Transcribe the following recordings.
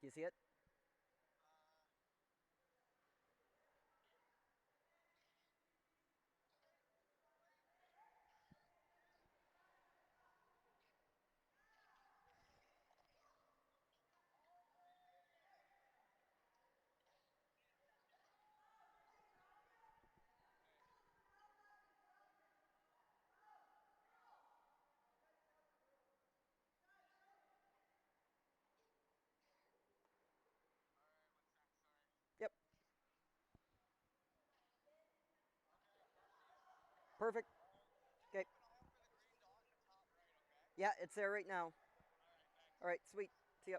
Do you see it? Yep. Perfect. Okay. Yeah, it's there right now. All right, sweet. See ya.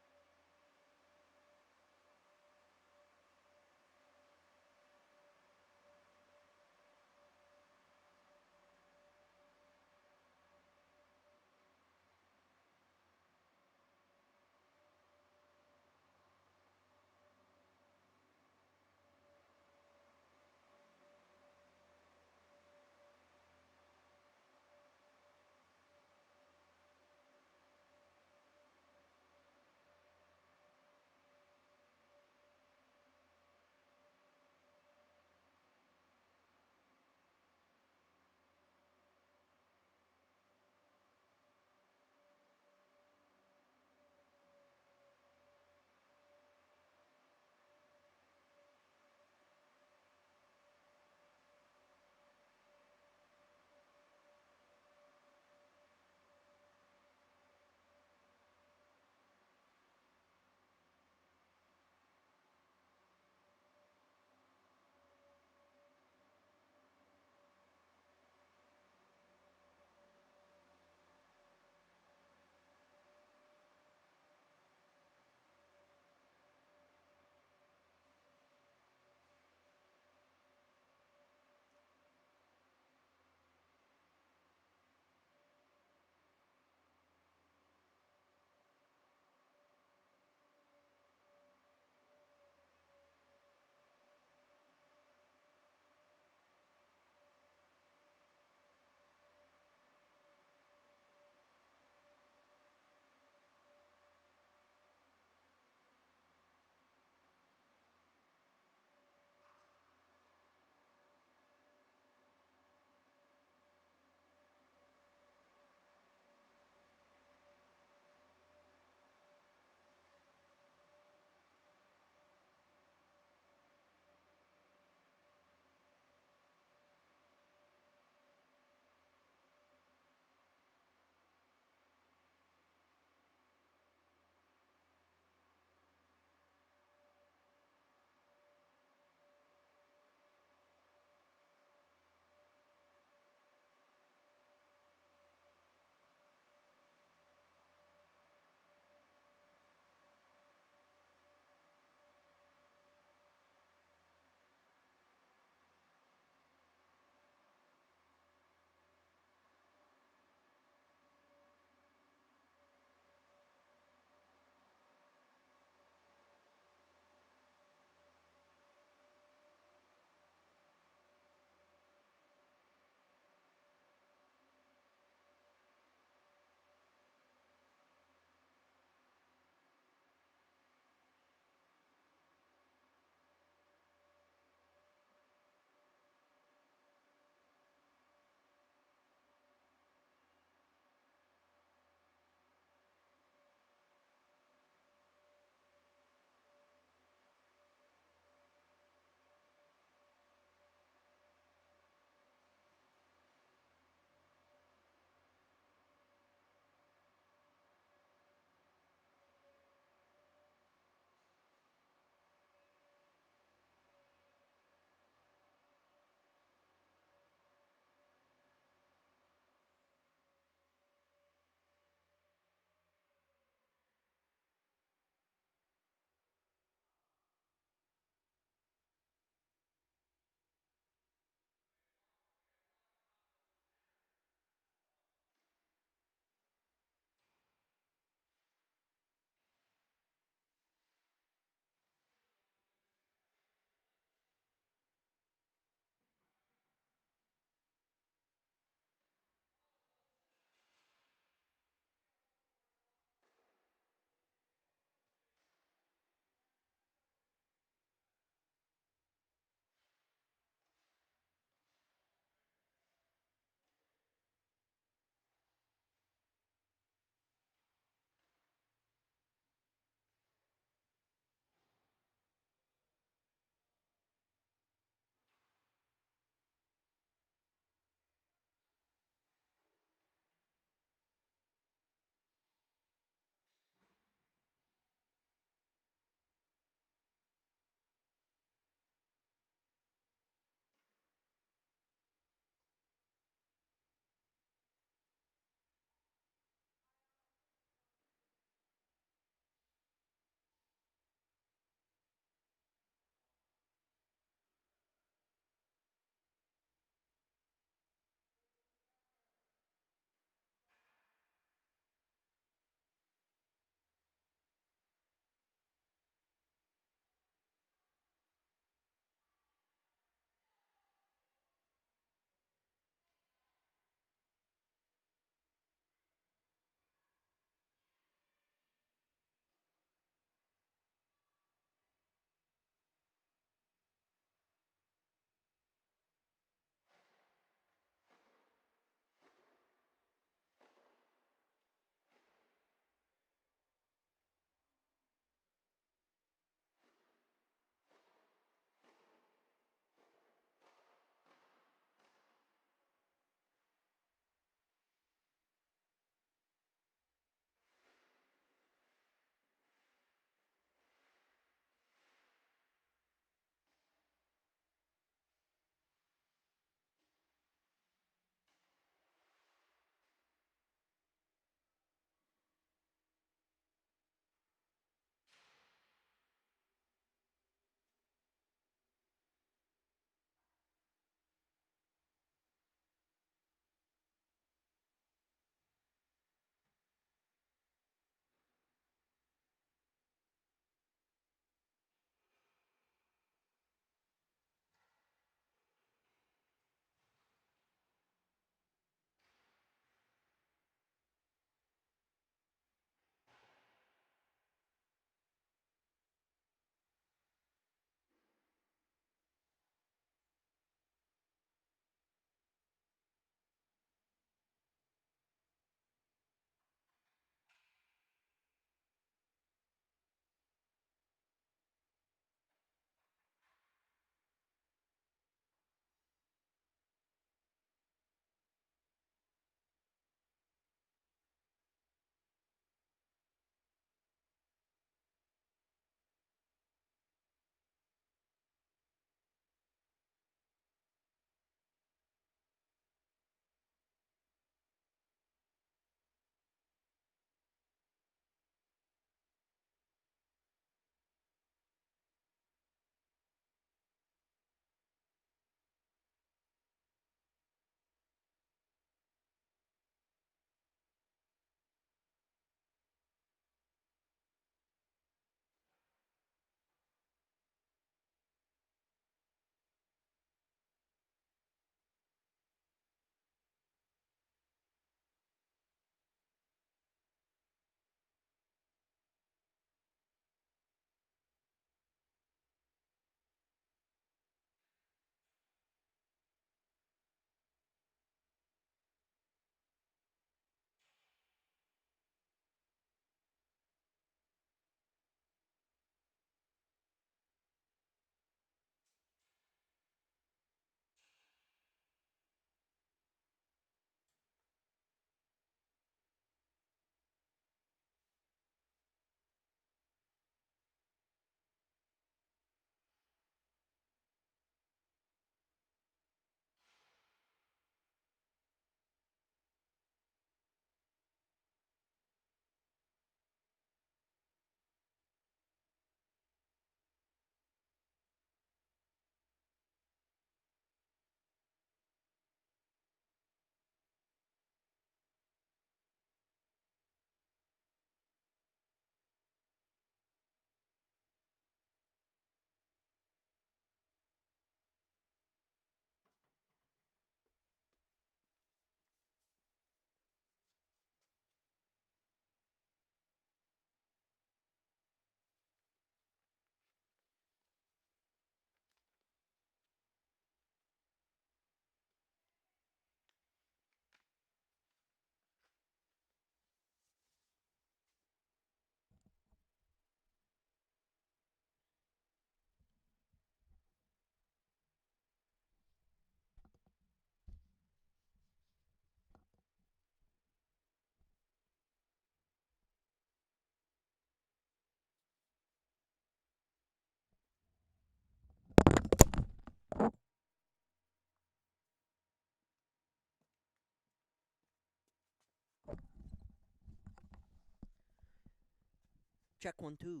Check 1 2.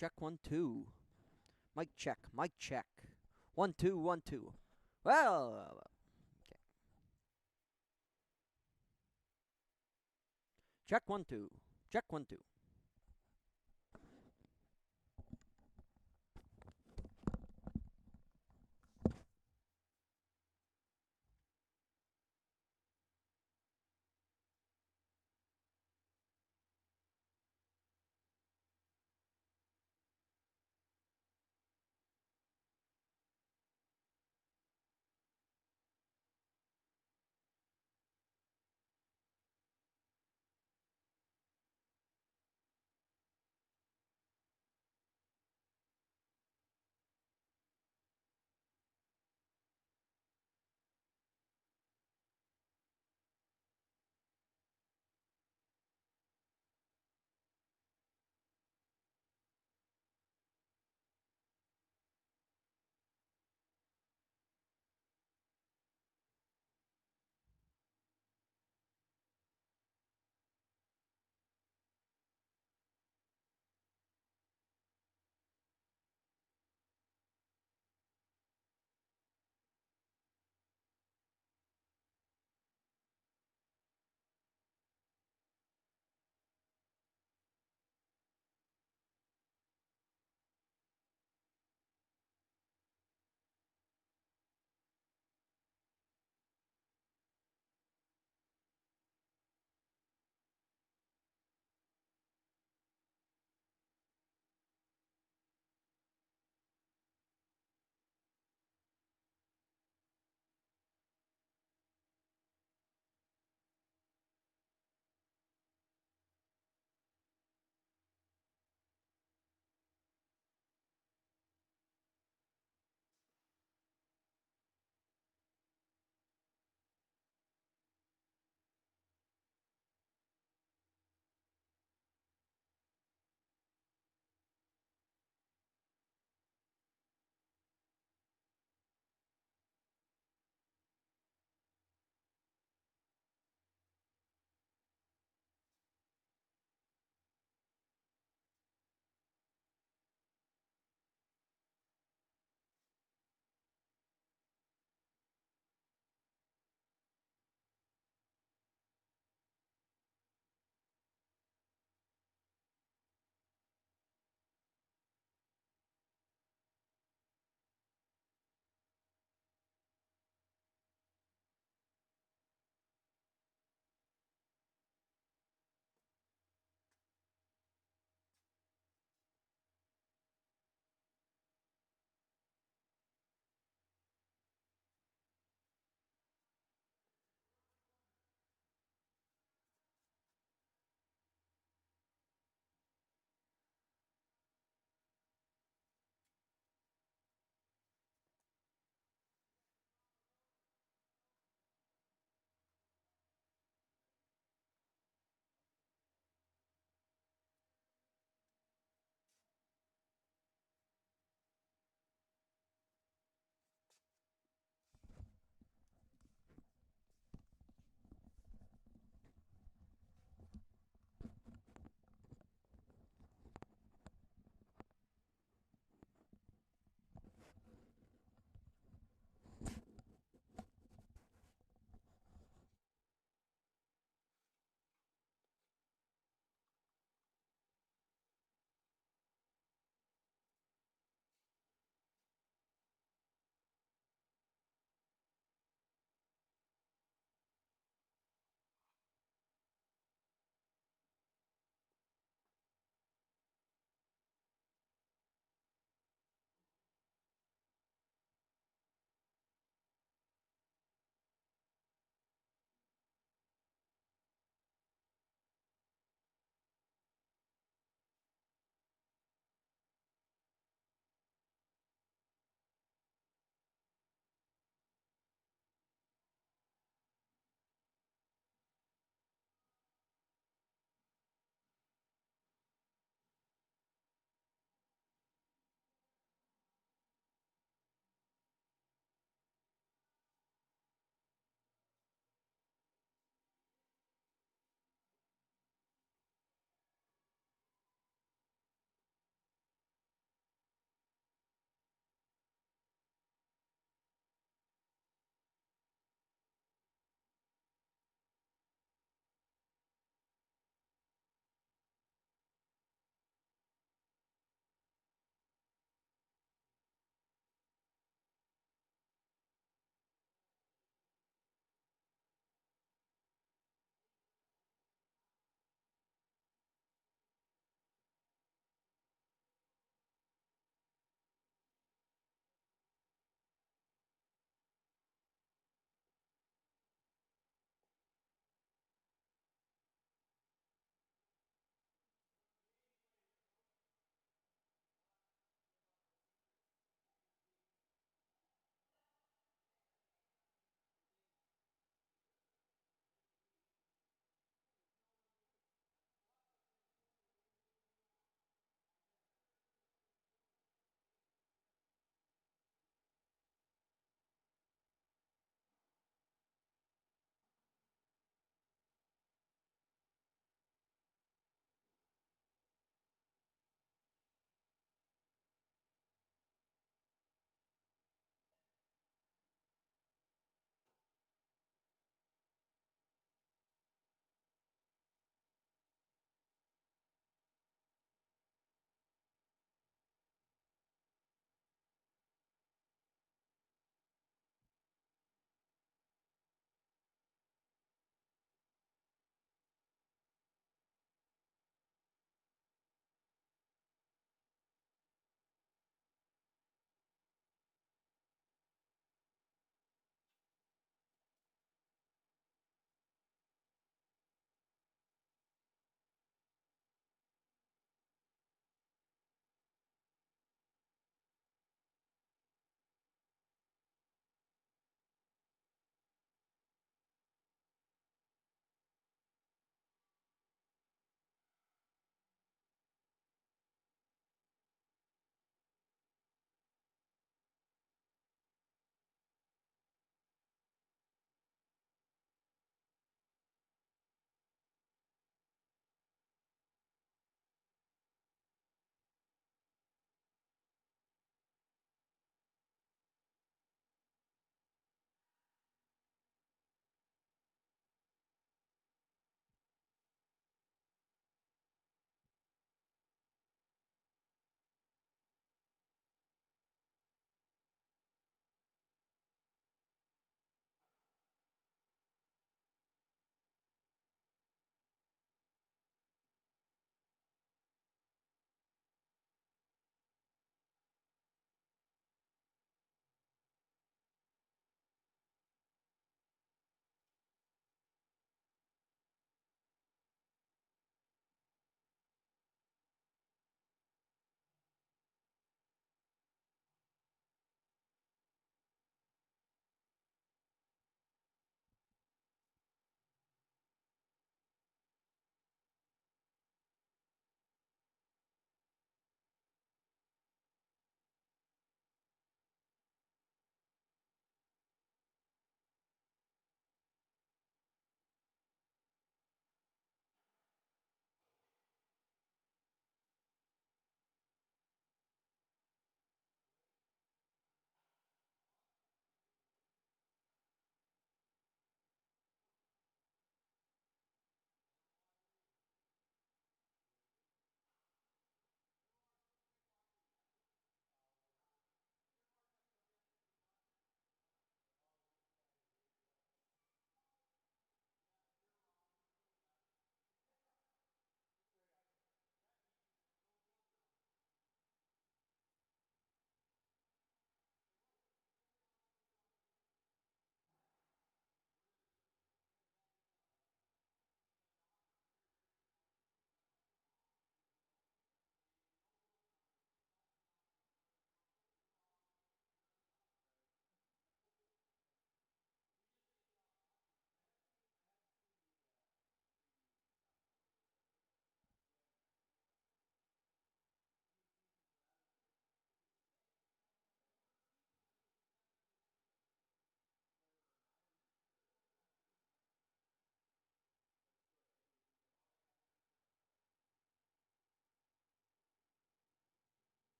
Check 1 2. Mic check. Mic check. 1 2 1 2. Well, okay. Check 1 2. Check 1 2.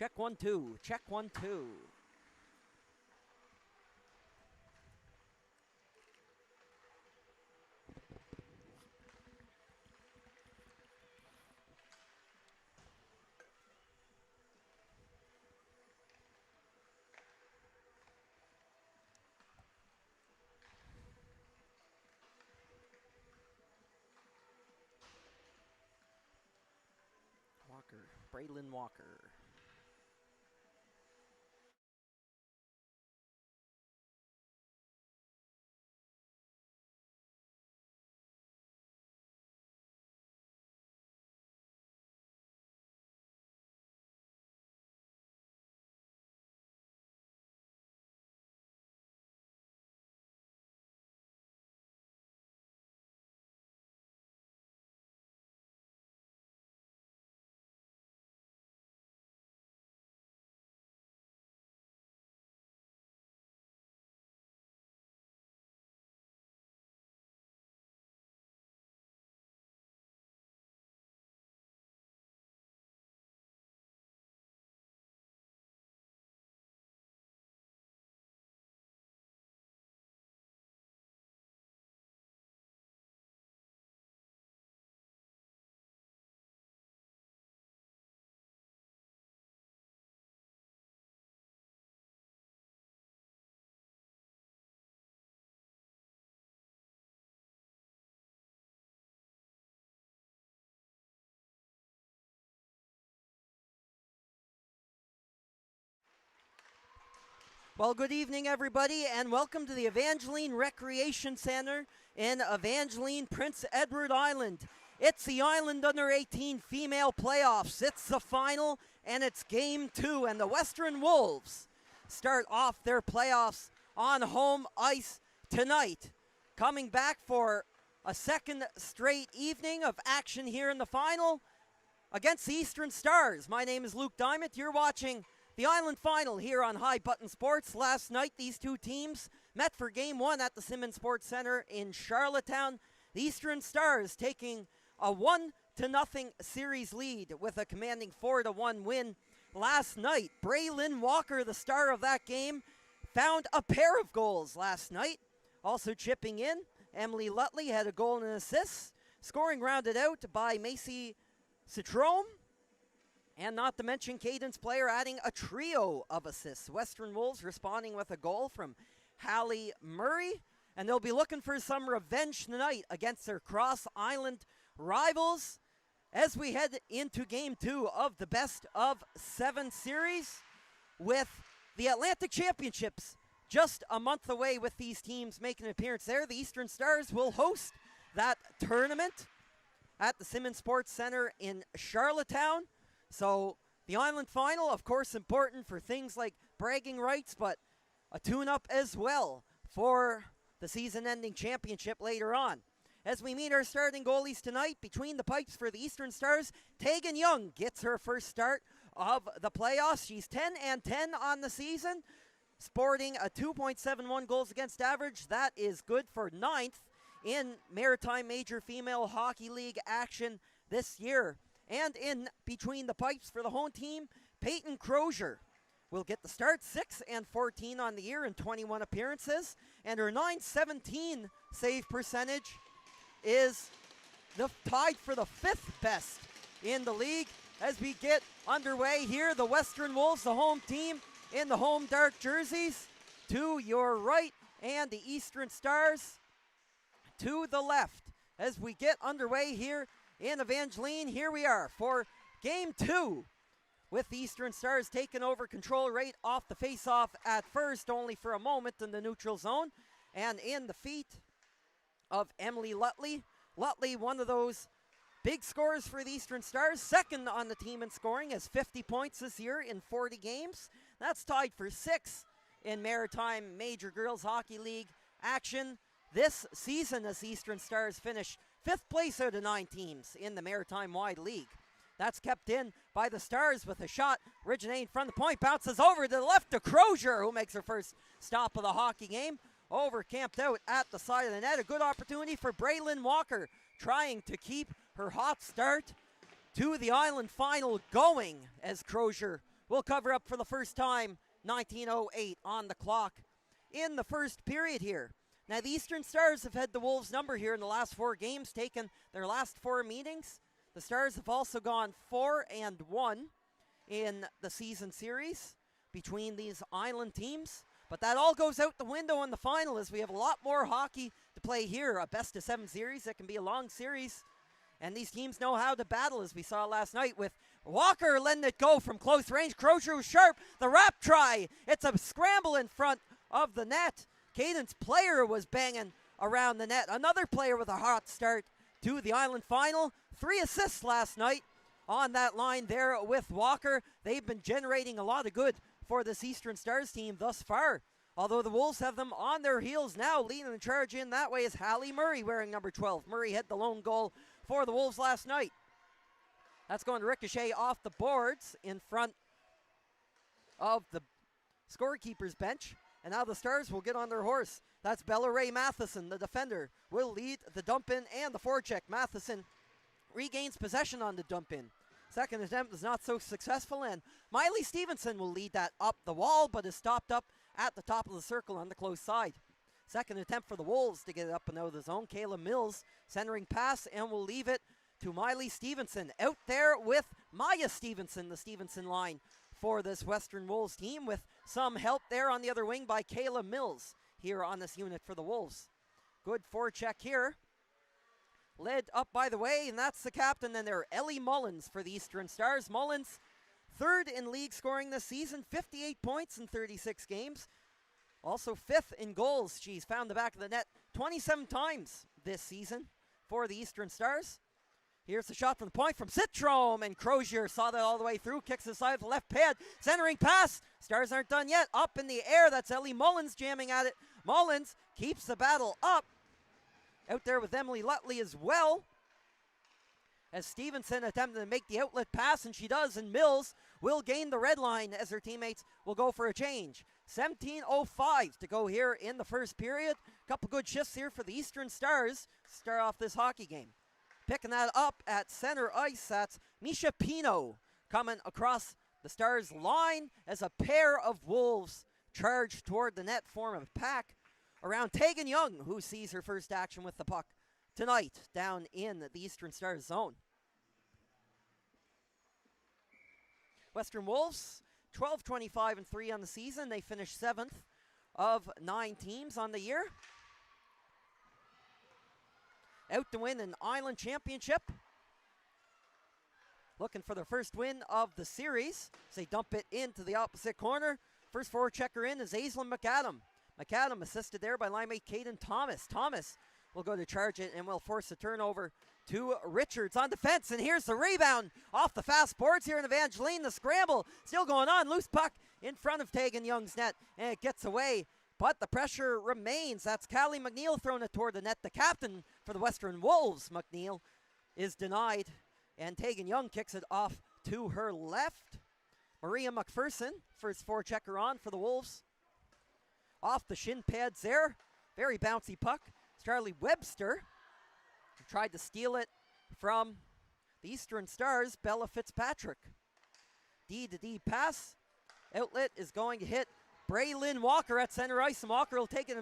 Check 1 2. Check 1 2. Braylon Walker. Well, good evening, everybody, and welcome to the Evangeline Recreation Center in Evangeline, Prince Edward Island. It's the Island Under-18 female playoffs. It's the final, and it's Game 2, and the Western Wolves start off their playoffs on home ice tonight, coming back for a second straight evening of action here in the final against the Eastern Stars. My name is Luke Diamond. You're watching the Island Final here on High Button Sports. Last night, these two teams met for Game 1 at the Simmons Sports Center in Charlottetown. The Eastern Stars taking a 1-0 series lead with a commanding 4-1 win last night. Braylon Walker, the star of that game, found a pair of goals last night. Also chipping in, Emily Lutley had a goal and an assist. Scoring rounded out by Macy Citrome. And not to mention Caden's player adding a trio of assists. Western Wolves responding with a goal from Hallie Murray. And they'll be looking for some revenge tonight against their cross-island rivals as we head into Game 2 of the best-of-7 series with the Atlantic Championships just a month away with these teams making an appearance there. The Eastern Stars will host that tournament at the Simmons Sports Center in Charlottetown. So the Island Final, of course, important for things like bragging rights, but a tune-up as well for the season-ending championship later on. As we meet our starting goalies tonight, between the pipes for the Eastern Stars, Tegan Young gets her first start of the playoffs. She's 10-10 on the season, sporting a 2.71 goals against average. That is good for 9th in Maritime Major Female Hockey League action this year. And in between the pipes for the home team, Peyton Crozier will get the start, 6-14 on the year in 21 appearances. And her .917 save percentage is tied for the 5th best in the league. As we get underway here, the Western Wolves, the home team, in the home dark jerseys to your right, and the Eastern Stars to the left. As we get underway here in Evangeline, here we are for Game 2, with the Eastern Stars taking over control right off the face-off at first, only for a moment in the neutral zone, and in the feet of Emily Lutley. Lutley, one of those big scorers for the Eastern Stars, second on the team in scoring, has 50 points this year in 40 games. That's tied for 6th in Maritime Major Girls Hockey League action this season, as the Eastern Stars finish 5th place out of 9 teams in the Maritime-wide league. That's kept in by the Stars with a shot originating from the point. Bounces over to the left to Crozier, who makes her first stop of the hockey game. Over camped out at the side of the net. A good opportunity for Braylon Walker, trying to keep her hot start to the Island Final going, as Crozier will cover up for the first time. 19:08 on the clock in the first period here. Now, the Eastern Stars have had the Wolves' number here in the last 4 games, taken their last 4 meetings. The Stars have also gone 4-1 in the season series between these island teams. But that all goes out the window in the final as we have a lot more hockey to play here. A best-of-7 series that can be a long series. And these teams know how to battle, as we saw last night with Walker letting it go from close range. Crozier was sharp. The wrap try. It's a scramble in front of the net. Caden's player was banging around the net. Another player with a hot start to the island final. 3 assists last night on that line there with Walker. They've been generating a lot of good for this Eastern Stars team thus far. Although the Wolves have them on their heels now. Leading the charge in that way is Hallie Murray wearing number 12. Murray had the lone goal for the Wolves last night. That's going to ricochet off the boards in front of the scorekeeper's bench. And now the Stars will get on their horse. That's Bella Ray Matheson, the defender, will lead the dump in and the forecheck. Matheson regains possession on the dump in. Second attempt is not so successful, and Miley Stevenson will lead that up the wall, but is stopped up at the top of the circle on the close side. Second attempt for the Wolves to get it up and out of the zone. Kayla Mills centering pass and will leave it to Miley Stevenson. Out there with Maya Stevenson, the Stevenson line for this Western Wolves team, with some help there on the other wing by Kayla Mills here on this unit for the Wolves. Good forecheck here. Led up by the way, and that's the captain. Then there, Ellie Mullins for the Eastern Stars. Mullins, 3rd in league scoring this season, 58 points in 36 games. Also 5th in goals. She's found the back of the net 27 times this season for the Eastern Stars. Here's the shot from the point from Citrome, and Crozier saw that all the way through, kicks aside with the left pad, centering pass. Stars aren't done yet. Up in the air, that's Ellie Mullins jamming at it. Mullins keeps the battle up. Out there with Emily Lutley as well, as Stevenson attempted to make the outlet pass, and she does, and Mills will gain the red line as her teammates will go for a change. 17:05 to go here in the first period. Couple good shifts here for the Eastern Stars to start off this hockey game. Picking that up at center ice, that's Misha Pino coming across the Stars line as a pair of Wolves charge toward the net, form of pack around Tegan Young, who sees her first action with the puck tonight down in the Eastern Stars zone. Western Wolves, 12-25-3 on the season. They finished 7th of 9 teams on the year. Out to win an Island Championship. Looking for their first win of the series. So they dump it into the opposite corner. First forward checker in is Aislinn McAdam. McAdam assisted there by line mate Caden Thomas. Thomas will go to charge it and will force a turnover to Richards on defense. And here's the rebound off the fast boards here in Evangeline. The scramble still going on. Loose puck in front of Tegan Young's net, and it gets away. But the pressure remains. That's Callie McNeil throwing it toward the net. The captain for the Western Wolves, McNeil, is denied. And Tegan Young kicks it off to her left. Maria McPherson, first forechecker on for the Wolves. Off the shin pads there. Very bouncy puck. Charlie Webster tried to steal it from the Eastern Stars, Bella Fitzpatrick. D-to-D pass. Outlet is going to hit Braylyn Walker at center ice, and Walker will take it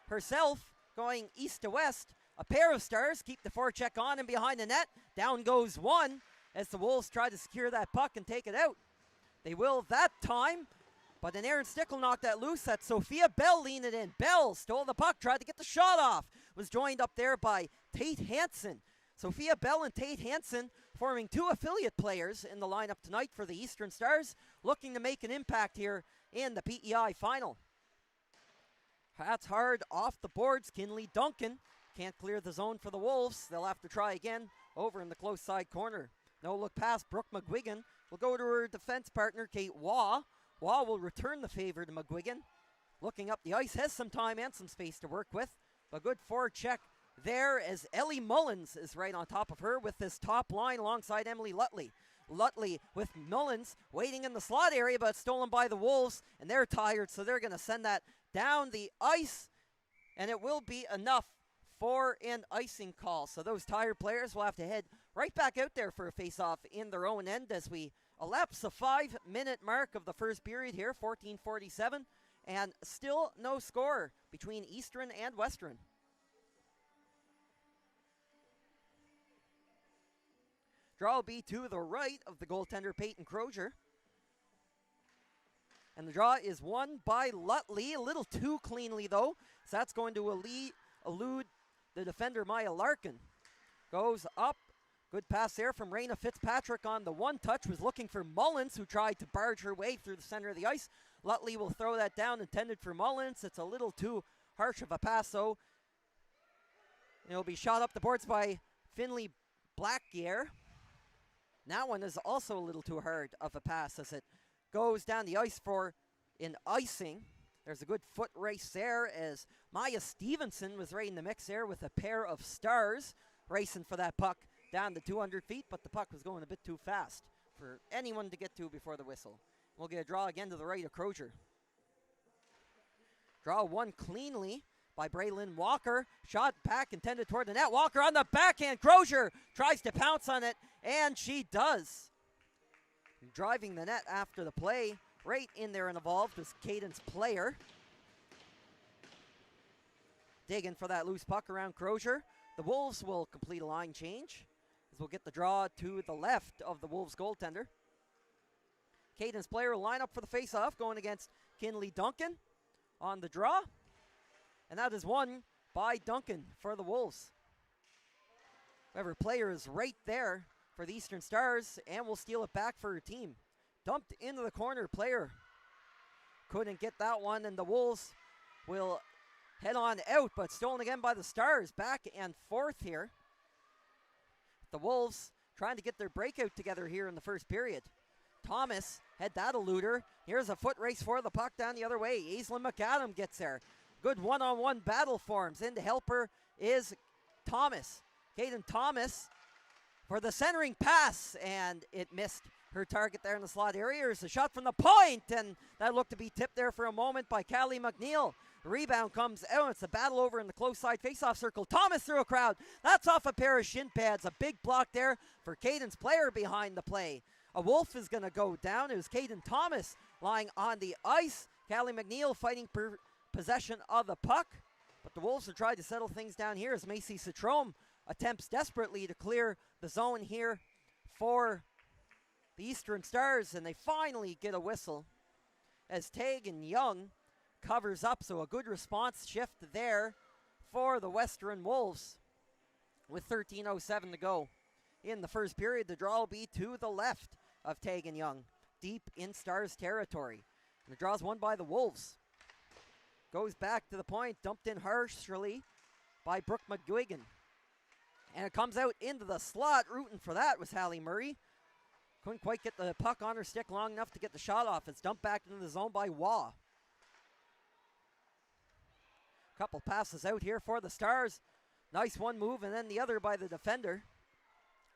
herself, going east to west. A pair of Stars keep the forecheck on and behind the net. Down goes one as the Wolves try to secure that puck and take it out. They will that time, but an Aaron Stickle knocked that loose. That's Sophia Bell leaning it in. Bell stole the puck, tried to get the shot off. Was joined up there by Tate Hansen. Sophia Bell and Tate Hansen forming 2 affiliate players in the lineup tonight for the Eastern Stars, looking to make an impact here in the PEI final. That's hard off the boards. Kinley Duncan can't clear the zone for the Wolves. They'll have to try again over in the close side corner. No look past Brooke McGuigan. Will go to her defense partner, Kate Waugh. Waugh will return the favor to McGuigan. Looking up the ice, has some time and some space to work with. A good forward check there as Ellie Mullins is right on top of her with this top line alongside Emily Lutley. Lutley with Mullins waiting in the slot area, but stolen by the Wolves, and they're tired, so they're going to send that down the ice, and it will be enough for an icing call. So those tired players will have to head right back out there for a face-off in their own end as we Elapsed the 5-minute mark of the first period here, 14:47, and still no score between Eastern and Western. Draw will be to the right of the goaltender, Peyton Crozier. And the draw is won by Lutley, a little too cleanly though, so that's going to elude the defender, Maya Larkin. Goes up, good pass there from Raina Fitzpatrick on the one touch, was looking for Mullins, who tried to barge her way through the center of the ice. Lutley will throw that down, intended for Mullins. It's a little too harsh of a pass though. It'll be shot up the boards by Finley Blackgear. That one is also a little too hard of a pass as it goes down the ice for an icing. There's a good foot race there as Maya Stevenson was right in the mix there with a pair of stars racing for that puck down to 200 feet, but the puck was going a bit too fast for anyone to get to before the whistle. We'll get a draw again to the right of Crozier. Draw won cleanly by Braylon Walker. Shot back intended toward the net. Walker on the backhand. Crozier tries to pounce on it, and she does. Driving the net after the play, right in there and involved was Caden's player. Digging for that loose puck around Crozier. The Wolves will complete a line change as we'll get the draw to the left of the Wolves goaltender. Caden's player will line up for the face-off, going against Kinley Duncan on the draw. And that is won by Duncan for the Wolves. However, player is right there for the Eastern Stars and will steal it back for her team. Dumped into the corner, player couldn't get that one, and the Wolves will head on out, but stolen again by the Stars. Back and forth here. The Wolves trying to get their breakout together here in the first period. Thomas had that eluder. Here's a foot race for the puck down the other way. Aislinn McAdam gets there. Good one-on-one battle forms. In to help her is Thomas. Caden Thomas for the centering pass, and it missed her target there in the slot area. There's a shot from the point, and that looked to be tipped there for a moment by Callie McNeil. Rebound comes out. It's a battle over in the close side face-off circle. Thomas through a crowd. That's off a pair of shin pads. A big block there for Caden's player behind the play. A Wolf is going to go down. It was Caden Thomas lying on the ice. Callie McNeil fighting possession of the puck. But the Wolves are trying to settle things down here as Macy Citrome attempts desperately to clear the zone here for the Eastern Stars. And they finally get a whistle as Tegan Young covers up. So a good response shift there for the Western Wolves with 13:07 to go. In the first period, the draw will be to the left of Tegan Young, deep in Stars territory. And the draw is won by the Wolves. Goes back to the point, dumped in harshly by Brooke McGuigan. And it comes out into the slot. Rooting for that was Hallie Murray. Couldn't quite get the puck on her stick long enough to get the shot off. It's dumped back into the zone by Waugh. Couple passes out here for the Stars. Nice one move and then the other by the defender.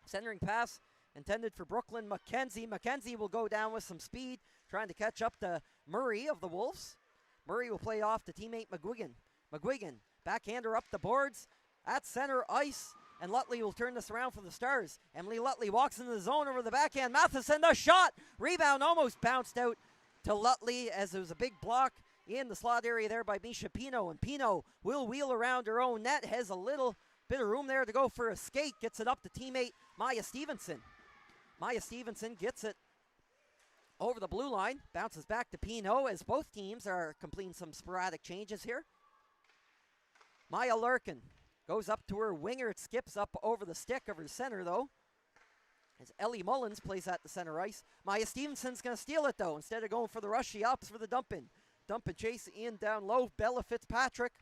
Centering pass intended for Brooklyn McKenzie. McKenzie will go down with some speed, trying to catch up to Murray of the Wolves. Murray will play off to teammate McGuigan. McGuigan, backhander up the boards at center ice, and Lutley will turn this around for the Stars. Emily Lutley walks into the zone over the backhand. Matheson, the shot! Rebound almost bounced out to Lutley as there was a big block in the slot area there by Misha Pino, and Pino will wheel around her own net, has a little bit of room there to go for a skate, gets it up to teammate Maya Stevenson. Maya Stevenson gets it over the blue line, bounces back to Pino as both teams are completing some sporadic changes here. Maya Larkin goes up to her winger. It skips up over the stick of her center though, as Ellie Mullins plays at the center ice. Maya Stevenson's going to steal it though. Instead of going for the rush, she opts for the dump in. Dump and chase in down low. Bella Fitzpatrick,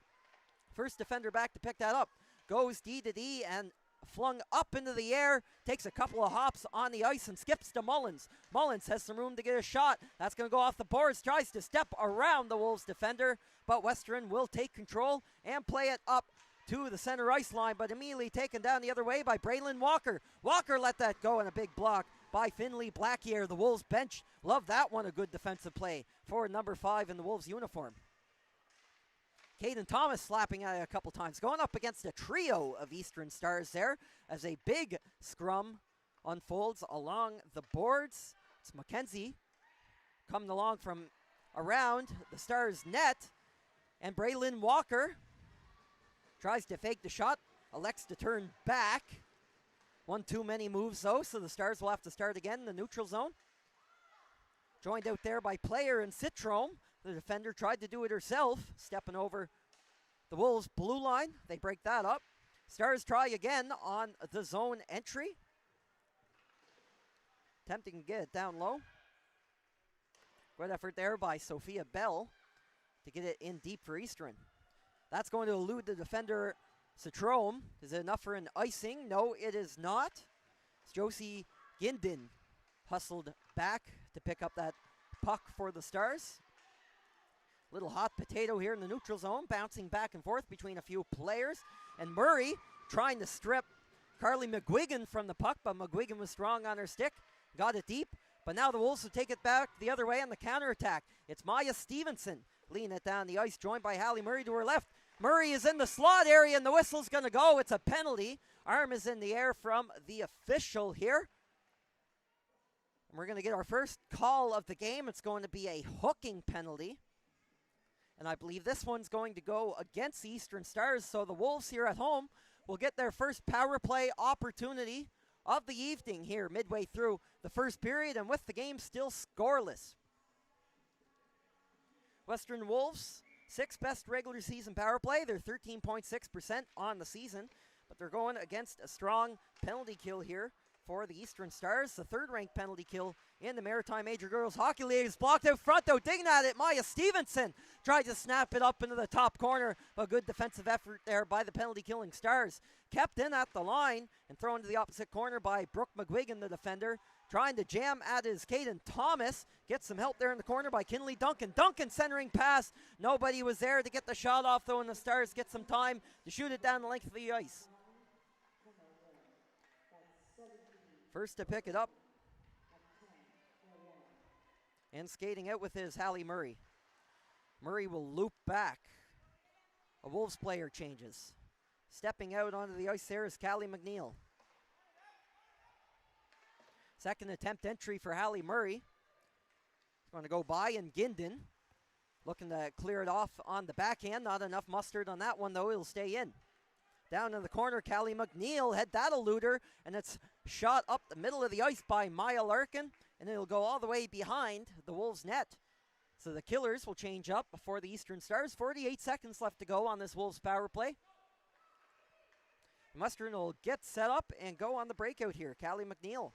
first defender back to pick that up. Goes D to D and flung up into the air, takes a couple of hops on the ice and skips to Mullins. Mullins has some room to get a shot. That's going to go off the boards, tries to step around the Wolves defender, but Western will take control and play it up to the center ice line, but immediately taken down the other way by Braylon Walker. Walker let that go in a big block by Finley Blackyear. The Wolves bench, love that one, a good defensive play for number 5 in the Wolves uniform. Caden Thomas slapping at it a couple times, going up against a trio of Eastern Stars there as a big scrum unfolds along the boards. It's Mackenzie coming along from around the Stars' net. And Braylon Walker tries to fake the shot, elects to turn back. One too many moves though, so the Stars will have to start again in the neutral zone. Joined out there by Player and Citrome. The defender tried to do it herself, stepping over the Wolves' blue line. They break that up. Stars try again on the zone entry. Attempting to get it down low. Good effort there by Sophia Bell to get it in deep for Eastern. That's going to elude the defender, Citrome. Is it enough for an icing? No, it is not. It's Josie Ginden hustled back to pick up that puck for the Stars. Little hot potato here in the neutral zone, bouncing back and forth between a few players. And Murray trying to strip Carly McGuigan from the puck, but McGuigan was strong on her stick, got it deep. But now the Wolves will take it back the other way on the counterattack. It's Maya Stevenson leading it down the ice, joined by Hallie Murray to her left. Murray is in the slot area, and the whistle's going to go. It's a penalty. Arm is in the air from the official here. And we're going to get our first call of the game. It's going to be a hooking penalty. And I believe this one's going to go against the Eastern Stars. So the Wolves here at home will get their first power play opportunity of the evening here midway through the first period, and with the game still scoreless. Western Wolves, 6th best regular season power play. They're 13.6% on the season, but they're going against a strong penalty kill here for the Eastern Stars. The 3rd-ranked penalty kill in the Maritime Major Girls Hockey League is blocked out front, though. Digging at it, Maya Stevenson tried to snap it up into the top corner. A good defensive effort there by the penalty-killing Stars. Kept in at the line and thrown to the opposite corner by Brooke McGuigan, the defender. Trying to jam at his Caden Thomas. Gets some help there in the corner by Kinley Duncan. Duncan centering pass. Nobody was there to get the shot off, though, and the Stars get some time to shoot it down the length of the ice. First to pick it up. And skating out with his Hallie Murray. Murray will loop back. A Wolves player changes. Stepping out onto the ice there is Callie McNeil. Second attempt entry for Hallie Murray. It's going to go by, and Ginden looking to clear it off on the backhand. Not enough mustard on that one, though. It'll stay in. Down in the corner, Callie McNeil had that eluder, and it's shot up the middle of the ice by Maya Larkin, and it'll go all the way behind the Wolves' net. So the Killers will change up before the Eastern Stars. 48 seconds left to go on this Wolves power play. Mustard will get set up and go on the breakout here. Callie McNeil.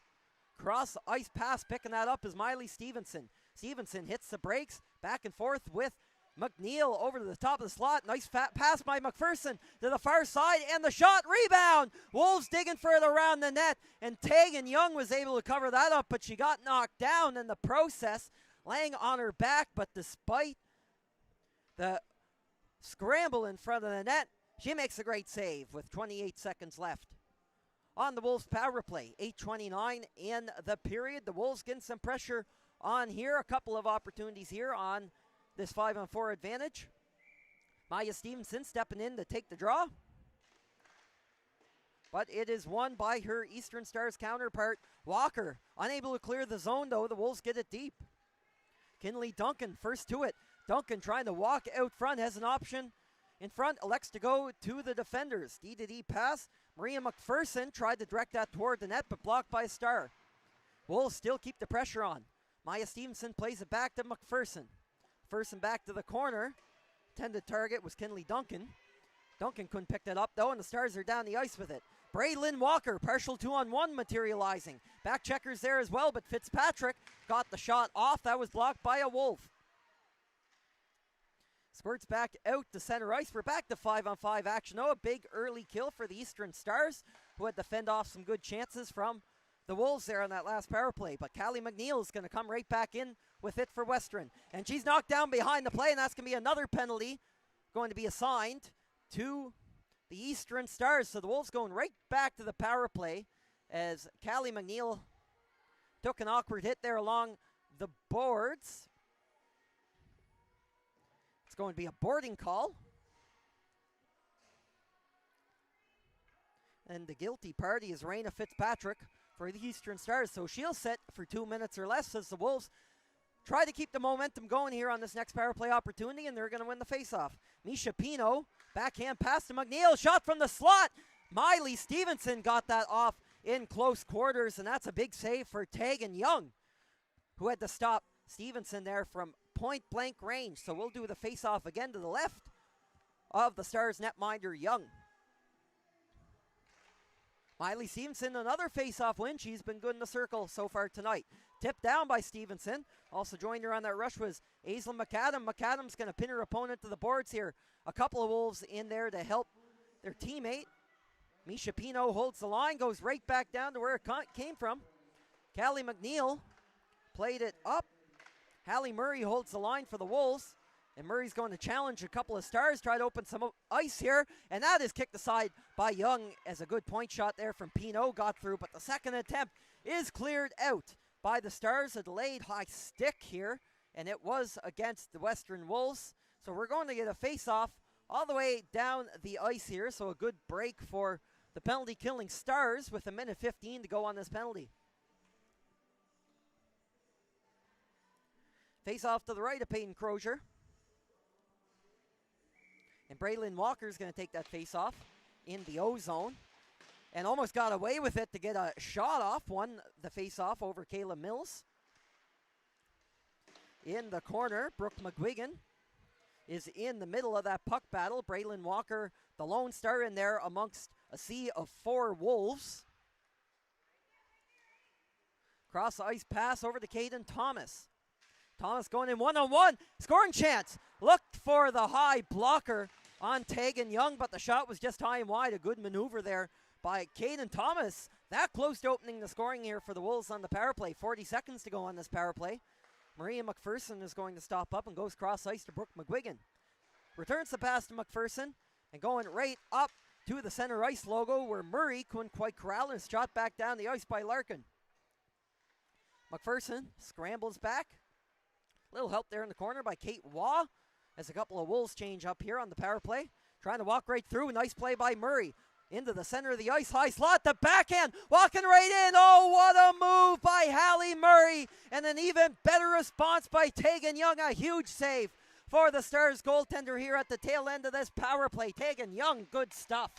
Cross ice pass, picking that up is Miley Stevenson. Stevenson hits the brakes, back and forth with McNeil over to the top of the slot. Nice fat pass by McPherson to the far side, and the shot, rebound. Wolves digging for it around the net, and Tegan Young was able to cover that up, but she got knocked down in the process, laying on her back. But despite the scramble in front of the net, she makes a great save with 28 seconds left on the Wolves power play. 8:29 in the period. The Wolves getting some pressure on here. A couple of opportunities here on this 5-on-4 advantage. Maya Stevenson stepping in to take the draw. But it is won by her Eastern Stars counterpart, Walker. Unable to clear the zone, though. The Wolves get it deep. Kinley Duncan first to it. Duncan trying to walk out front, has an option in front, elects to go to the defenders. D-to-D pass. Maria McPherson tried to direct that toward the net, but blocked by a Star. Wolves still keep the pressure on. Maya Stevenson plays it back to McPherson. McPherson back to the corner. Intended target was Kinley Duncan. Duncan couldn't pick that up, though, and the Stars are down the ice with it. Braylon Walker, partial 2-on-1 materializing. Back checkers there as well, but Fitzpatrick got the shot off. That was blocked by a Wolf. Squirts back out to center ice. We're back to 5-on-5 action. Oh, a big early kill for the Eastern Stars, who had to fend off some good chances from the Wolves there on that last power play. But Callie McNeil is going to come right back in with it for Western. And she's knocked down behind the play, and that's going to be another penalty going to be assigned to the Eastern Stars. So the Wolves going right back to the power play as Callie McNeil took an awkward hit there along the boards. It's going to be a boarding call. And the guilty party is Raina Fitzpatrick for the Eastern Stars. So she'll sit for 2 minutes or less as the Wolves try to keep the momentum going here on this next power play opportunity, and they're going to win the faceoff. Misha Pino, backhand pass to McNeil, shot from the slot. Miley Stevenson got that off in close quarters, and that's a big save for Tegan Young, who had to stop Stevenson there from point-blank range. So we'll do the face-off again to the left of the Stars netminder Young. Miley Stevenson, another face-off win. She's been good in the circle so far tonight. Tipped down by Stevenson. Also joined her on that rush was Aislinn McAdam. McAdam's going to pin her opponent to the boards here. A couple of Wolves in there to help their teammate. Misha Pino holds the line, goes right back down to where it came from. Callie McNeil played it up. Hallie Murray holds the line for the Wolves. And Murray's going to challenge a couple of Stars, try to open some ice here. And that is kicked aside by Young as a good point shot there from Pino got through. But the second attempt is cleared out by the Stars. A delayed high stick here. And it was against the Western Wolves. So we're going to get a face-off all the way down the ice here. So a good break for the penalty-killing Stars with 1:15 to go on this penalty. Face-off to the right of Peyton Crozier. And Braylon Walker is going to take that face-off in the O-zone. And almost got away with it to get a shot off. Won the face-off over Kayla Mills. In the corner, Brooke McGuigan is in the middle of that puck battle. Braylon Walker, the lone star in there amongst a sea of 4 Wolves. Cross the ice pass over to Caden Thomas. Thomas going in one-on-one. Scoring chance. Looked for the high blocker on Tegan Young, but the shot was just high and wide. A good maneuver there by Caden Thomas. That close to opening the scoring here for the Wolves on the power play. 40 seconds to go on this power play. Maria McPherson is going to stop up and goes cross ice to Brooke McGuigan. Returns the pass to McPherson and going right up to the center ice logo where Murray couldn't quite corral and shot back down the ice by Larkin. McPherson scrambles back. Little help there in the corner by Kate Waugh as a couple of Wolves change up here on the power play. Trying to walk right through. Nice play by Murray. Into the center of the ice, high slot, the backhand, walking right in. Oh, what a move by Hallie Murray. And an even better response by Tegan Young. A huge save for the Stars goaltender here at the tail end of this power play. Tegan Young, good stuff.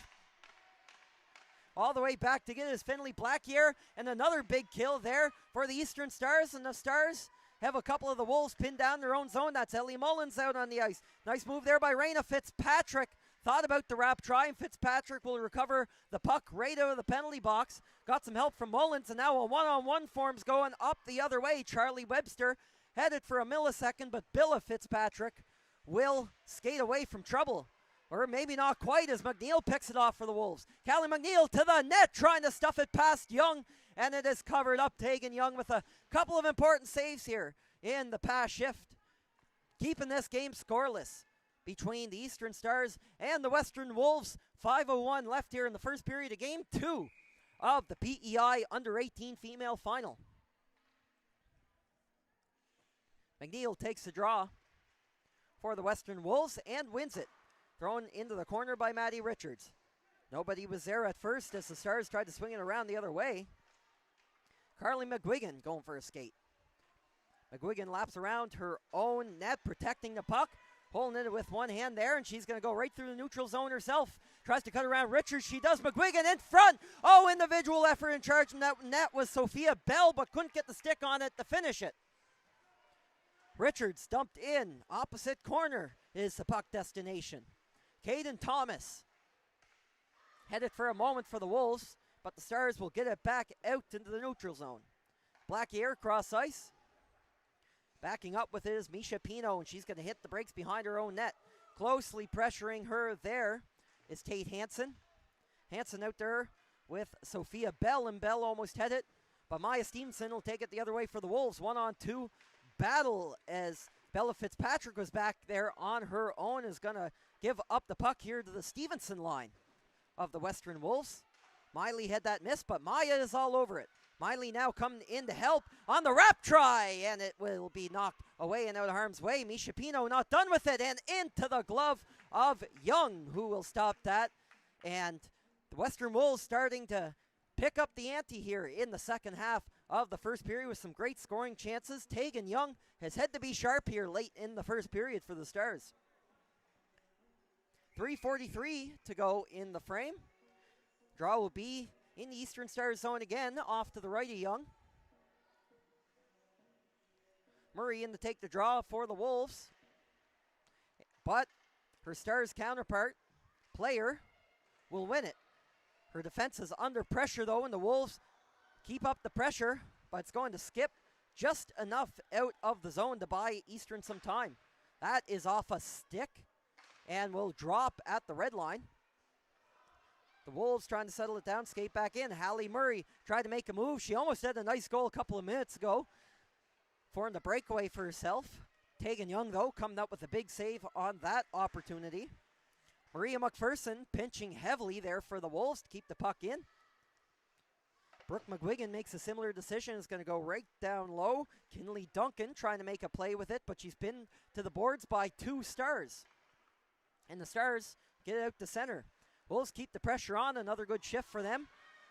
All the way back to get his Finley Blackier. And another big kill there for the Eastern Stars. And the Stars have a couple of the Wolves pinned down their own zone. That's Ellie Mullins out on the ice. Nice move there by Raina Fitzpatrick. Thought about the wrap try, and Fitzpatrick will recover the puck right out of the penalty box. Got some help from Mullins, and now a one-on-one form's going up the other way. Charlie Webster headed for a millisecond, but Billa Fitzpatrick will skate away from trouble. Or maybe not quite as McNeil picks it off for the Wolves. Callie McNeil to the net, trying to stuff it past Young, and it is covered up. Tegan Young with a couple of important saves here in the past shift, keeping this game scoreless between the Eastern Stars and the Western Wolves. 5:01 left here in the first period of Game 2 of the PEI Under-18 Female Final. McNeil takes the draw for the Western Wolves and wins it. Thrown into the corner by Maddie Richards. Nobody was there at first as the Stars tried to swing it around the other way. Carly McGuigan going for a skate. McGuigan laps around her own net, protecting the puck. Holding it with one hand there, and she's going to go right through the neutral zone herself. Tries to cut around Richards. She does. McGuigan in front. Oh, individual effort in charge. And that net was Sophia Bell, but couldn't get the stick on it to finish it. Richards dumped in. Opposite corner is the puck destination. Caden Thomas headed for a moment for the Wolves, but the Stars will get it back out into the neutral zone. Blackier cross ice. Backing up with it is Misha Pino, and she's going to hit the brakes behind her own net. Closely pressuring her there is Tate Hansen. Hansen out there with Sophia Bell, and Bell almost had it, but Maya Stevenson will take it the other way for the Wolves. 1-on-2 battle as Bella Fitzpatrick was back there on her own, is going to give up the puck here to the Stevenson line of the Western Wolves. Miley had that miss, but Maya is all over it. Miley now coming in to help on the wrap try, and it will be knocked away and out of harm's way. Misha Pino not done with it, and into the glove of Young, who will stop that. And the Western Wolves starting to pick up the ante here in the second half of the first period with some great scoring chances. Tegan Young has had to be sharp here late in the first period for the Stars. 3:43 to go in the frame. Draw will be in the Eastern Stars zone again, off to the right of Young. Murray in to take the draw for the Wolves. But her Stars counterpart, Player, will win it. Her defense is under pressure though, and the Wolves keep up the pressure, but it's going to skip just enough out of the zone to buy Eastern some time. That is off a stick and will drop at the red line. The Wolves trying to settle it down, skate back in. Hallie Murray tried to make a move. She almost had a nice goal a couple of minutes ago, forming the breakaway for herself. Tegan Young, though, coming up with a big save on that opportunity. Maria McPherson pinching heavily there for the Wolves to keep the puck in. Brooke McGuigan makes a similar decision. Is going to go right down low. Kinley Duncan trying to make a play with it, but she's pinned to the boards by 2 Stars. And the Stars get it out to center. Wolves keep the pressure on. Another good shift for them.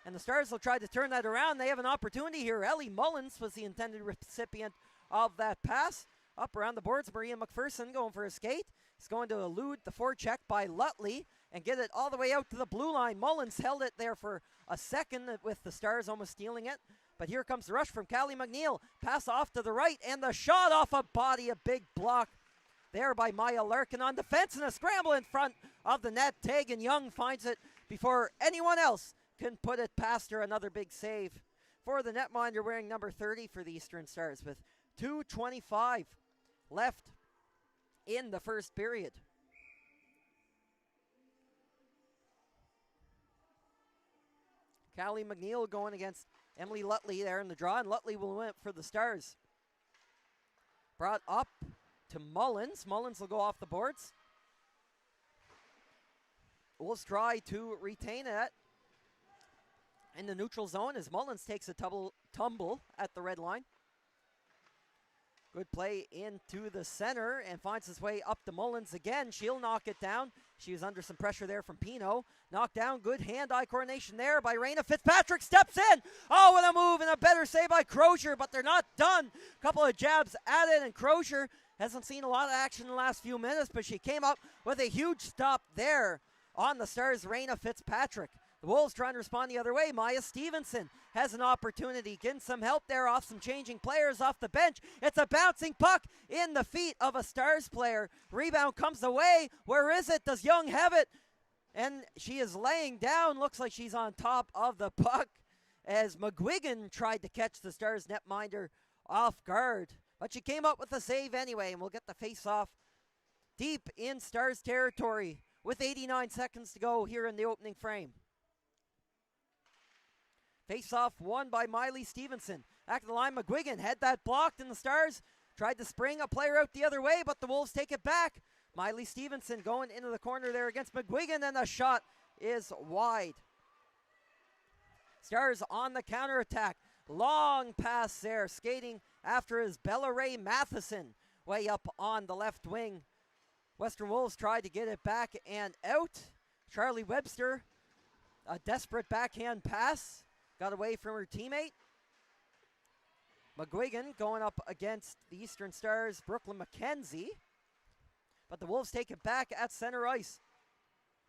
And the Stars will try to turn that around. They have an opportunity here. Ellie Mullins was the intended recipient of that pass. Up around the boards, Maria McPherson going for a skate. He's going to elude the forecheck by Lutley and get it all the way out to the blue line. Mullins held it there for a second with the Stars almost stealing it. But here comes the rush from Callie McNeil. Pass off to the right, and the shot off a body, a big block there by Maya Larkin on defense, and a scramble in front of the net. Tegan Young finds it before anyone else can put it past her. Another big save for the netminder wearing number 30 for the Eastern Stars with 2:25 left in the first period. Callie McNeil going against Emily Lutley there in the draw, and Lutley will win it for the Stars. Brought up to Mullins. Mullins will go off the boards. Wolves try to retain it in the neutral zone as Mullins takes a tumble at the red line. Good play into the center and finds his way up to Mullins again. She'll knock it down. She was under some pressure there from Pino. Knocked down. Good hand-eye coordination there by Raina. Fitzpatrick steps in. Oh, what a move and a better save by Crozier, but they're not done. Couple of jabs at it, and Crozier hasn't seen a lot of action in the last few minutes, but she came up with a huge stop there on the Stars' Raina Fitzpatrick. The Wolves trying to respond the other way. Maya Stevenson has an opportunity, getting some help there off some changing players off the bench. It's a bouncing puck in the feet of a Stars player. Rebound comes away. Where is it? Does Young have it? And she is laying down. Looks like she's on top of the puck as McGuigan tried to catch the Stars netminder off guard. But she came up with a save anyway, and we'll get the face-off deep in Stars territory with 89 seconds to go here in the opening frame. Face-off won by Miley Stevenson. Back to the line, McGuigan had that blocked, and the Stars tried to spring a player out the other way, but the Wolves take it back. Miley Stevenson going into the corner there against McGuigan, and the shot is wide. Stars on the counterattack. Long pass there, skating after is Bella Ray Matheson, way up on the left wing. Western Wolves tried to get it back and out. Charlie Webster, a desperate backhand pass. Got away from her teammate. McGuigan going up against the Eastern Stars' Brooklyn McKenzie. But the Wolves take it back at center ice.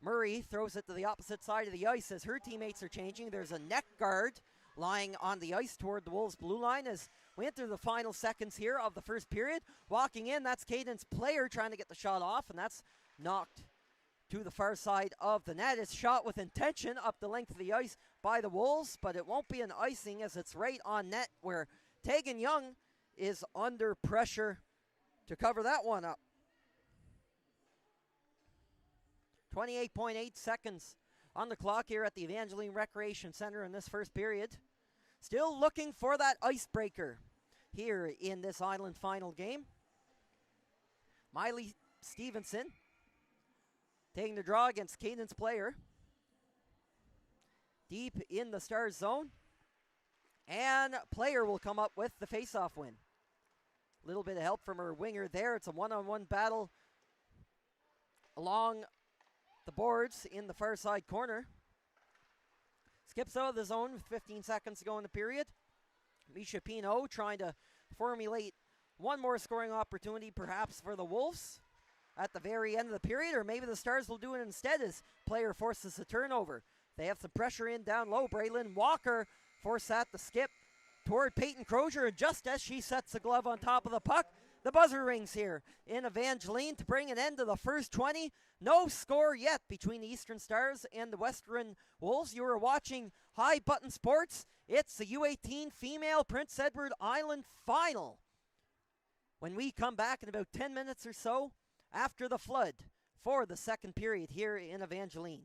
Murray throws it to the opposite side of the ice as her teammates are changing. There's a neck guard lying on the ice toward the Wolves' blue line as we enter the final seconds here of the first period. Walking in, that's Cadence Player trying to get the shot off, and that's knocked to the far side of the net. It's shot with intention up the length of the ice by the Wolves, but it won't be an icing as it's right on net where Tegan Young is under pressure to cover that one up. 28.8 seconds on the clock here at the Evangeline Recreation Center in this first period. Still looking for that icebreaker here in this Island final game. Miley Stevenson taking the draw against Cadence Player. Deep in the Stars zone. And Player will come up with the faceoff win. A little bit of help from her winger there. It's a one-on-one battle along the boards in the far side corner. Skips out of the zone with 15 seconds to go in the period. Misha Pino trying to formulate one more scoring opportunity perhaps for the Wolves at the very end of the period, or maybe the Stars will do it instead as player forces a turnover. They have some pressure in down low. Braylon Walker forced that to skip toward Peyton Crozier, and just as she sets the glove on top of the puck, the buzzer rings here in Evangeline to bring an end to the first 20. No score yet between the Eastern Stars and the Western Wolves. You are watching High Button Sports. It's the U18 Female Prince Edward Island Final. When we come back in about 10 minutes or so after the flood for the second period here in Evangeline.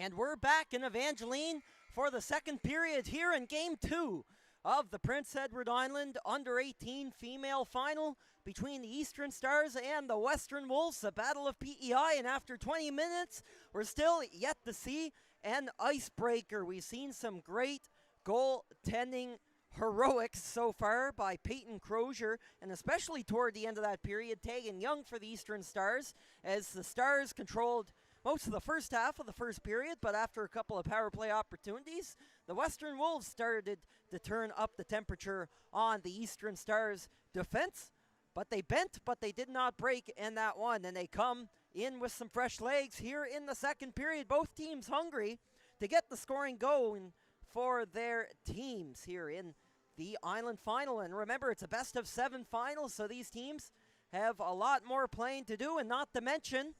And we're back in Evangeline for the second period here in Game 2 of the Prince Edward Island Under-18 female final between the Eastern Stars and the Western Wolves, a battle of PEI. And after 20 minutes, we're still yet to see an icebreaker. We've seen some great goaltending heroics so far by Peyton Crozier, and especially toward the end of that period, Tegan Young for the Eastern Stars, as the Stars controlled most of the first half of the first period, but after a couple of power play opportunities, the Western Wolves started to turn up the temperature on the Eastern Stars defense, but they bent, but they did not break in that one, and they come in with some fresh legs here in the second period. Both teams hungry to get the scoring going for their teams here in the Island Final. And remember, it's a best-of-7 final, so these teams have a lot more playing to do, and not to mention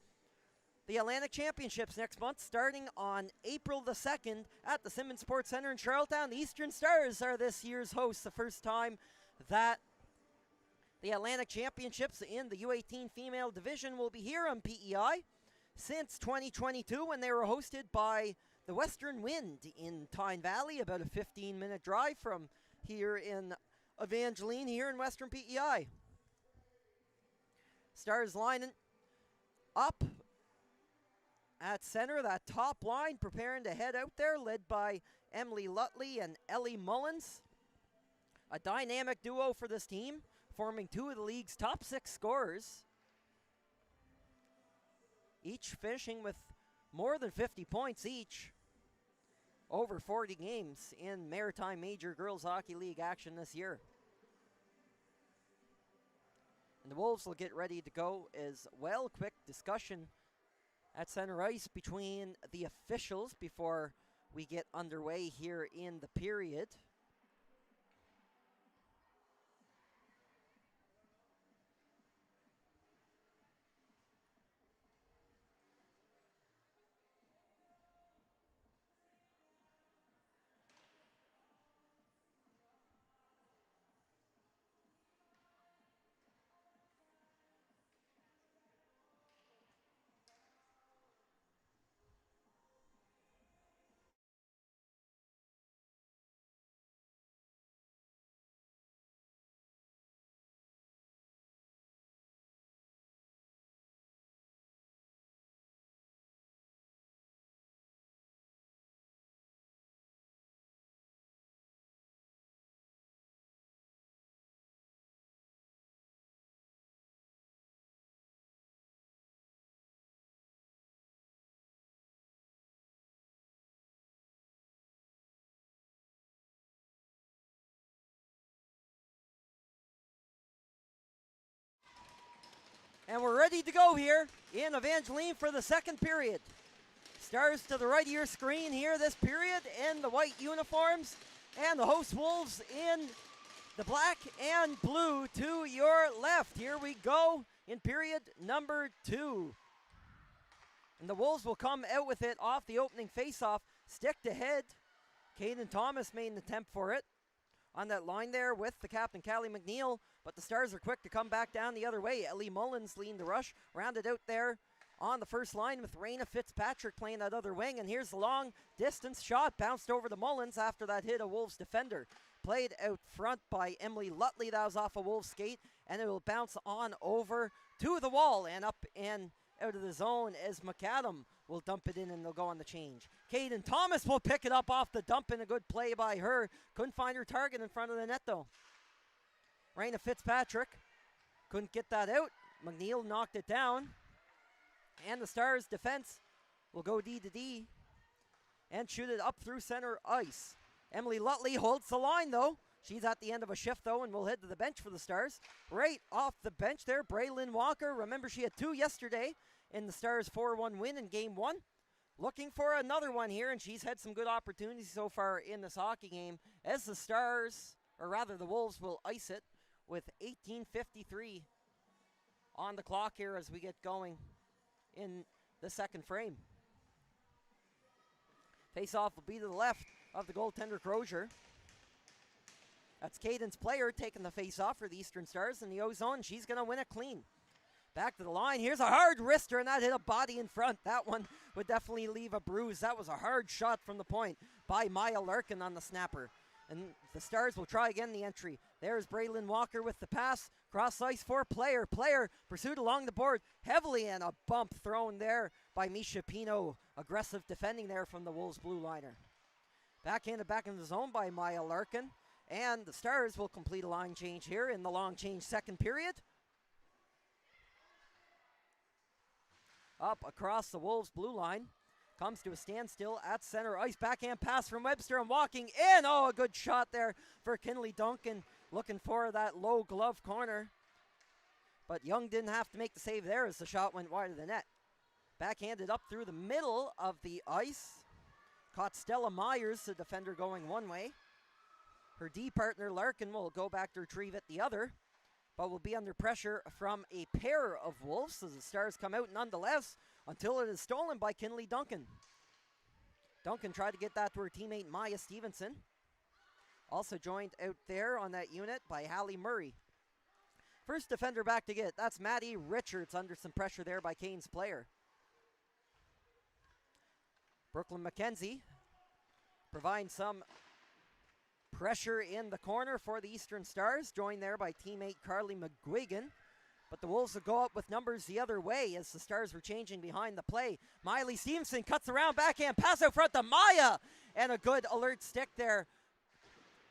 the Atlantic Championships next month, starting on April the 2nd at the Simmons Sports Center in Charlottetown. The Eastern Stars are this year's hosts, the first time that the Atlantic Championships in the U18 female division will be here on PEI since 2022, when they were hosted by the Western Wind in Tyne Valley, about a 15-minute drive from here in Evangeline, here in Western PEI. Stars lining up at center, that top line preparing to head out there, led by Emily Lutley and Ellie Mullins. A dynamic duo for this team, forming two of the league's top 6 scorers, each finishing with more than 50 points each over 40 games in Maritime Major Girls Hockey League action this year. And the Wolves will get ready to go as well. Quick discussion at center ice between the officials before we get underway here in the period. And we're ready to go here in Evangeline for the second period. Stars to the right of your screen here this period in the white uniforms, and the host Wolves in the black and blue to your left. Here we go in period number 2. And the Wolves will come out with it off the opening faceoff, stick to head. Caden Thomas made an attempt for it on that line there with the captain, Callie McNeil, but the Stars are quick to come back down the other way. Ellie Mullins leading the rush, rounded out there on the first line with Raina Fitzpatrick playing that other wing, and here's the long distance shot, bounced over to Mullins after that hit a Wolves defender. Played out front by Emily Lutley, that was off a Wolves skate, and it will bounce on over to the wall and up and out of the zone as McAdam will dump it in, and they'll go on the change. Caden Thomas will pick it up off the dump, and a good play by her. Couldn't find her target in front of the net though. Raina Fitzpatrick couldn't get that out. McNeil knocked it down, and the Stars defense will go D to D and shoot it up through center ice. Emily Lutley holds the line though. She's at the end of a shift though, and will head to the bench for the Stars. Right off the bench there, Braylon Walker. Remember, she had 2 yesterday in the Stars 4-1 win in game 1. Looking for another one here, and she's had some good opportunities so far in this hockey game, as the Stars, or rather the Wolves, will ice it with 18:53 on the clock here as we get going in the second frame. Face-off will be to the left of the goaltender, Crozier. That's Caden's player taking the face-off for the Eastern Stars in the O-zone. She's going to win it clean. Back to the line. Here's a hard wrister, and that hit a body in front. That one would definitely leave a bruise. That was a hard shot from the point by Maya Larkin on the snapper. And the Stars will try again the entry. There's Braylon Walker with the pass. Cross ice for Player. Player pursued along the board heavily, and a bump thrown there by Misha Pino. Aggressive defending there from the Wolves blue liner. Backhanded back in the zone by Maya Larkin. And the Stars will complete a line change here in the long change second period. Up across the Wolves blue line. Comes to a standstill at center ice. Backhand pass from Webster and walking in. Oh, a good shot there for Kinley Duncan. Looking for that low glove corner. But Young didn't have to make the save there as the shot went wide of the net. Backhanded up through the middle of the ice. Caught Stella Myers, the defender, going one way. Her D partner Larkin will go back to retrieve it the other, but will be under pressure from a pair of Wolves as the Stars come out nonetheless until it is stolen by Kinley Duncan. Duncan tried to get that to her teammate Maya Stevenson. Also joined out there on that unit by Hallie Murray. First defender back to get, that's Maddie Richards under some pressure there by Kane's Player. Brooklyn McKenzie providing some pressure in the corner for the Eastern Stars, joined there by teammate Carly McGuigan. But the Wolves will go up with numbers the other way as the Stars were changing behind the play. Miley Stevenson cuts around, backhand pass out front to Maya. And a good alert stick there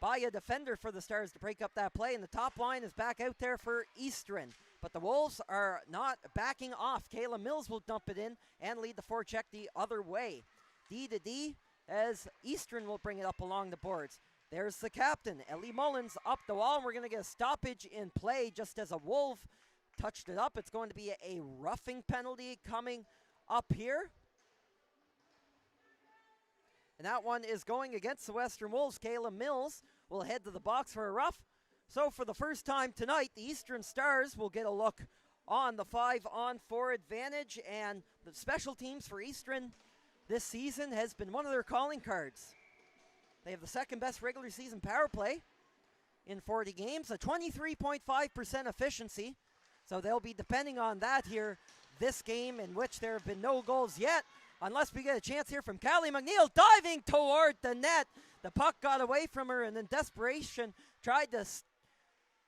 by a defender for the Stars to break up that play. And the top line is back out there for Eastern. But the Wolves are not backing off. Kayla Mills will dump it in and lead the forecheck the other way. D to D as Eastern will bring it up along the boards. There's the captain, Ellie Mullins, up the wall. And we're going to get a stoppage in play just as a Wolf touched it up. It's going to be a roughing penalty coming up here. And that one is going against the Western Wolves. Kayla Mills will head to the box for a rough. So for the first time tonight, the Eastern Stars will get a look on the 5-on-4 advantage. And the special teams for Eastern this season has been one of their calling cards. They have the second best regular season power play in 40 games, a 23.5% efficiency. So they'll be depending on that here this game, in which there have been no goals yet, unless we get a chance here from Callie McNeil diving toward the net. The puck got away from her and in desperation tried to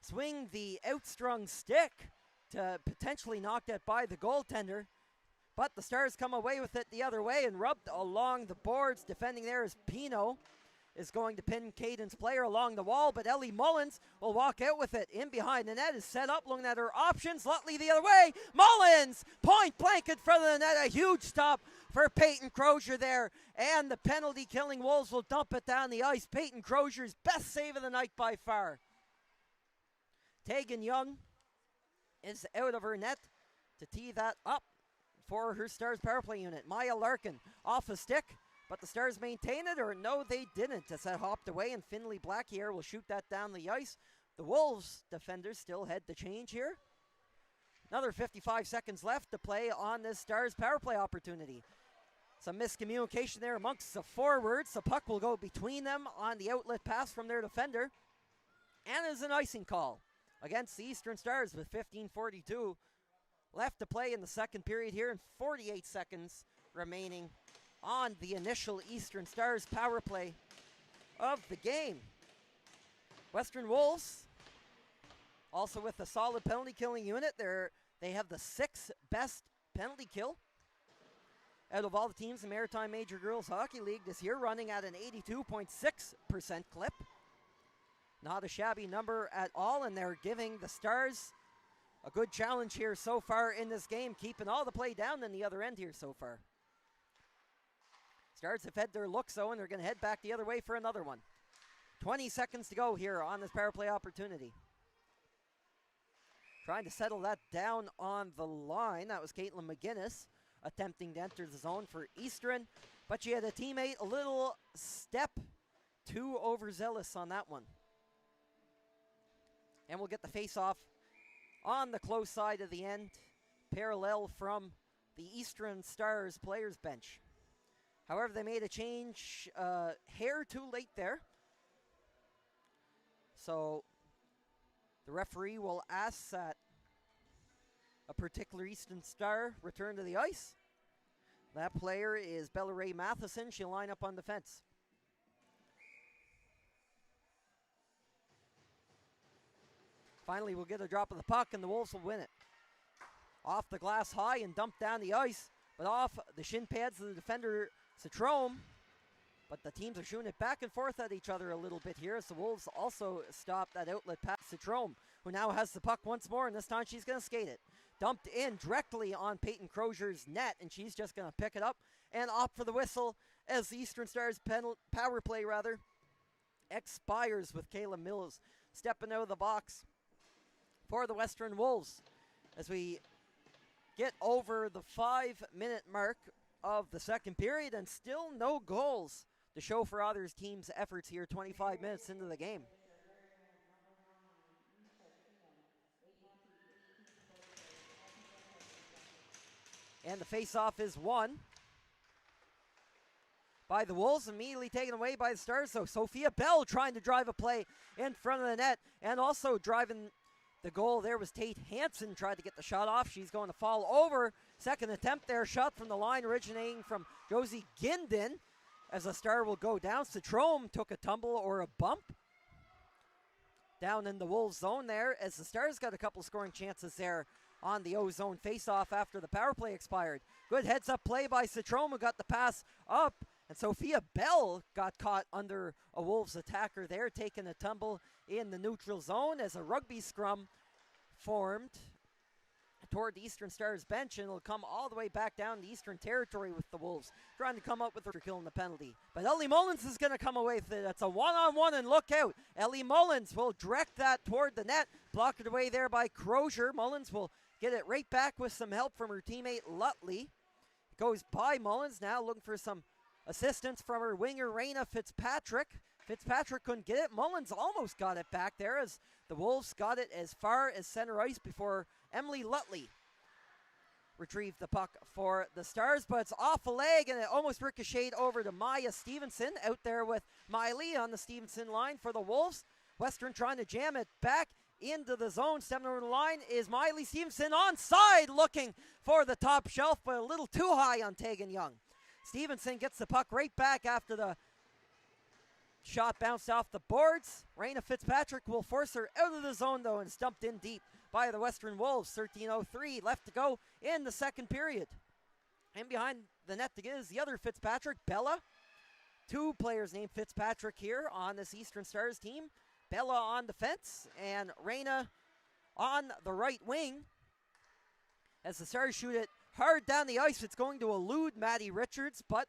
swing the outstrung stick to potentially knock that by the goaltender. But the Stars come away with it the other way and rubbed along the boards. Defending there is Pino. Is going to pin Caden's Player along the wall, but Ellie Mullins will walk out with it. In behind the net is set up, looking at her options. Lutley the other way. Mullins, point blank in front of the net. A huge stop for Peyton Crozier there. And the penalty killing Wolves will dump it down the ice. Peyton Crozier's best save of the night by far. Tegan Young is out of her net to tee that up for her Stars power play unit. Maya Larkin off a stick. But the Stars maintain it, or no, they didn't, as that hopped away, and Finley Blackier will shoot that down the ice. The Wolves defenders still head to change here. Another 55 seconds left to play on this Stars power play opportunity. Some miscommunication there amongst the forwards. The puck will go between them on the outlet pass from their defender. And is an icing call against the Eastern Stars with 15:42 left to play in the second period here, and 48 seconds remaining on the initial Eastern Stars power play of the game. Western Wolves, also with a solid penalty killing unit. They have the 6th best penalty kill out of all the teams in Maritime Major Girls Hockey League this year, running at an 82.6% clip. Not a shabby number at all, and they're giving the Stars a good challenge here so far in this game, keeping all the play down in the other end here so far. Stars have had their looks, though, and they're going to head back the other way for another one. 20 seconds to go here on this power play opportunity. Trying to settle that down on the line. That was Caitlin McGinnis attempting to enter the zone for Eastern, but she had a teammate a little step too overzealous on that one. And we'll get the face-off on the close side of the end, parallel from the Eastern Stars players bench. However, they made a change hair too late there. So the referee will ask that a particular Eastern Star return to the ice. That player is Bella Ray Matheson. She'll line up on defense. Finally, we'll get a drop of the puck, and the Wolves will win it. Off the glass high and dumped down the ice, but off the shin pads of the defender, Citrome. But the teams are shooting it back and forth at each other a little bit here, as the Wolves also stop that outlet pass. Citrome, who now has the puck once more, and this time she's going to skate it. Dumped in directly on Peyton Crozier's net, and she's just going to pick it up and opt for the whistle as the Eastern Stars power play expires with Kayla Mills stepping out of the box for the Western Wolves as we get over the 5-minute mark of the second period, and still no goals to show for other teams' efforts here 25 minutes into the game. And the face-off is won by the Wolves, immediately taken away by the Stars. So Sophia Bell trying to drive a play in front of the net, and also driving the goal there was Tate Hansen, tried to get the shot off. She's going to fall over. Second attempt there, shot from the line originating from Josie Ginden as a Star will go down. Citrome took a tumble or a bump down in the Wolves zone there as the Stars got a couple scoring chances there on the O-zone face-off after the power play expired. Good heads-up play by Citrome, who got the pass up, and Sophia Bell got caught under a Wolves attacker there, taking a tumble in the neutral zone as a rugby scrum formed toward the Eastern Stars bench, and it'll come all the way back down the Eastern Territory with the Wolves trying to come up with a kill in the penalty. But Ellie Mullins is going to come away with it. That's a one-on-one, and look out. Ellie Mullins will direct that toward the net, blocked it away there by Crozier. Mullins will get it right back with some help from her teammate Lutley. It goes by Mullins, now looking for some assistance from her winger Raina Fitzpatrick. Fitzpatrick couldn't get it. Mullins almost got it back there as the Wolves got it as far as center ice before Emily Lutley retrieved the puck for the Stars, but it's off a leg and it almost ricocheted over to Maya Stevenson out there with Miley on the Stevenson line for the Wolves. Western trying to jam it back into the zone. Stepping over the line is Miley Stevenson onside, looking for the top shelf, but a little too high on Tegan Young. Stevenson gets the puck right back after the shot bounced off the boards. Raina Fitzpatrick will force her out of the zone though, and stumped in deep by the Western Wolves. 13:03 left to go in the second period. And behind the net to get is the other Fitzpatrick, Bella. Two players named Fitzpatrick here on this Eastern Stars team. Bella on defense and Raina on the right wing. As the Stars shoot it hard down the ice, it's going to elude Maddie Richards, but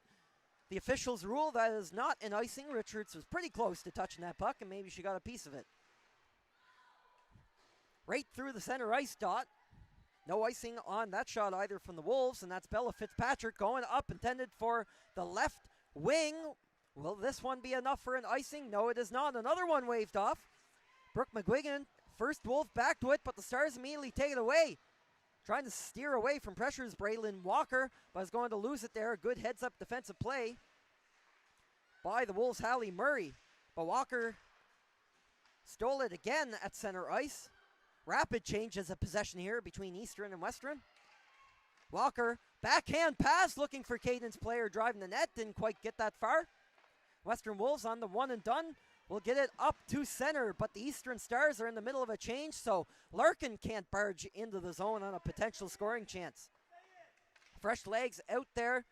the officials rule that is not an icing. Richards was pretty close to touching that puck, and maybe she got a piece of it. Right through the center ice dot. No icing on that shot either from the Wolves, and that's Bella Fitzpatrick going up, intended for the left wing. Will this one be enough for an icing? No, it is not. Another one waved off. Brooke McGuigan, first Wolf back to it, but the Stars immediately take it away. Trying to steer away from pressures, Braylon Walker, but is going to lose it there. A good heads-up defensive play by the Wolves' Hallie Murray. But Walker stole it again at center ice. Rapid changes of possession here between Eastern and Western. Walker, backhand pass, looking for Cadence player driving the net. Didn't quite get that far. Western Wolves on the one and done. Will get it up to center, but the Eastern Stars are in the middle of a change, so Larkin can't barge into the zone on a potential scoring chance. Fresh legs out there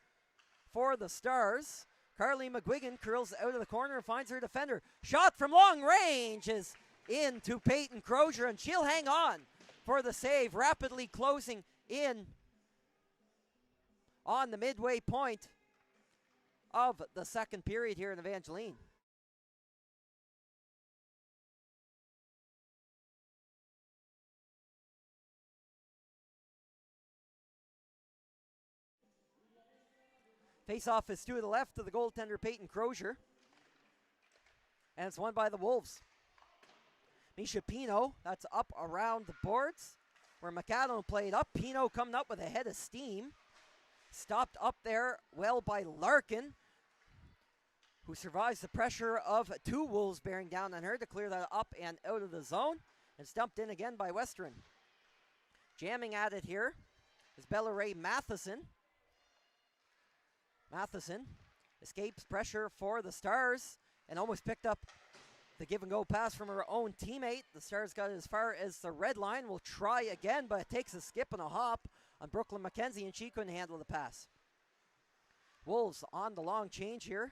for the Stars. Carly McGuigan curls out of the corner and finds her defender. Shot from long range is into Peyton Crozier, and she'll hang on for the save, rapidly closing in on the midway point of the second period here in Evangeline. Face-off is to the left of the goaltender, Peyton Crozier. And it's won by the Wolves. Misha Pino, that's up around the boards, where McAdam played up. Pino coming up with a head of steam. Stopped up there well by Larkin, who survives the pressure of two Wolves bearing down on her to clear that up and out of the zone. And stumped in again by Western. Jamming at it here is Bellaray Matheson. Matheson escapes pressure for the Stars and almost picked up the give and go pass from her own teammate. The Stars got it as far as the red line. Will try again, but it takes a skip and a hop on Brooklyn McKenzie, and she couldn't handle the pass. Wolves on the long change here,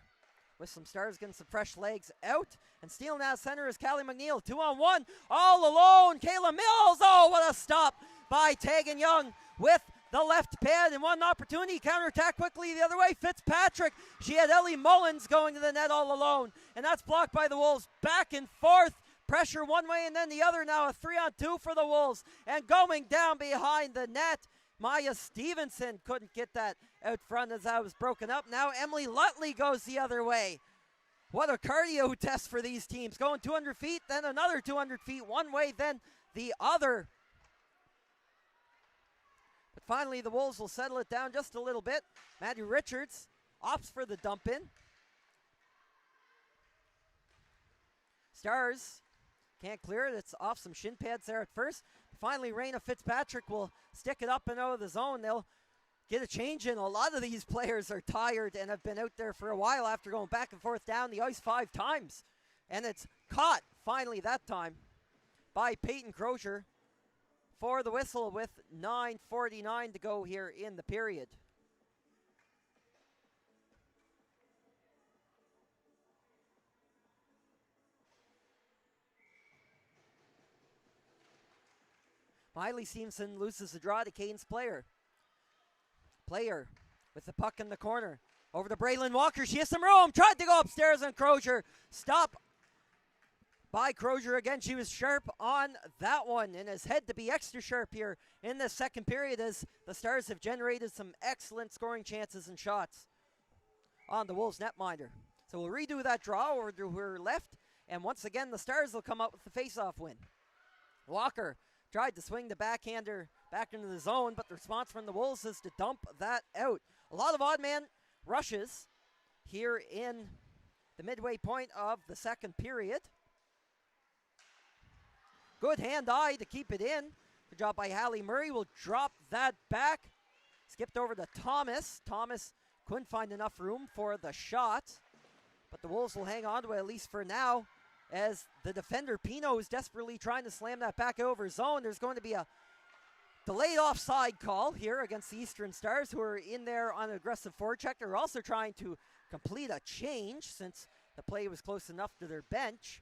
with some Stars getting some fresh legs out. And stealing out center is Callie McNeil. 2-on-1, all alone. Kayla Mills. Oh, what a stop by Tegan Young with the left pad, and one opportunity. Counterattack quickly the other way. Fitzpatrick. She had Ellie Mullins going to the net all alone, and that's blocked by the Wolves. Back and forth. Pressure one way and then the other. Now a 3-on-2 for the Wolves. And going down behind the net, Maya Stevenson couldn't get that out front as that was broken up. Now Emily Lutley goes the other way. What a cardio test for these teams. Going 200 feet, then another 200 feet one way, then the other. But finally the Wolves will settle it down just a little bit. Maddie Richards opts for the dump in. Stars can't clear it. It's off some shin pads there at first. Finally, Raina Fitzpatrick will stick it up and out of the zone. They'll get a change in. A lot of these players are tired and have been out there for a while after going back and forth down the ice 5 times. And it's caught, finally that time, by Peyton Crozier for the whistle with 9:49 to go here in the period. Miley Stevenson loses the draw to Canes Player. Player with the puck in the corner. Over to Braylon Walker. She has some room. Tried to go upstairs on Crozier. Stop by Crozier again. She was sharp on that one and has had to be extra sharp here in the second period as the Stars have generated some excellent scoring chances and shots on the Wolves netminder. So we'll redo that draw over to her left, and once again the Stars will come up with the face-off win. Walker tried to swing the backhander back into the zone, but the response from the Wolves is to dump that out. A lot of odd man rushes here in the midway point of the second period. Good hand-eye to keep it in. Good job by Hallie Murray. Will drop that back. Skipped over to Thomas. Thomas couldn't find enough room for the shot, but the Wolves will hang on to it at least for now, as the defender, Pino, is desperately trying to slam that back over zone. There's going to be a delayed offside call here against the Eastern Stars, who are in there on an aggressive forecheck. They're also trying to complete a change since the play was close enough to their bench.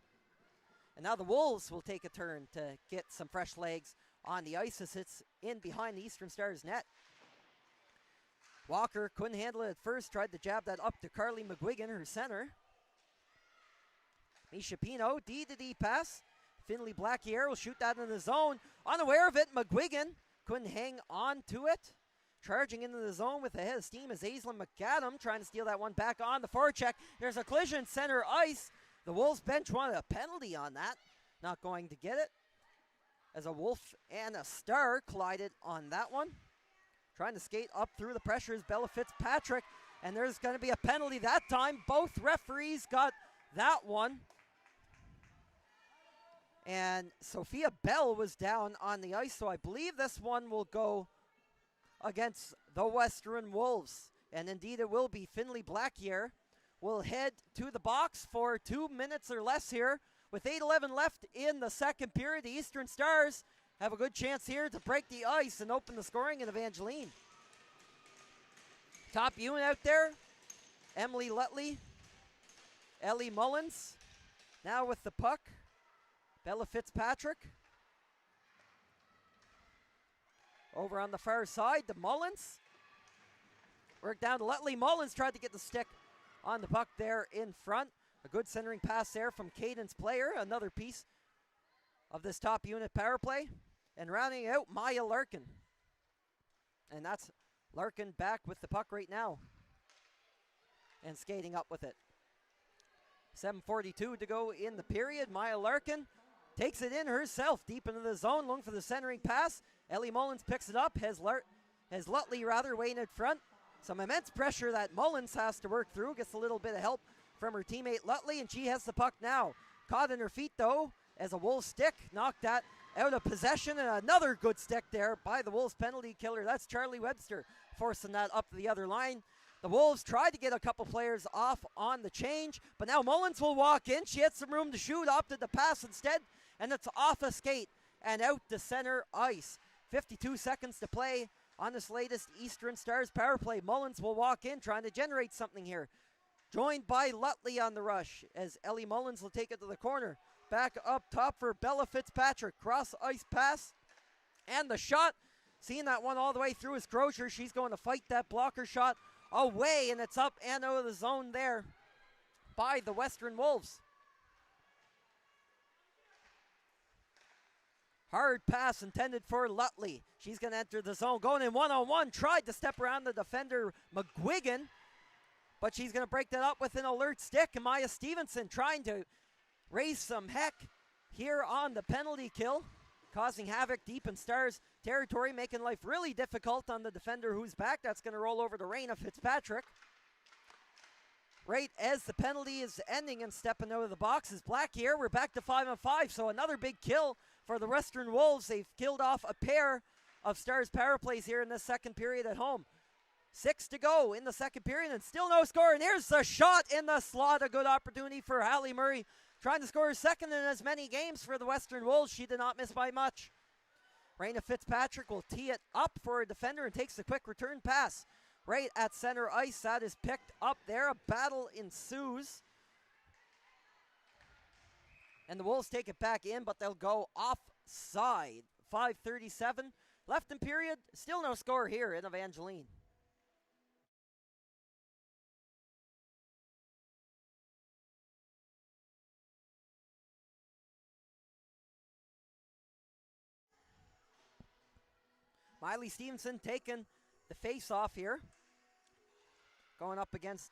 And now the Wolves will take a turn to get some fresh legs on the ice as it's in behind the Eastern Stars net. Walker couldn't handle it at first, tried to jab that up to Carly McGuigan, her center. Misha Pino, D-to-D pass. Finley Blackier will shoot that in the zone. Unaware of it, McGuigan couldn't hang on to it. Charging into the zone with a head of steam is Aislinn McAdam, trying to steal that one back on the forecheck. There's a collision center ice. The Wolves bench wanted a penalty on that. Not going to get it, as a Wolf and a Star collided on that one. Trying to skate up through the pressure is Bella Fitzpatrick, and there's going to be a penalty that time. Both referees got that one. And Sophia Bell was down on the ice, so I believe this one will go against the Western Wolves. And indeed it will be. Finley Blackier will head to the box for 2 minutes or less here. With 8:11 left in the second period, the Eastern Stars have a good chance here to break the ice and open the scoring in Evangeline. Top unit out there, Emily Lutley, Ellie Mullins, now with the puck. Bella Fitzpatrick. Over on the far side to Mullins. Work down to Lutley. Mullins tried to get the stick on the puck there in front. A good centering pass there from Cadence Player. Another piece of this top unit power play. And rounding out, Maya Larkin. And that's Larkin back with the puck right now. And skating up with it. 7:42 to go in the period. Maya Larkin takes it in herself, deep into the zone, looking for the centering pass. Ellie Mullins picks it up, has Lutley waiting in front. Some immense pressure that Mullins has to work through, gets a little bit of help from her teammate Lutley, and she has the puck now. Caught in her feet though, as a Wolf stick knocked that out of possession, and another good stick there by the Wolves penalty killer. That's Charlie Webster forcing that up the other line. The Wolves tried to get a couple players off on the change, but now Mullins will walk in. She had some room to shoot, opted to pass instead, and it's off a skate and out to center ice. 52 seconds to play on this latest Eastern Stars power play. Mullins will walk in, trying to generate something here. Joined by Lutley on the rush, as Ellie Mullins will take it to the corner. Back up top for Bella Fitzpatrick. Cross ice pass, and the shot. Seeing that one all the way through is Crozier. She's going to fight that blocker shot away, and it's up and out of the zone there by the Western Wolves. Hard pass intended for Lutley. She's going to enter the zone. Going in one-on-one. Tried to step around the defender, McGuigan. But she's going to break that up with an alert stick. And Maya Stevenson trying to raise some heck here on the penalty kill. Causing havoc deep in Stars territory. Making life really difficult on the defender who's back. That's going to roll over to Raina Fitzpatrick. Right as the penalty is ending and stepping out of the box is Black here. We're back to 5-on-5. So another big kill for the Western Wolves. They've killed off a pair of Stars power plays here in the second period at home. 6 to go in the second period and still no score. And here's the shot in the slot. A good opportunity for Hallie Murray, trying to score her second in as many games for the Western Wolves. She did not miss by much. Raina Fitzpatrick will tee it up for a defender and takes a quick return pass right at center ice. That is picked up there. A battle ensues. And the Wolves take it back in, but they'll go offside. 5:37 left in period. Still no score here in Evangeline. Miley Stevenson taking the face off here. Going up against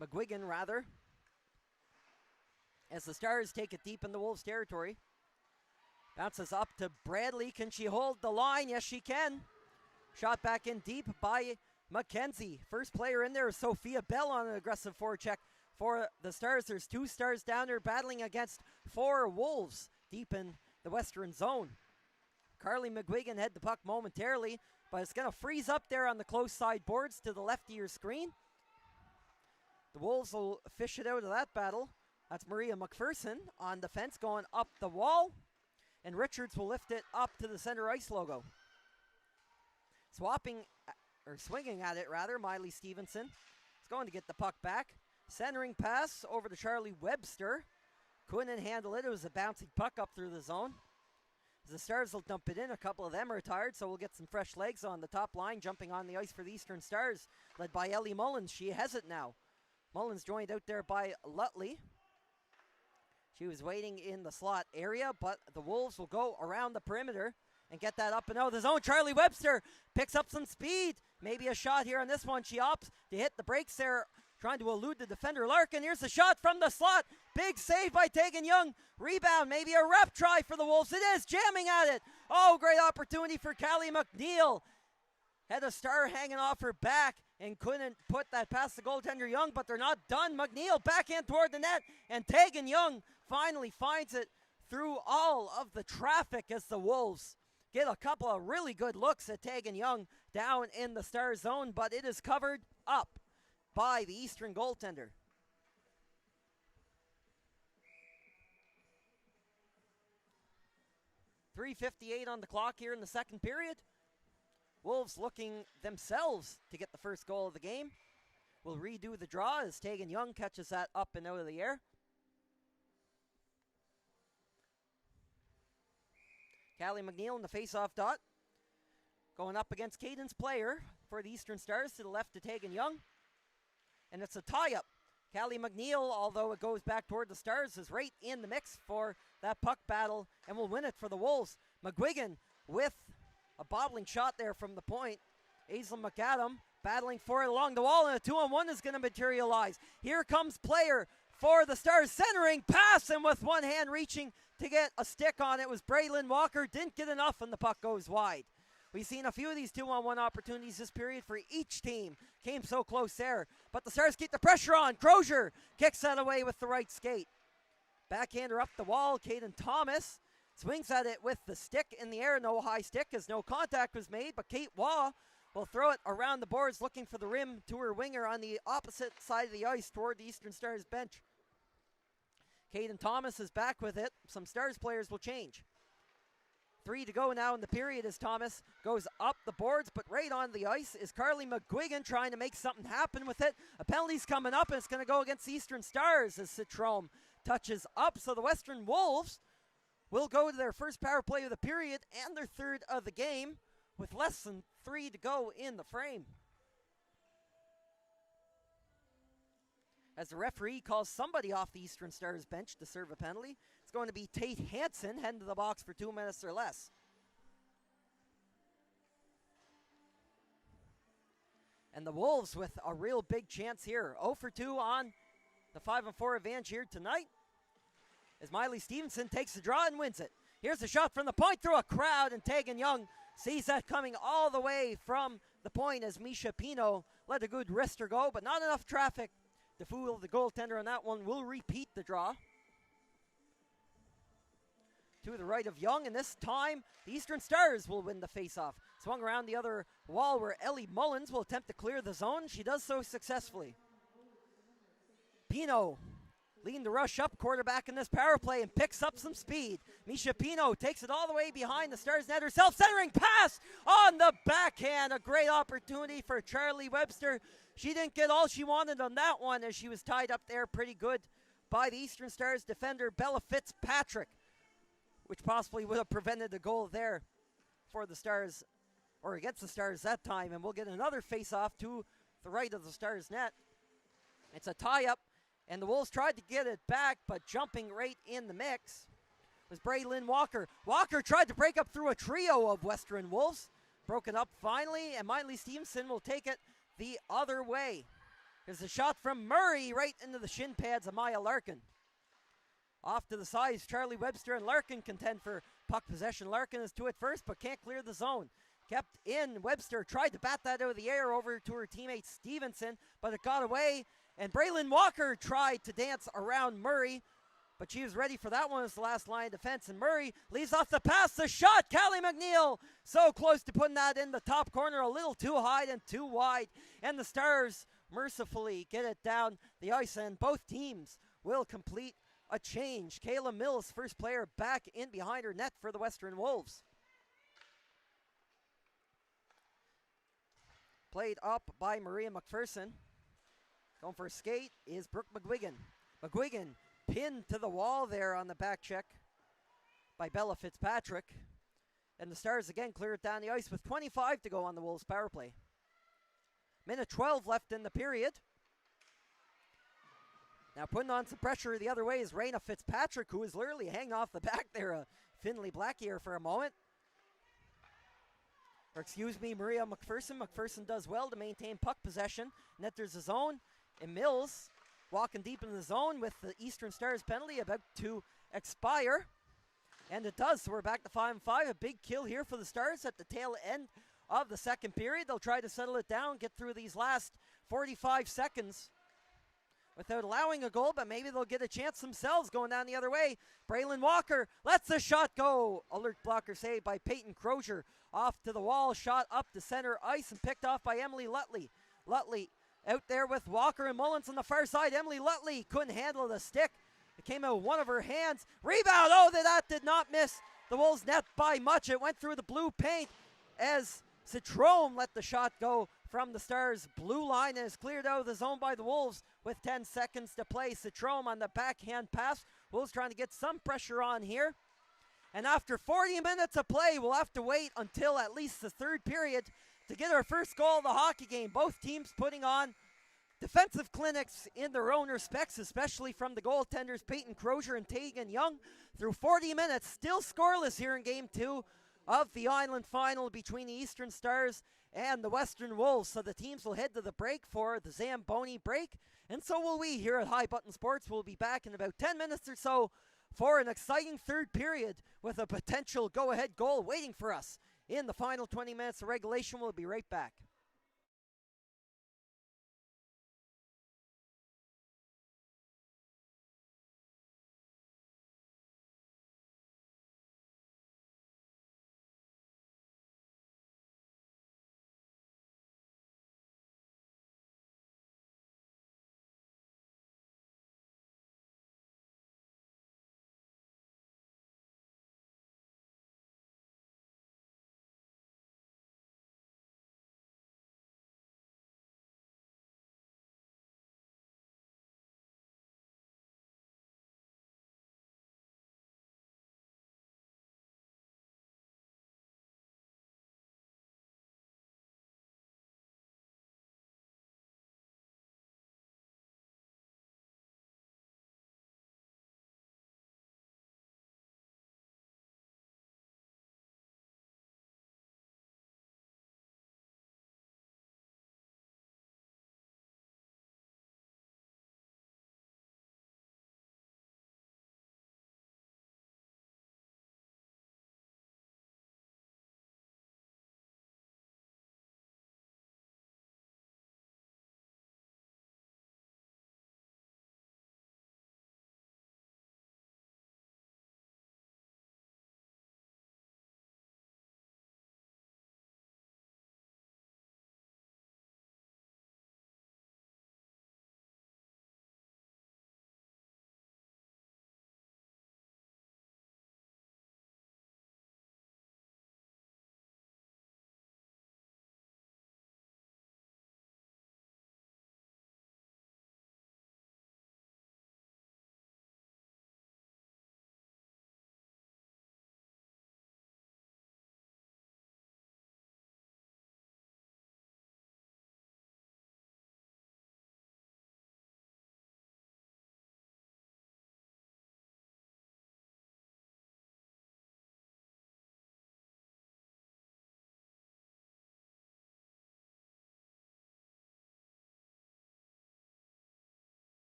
McGuigan, rather. As the Stars take it deep in the Wolves' territory. Bounces up to Bradley. Can she hold the line? Yes, she can. Shot back in deep by McKenzie. First player in there is Sophia Bell on an aggressive forecheck for the Stars. There's 2 Stars down there battling against 4 Wolves deep in the Western zone. Carly McGuigan had the puck momentarily, but it's going to freeze up there on the close side boards to the left of your screen. The Wolves will fish it out of that battle. That's Maria McPherson on defense going up the wall. And Richards will lift it up to the center ice logo. Swinging at it rather, Miley Stevenson is going to get the puck back. Centering pass over to Charlie Webster. Couldn't handle it. It was a bouncing puck up through the zone. As the Stars will dump it in, a couple of them are tired, so we'll get some fresh legs on the top line. Jumping on the ice for the Eastern Stars, led by Ellie Mullins. She has it now. Mullins joined out there by Lutley. She was waiting in the slot area, but the Wolves will go around the perimeter and get that up and out of the zone. Charlie Webster picks up some speed. Maybe a shot here on this one. She opts to hit the brakes there, trying to elude the defender Larkin. Here's the shot from the slot. Big save by Tegan Young. Rebound, maybe a rep try for the Wolves. It is, jamming at it. Oh, great opportunity for Callie McNeil. Had a Star hanging off her back and couldn't put that past the goaltender Young, but they're not done. McNeil back in toward the net, and Tegan Young finally finds it through all of the traffic as the Wolves get a couple of really good looks at Tegan Young down in the Star zone, but it is covered up by the Eastern goaltender. .358 on the clock here in the second period. Wolves looking themselves to get the first goal of the game. We'll redo the draw as Tegan Young catches that up and out of the air. Callie McNeil in the face-off dot. Going up against Cadence Player for the Eastern Stars to the left to Tegan Young. And it's a tie-up. Callie McNeil, although it goes back toward the Stars, is right in the mix for that puck battle and will win it for the Wolves. McGuigan with a bobbling shot there from the point. Aislinn McAdam battling for it along the wall, and a 2-on-1 is going to materialize. Here comes Player for the Stars, centering pass, and with one hand reaching to get a stick on it was Braylon Walker. Didn't get enough, and the puck goes wide. We've seen a few of these 2-on-1 opportunities this period for each team. Came so close there, but the Stars keep the pressure on. Crozier kicks that away with the right skate. Backhander up the wall. Caden Thomas swings at it with the stick in the air. No high stick as no contact was made, but Kate Waugh will throw it around the boards looking for the rim to her winger on the opposite side of the ice toward the Eastern Stars bench. Caden Thomas is back with it. Some Stars players will change. 3 to go now in the period as Thomas goes up the boards, but right on the ice is Carly McGuigan trying to make something happen with it. A penalty's coming up, and it's going to go against the Eastern Stars as Citrome touches up. So the Western Wolves will go to their first power play of the period and their third of the game with less than 3 to go in the frame. As the referee calls somebody off the Eastern Stars bench to serve a penalty, it's going to be Tate Hansen heading to the box for 2 minutes or less. And the Wolves with a real big chance here. 0 for 2 on the 5-4 advantage here tonight, as Miley Stevenson takes the draw and wins it. Here's a shot from the point through a crowd, and Tegan Young sees that coming all the way from the point as Misha Pino let a good wrister go, but not enough traffic to fool the goaltender on that one. Will repeat the draw. To the right of Young, and this time the Eastern Stars will win the faceoff. Swung around the other wall where Ellie Mullins will attempt to clear the zone. She does so successfully. Pino leading the rush up quarterback in this power play and picks up some speed. Misha Pino takes it all the way behind the Stars net herself. Centering pass on the backhand. A great opportunity for Charlie Webster. She didn't get all she wanted on that one as she was tied up there pretty good by the Eastern Stars defender Bella Fitzpatrick, which possibly would have prevented the goal there for the Stars, or against the Stars that time. And we'll get another face-off to the right of the Stars net. It's a tie-up, and the Wolves tried to get it back, but jumping right in the mix was Braylon Walker. Walker tried to break up through a trio of Western Wolves. Broken up finally, and Miley Stevenson will take it the other way. There's a shot from Murray right into the shin pads of Maya Larkin. Off to the sides, Charlie Webster and Larkin contend for puck possession. Larkin is to it first, but can't clear the zone. Kept in. Webster tried to bat that out of the air over to her teammate Stevenson, but it got away. And Braylon Walker tried to dance around Murray, but she was ready for that one as the last line of defense. And Murray leaves off the pass, the shot. Callie McNeil so close to putting that in the top corner, a little too high and too wide. And the Stars mercifully get it down the ice, and both teams will complete a change. Kayla Mills, first player back in behind her net for the Western Wolves. Played up by Maria McPherson. Going for a skate is Brooke McGuigan. McGuigan pinned to the wall there on the back check by Bella Fitzpatrick. And the Stars again clear it down the ice with 25 to go on the Wolves power play. Minute 12 left in the period. Now putting on some pressure the other way is Raina Fitzpatrick, who is literally hanging off the back there of Finley Blackier for a moment. Or excuse me, Maria McPherson. McPherson does well to maintain puck possession. Net there's a zone, and Mills walking deep in the zone with the Eastern Stars penalty about to expire. And it does, so we're back to 5-5. A big kill here for the Stars at the tail end of the second period. They'll try to settle it down, get through these last 45 seconds without allowing a goal, but maybe they'll get a chance themselves going down the other way. Braylon Walker lets the shot go. Alert blocker saved by Peyton Crozier. Off to the wall, shot up to center ice and picked off by Emily Lutley. Lutley out there with Walker and Mullins on the far side. Emily Lutley couldn't handle the stick. It came out of one of her hands. Rebound, oh, that did not miss the Wolves net by much. It went through the blue paint as Citrome let the shot go from the Stars' blue line and is cleared out of the zone by the Wolves with 10 seconds to play. Citrome on the backhand pass. Wolves trying to get some pressure on here. And after 40 minutes of play, we'll have to wait until at least the third period to get our first goal of the hockey game. Both teams putting on defensive clinics in their own respects, especially from the goaltenders Peyton Crozier and Tegan Young. Through 40 minutes, still scoreless here in Game 2 of the Island Final between the Eastern Stars and the Western Wolves. So the teams will head to the break for the Zamboni break, and so will we here at High Button Sports. We'll be back in about 10 minutes or so for an exciting third period with a potential go-ahead goal waiting for us in the final 20 minutes of regulation. We'll be right back.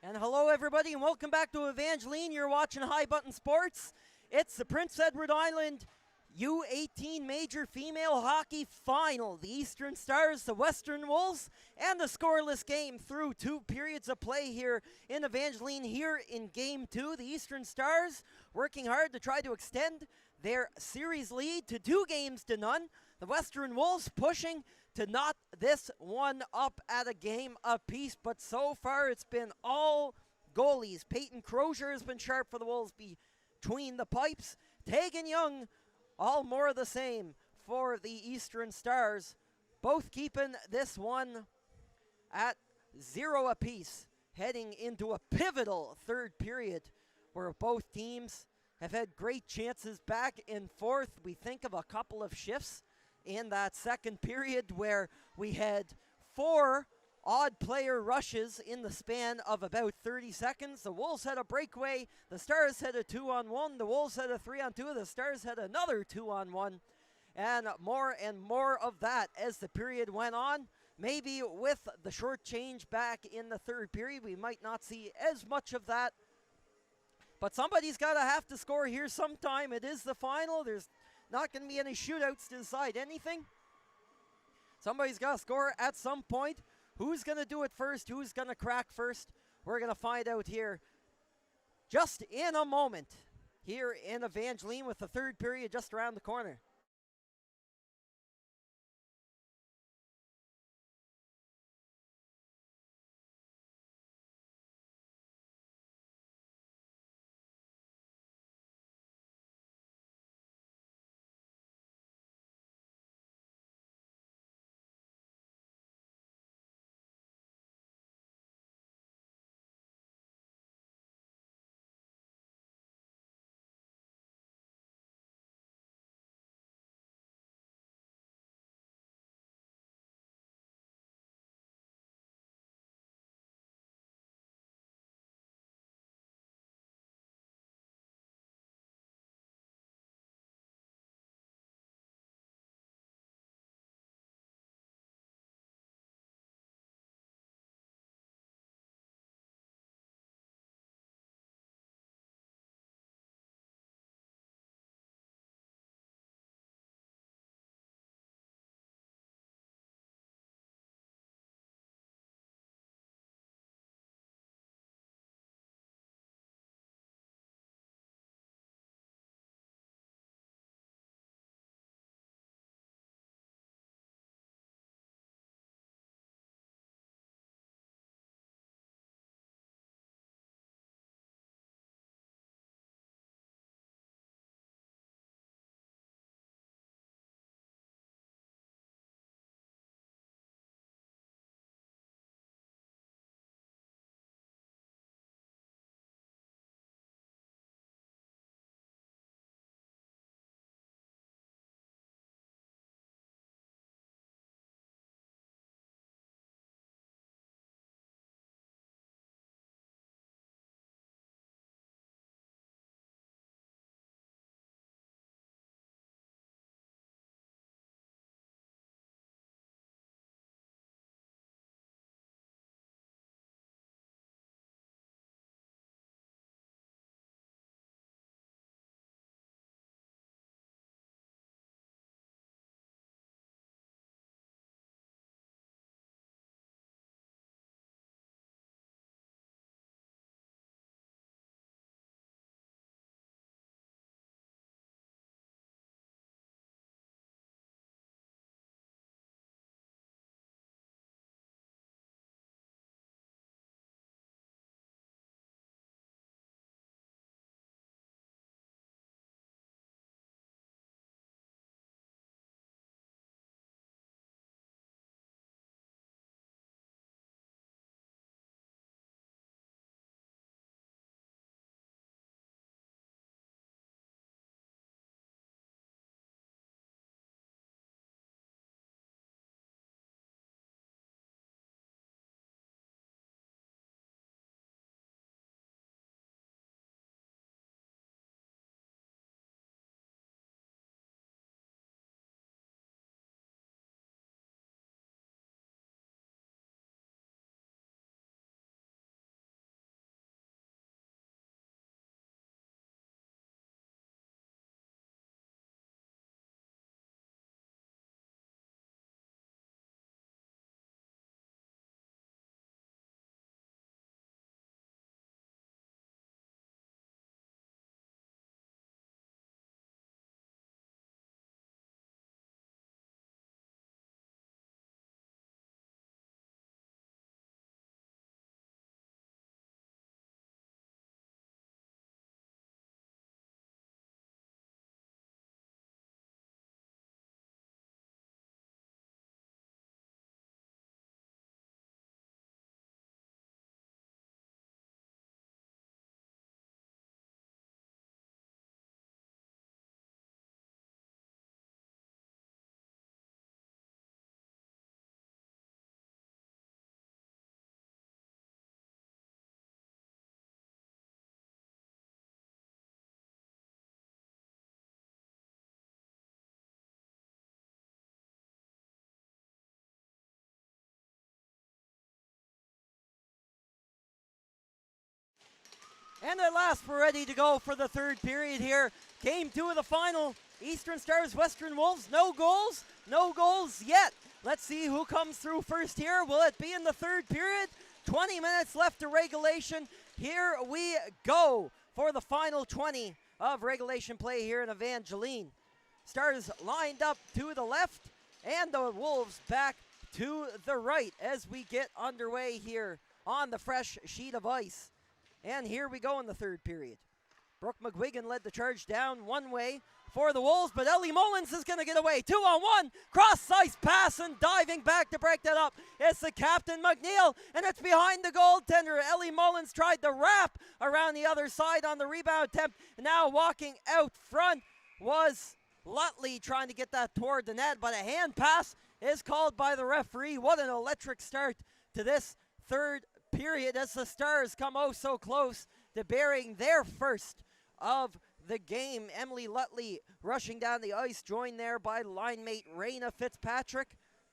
And hello, everybody, and welcome back to Evangeline. You're watching High Button Sports. It's the Prince Edward Island U18 Major Female Hockey Final. The Eastern Stars, the Western Wolves, and the scoreless game through 2 periods of play here in Evangeline. Here in Game 2, the Eastern Stars working hard to try to extend their series lead to 2 games to none. The Western Wolves pushing to knot this one up at a game apiece, but so far it's been all goalies. Peyton Crozier has been sharp for the Wolves between the pipes. Tegan Young, all more of the same for the Eastern Stars, both keeping this one at 0 apiece, heading into a pivotal third period where both teams have had great chances back and forth. We think of a couple of shifts in that second period where we had 4 odd player rushes in the span of about 30 seconds. The Wolves had a breakaway, the Stars had a 2-on-1, the Wolves had a 3-on-2, the Stars had another 2-on-1, and more of that as the period went on. Maybe with the short change back in the third period, we might not see as much of that, but somebody's got to have to score here sometime. It is the final. There's not going to be any shootouts to decide anything. Somebody's got to score at some point. Who's going to do it first? Who's going to crack first? We're going to find out here just in a moment here in Evangeline with the third period just around the corner. And at last we're ready to go for the third period here. Game 2 of the final. Eastern Stars, Western Wolves, no goals yet. Let's see who comes through first here. Will it be in the third period? 20 minutes left to regulation. Here we go for the final 20 of regulation play here in Evangeline. Stars lined up to the left and the Wolves back to the right as we get underway here on the fresh sheet of ice. And here we go in the third period. Brooke McGuigan led the charge down one way for the Wolves, but Ellie Mullins is going to get away. 2-on-1, cross-ice pass and diving back to break that up. It's the captain, McNeil, and it's behind the goaltender. Ellie Mullins tried to wrap around the other side on the rebound attempt. Now walking out front was Lutley trying to get that toward the net, but a hand pass is called by the referee. What an electric start to this third period as the Stars come oh so close to burying their first of the game. Emily Lutley rushing down the ice, joined there by line mate Raina Fitzpatrick.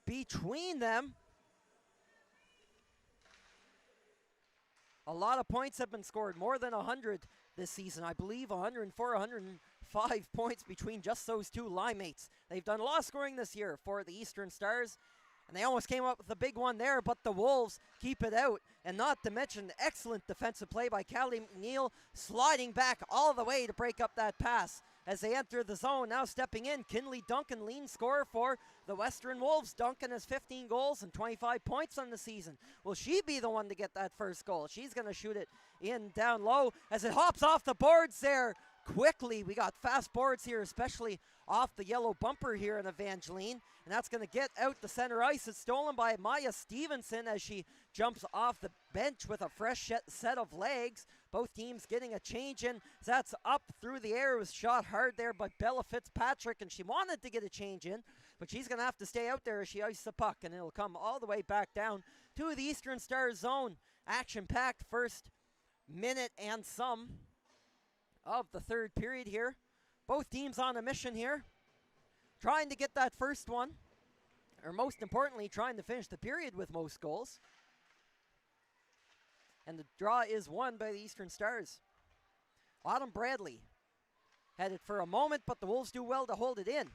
Between them, a lot of points have been scored, more than 100 this season. I believe 104, 105 points between just those two line mates. They've done a lot of scoring this year for the Eastern Stars, and they almost came up with a big one there, but the Wolves keep it out. And not to mention excellent defensive play by Callie McNeil, sliding back all the way to break up that pass. As they enter the zone, now stepping in, Kinley Duncan, lean scorer for the Western Wolves. Duncan has 15 goals and 25 points on the season. Will she be the one to get that first goal? She's going to shoot it in down low as it hops off the boards there quickly. We got fast boards here, especially off the yellow bumper here in Evangeline. And that's going to get out the center ice. It's stolen by Maya Stevenson as she jumps off the bench with a fresh set of legs. Both teams getting a change in. That's up through the air. It was shot hard there by Bella Fitzpatrick, and she wanted to get a change in, but she's going to have to stay out there as she ices the puck, and it'll come all the way back down to the Eastern Stars zone. Action-packed first minute and some of the third period here. Both teams on a mission here, trying to get that first one, or most importantly, trying to finish the period with most goals. And the draw is won by the Eastern Stars. Autumn Bradley had it for a moment, but the Wolves do well to hold it in.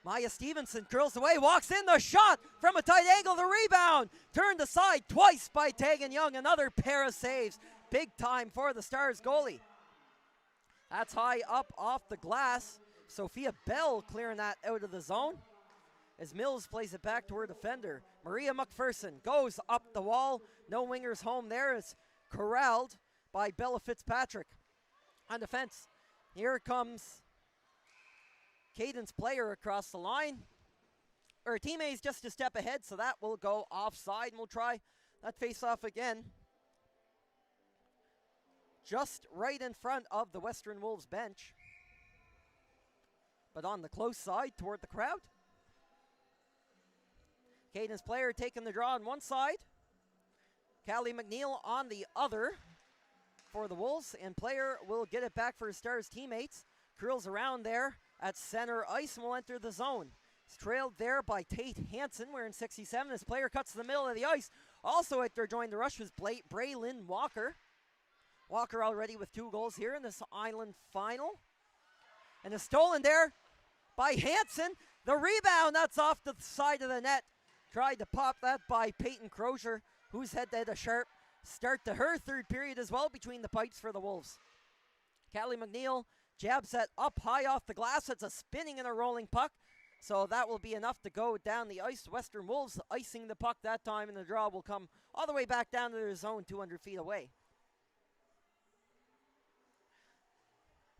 Maya Stevenson curls away, walks in, the shot from a tight angle, the rebound turned aside twice by Tegan Young. Another pair of saves, big time for the Stars goalie. That's high up off the glass. Sophia Bell clearing that out of the zone as Mills plays it back to her defender. Maria McPherson goes up the wall. No wingers home there. It's corralled by Bella Fitzpatrick. On defense, here comes Cadence Player across the line. Her teammate's just a step ahead, so that will go offside, and we'll try that face-off again. Just right in front of the Western Wolves bench, but on the close side toward the crowd. Cadence Player taking the draw on one side. Callie McNeil on the other for the Wolves, and Player will get it back for his Stars teammates. Curls around there at center ice and will enter the zone. It's trailed there by Tate Hansen wearing 67. This Player cuts to the middle of the ice. Also at their join the rush was Braylon Walker. Walker already with 2 goals here in this Island final. And it's stolen there by Hansen. The rebound, that's off the side of the net. Tried to pop that by Peyton Crozier, who's had a sharp start to her third period as well between the pipes for the Wolves. Callie McNeil jabs that up high off the glass. It's a spinning and a rolling puck. So that will be enough to go down the ice. Western Wolves icing the puck that time, and the draw will come all the way back down to their zone 200 feet away.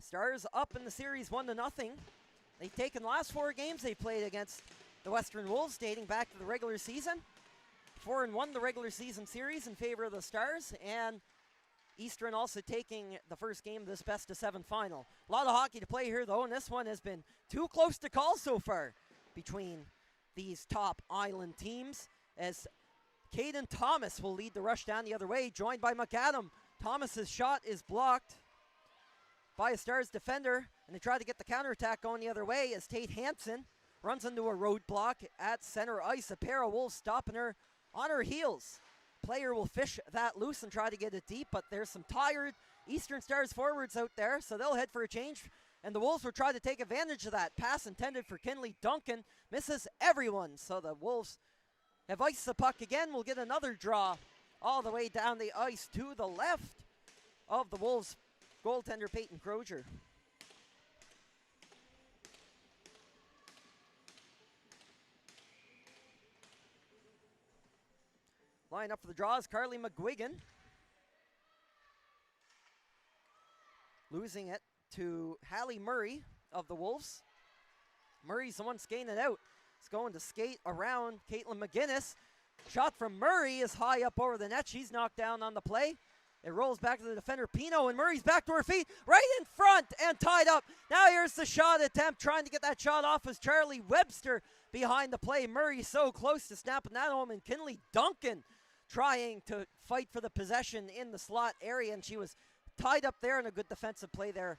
Stars up in the series 1-0. They've taken the last 4 games they played against the Western Wolves dating back to the regular season. 4-1 the regular season series in favor of the Stars, and Eastern also taking the first game of this best-of-7 final. A lot of hockey to play here, though, and this one has been too close to call so far between these top Island teams, as Caden Thomas will lead the rush down the other way, joined by McAdam. Thomas's shot is blocked by a Stars defender, and they try to get the counterattack going the other way as Tate Hansen runs into a roadblock at center ice. A pair of Wolves stopping her on her heels. player will fish that loose and try to get it deep, but there's some tired Eastern Stars forwards out there, so they'll head for a change, and the Wolves will try to take advantage of that. Pass intended for Kinley Duncan, misses everyone, so the Wolves have iced the puck again. We'll get another draw all the way down the ice to the left of the Wolves goaltender Peyton Crozier. Line up for the draw is Carly McGuigan. Losing it to Hallie Murray of the Wolves. Murray's the one skating it out. It's going to skate around Caitlin McGinnis. Shot from Murray is high up over the net. She's knocked down on the play. It rolls back to the defender Pino, and Murray's back to her feet, right in front and tied up. Now here's the shot attempt, trying to get that shot off as Charlie Webster behind the play. Murray so close to snapping that home, and Kinley Duncan trying to fight for the possession in the slot area, and she was tied up there, and a good defensive play there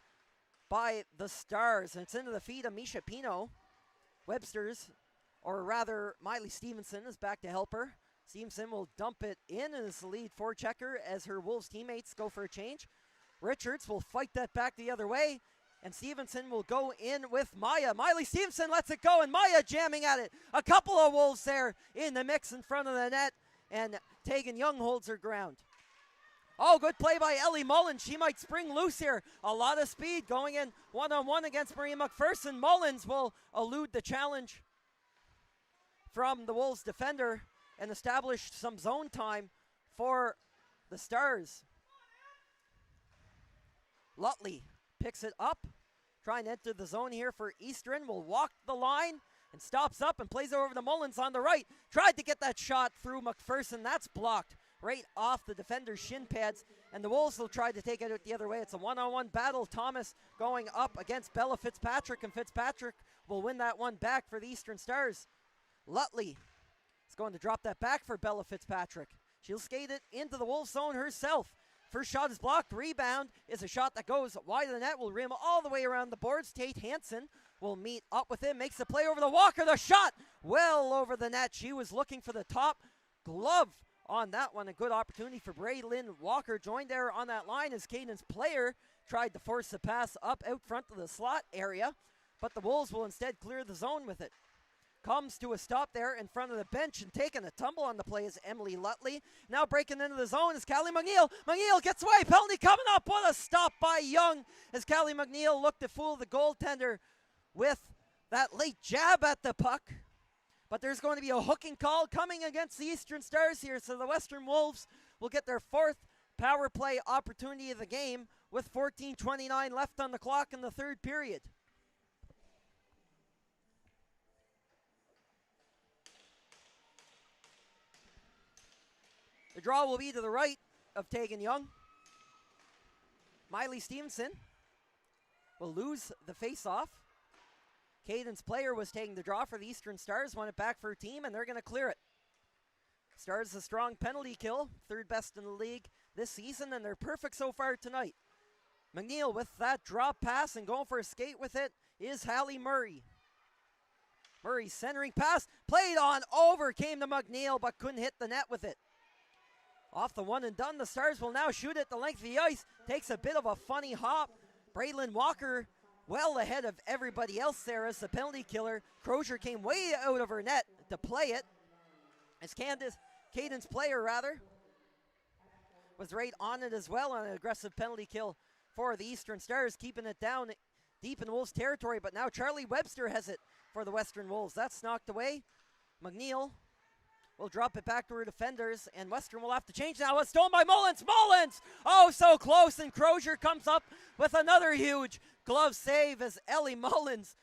by the Stars. And it's into the feet of Misha Pino. Webster's, or rather Miley Stevenson, is back to help her. Stevenson will dump it in as the lead forechecker as her Wolves teammates go for a change. Richards will fight that back the other way, and Stevenson will go in with Maya. Miley Stevenson lets it go, and Maya jamming at it. A couple of Wolves there in the mix in front of the net, and Tegan Young holds her ground. Oh, good play by Ellie Mullins. She might spring loose here. A lot of speed going in one-on-one against Marie McPherson. Mullins will elude the challenge from the Wolves defender and establish some zone time for the Stars. Lutley picks it up, trying to enter the zone here for Eastern. Will walk the line and stops up and plays over to Mullins on the right. Tried to get that shot through McPherson. That's blocked right off the defender's shin pads, and the Wolves will try to take it out the other way. It's a one-on-one battle. Thomas going up against Bella Fitzpatrick, and Fitzpatrick will win that one back for the Eastern Stars. Lutley is going to drop that back for Bella Fitzpatrick. She'll skate it into the Wolves zone herself. First shot is blocked. Rebound is a shot that goes wide of the net. Will rim all the way around the boards. Tate Hansen will meet up with him. Makes the play over the Walker. The shot well over the net. She was looking for the top glove on that one. A good opportunity for Braylyn Walker. Joined there on that line as Caden's player tried to force the pass up out front of the slot area, but the Wolves will instead clear the zone with it. Comes to a stop there in front of the bench, and taking a tumble on the play is Emily Lutley. Now breaking into the zone is Callie McNeil. McNeil gets away. Penalty coming up. What a stop by Young as Callie McNeil looked to fool the goaltender with that late jab at the puck. But there's going to be a hooking call coming against the Eastern Stars here, so the Western Wolves will get their fourth power play opportunity of the game with 14:29 left on the clock in the third period. The draw will be to the right of Tegan Young. Miley Stevenson will lose the face-off. Caden's player was taking the draw for the Eastern Stars, won it back for her team, and they're going to clear it. Stars a strong penalty kill, third best in the league this season, and they're perfect so far tonight. McNeil with that drop pass and going for a skate with it is Hallie Murray. Murray centering pass, played on over, came to McNeil, but couldn't hit the net with it. Off the one and done, the Stars will now shoot it the length of the ice. Takes a bit of a funny hop. Braylon Walker well ahead of everybody else there as the penalty killer. Crozier came way out of her net to play it. As Caden's player was right on it as well on an aggressive penalty kill for the Eastern Stars, keeping it down deep in Wolves territory. But now Charlie Webster has it for the Western Wolves. That's knocked away. McNeil will drop it back to her defenders, and Western will have to change now. It's stolen by Mullins. Mullins! Oh, so close, and Crozier comes up with another huge glove save as Ellie Mullins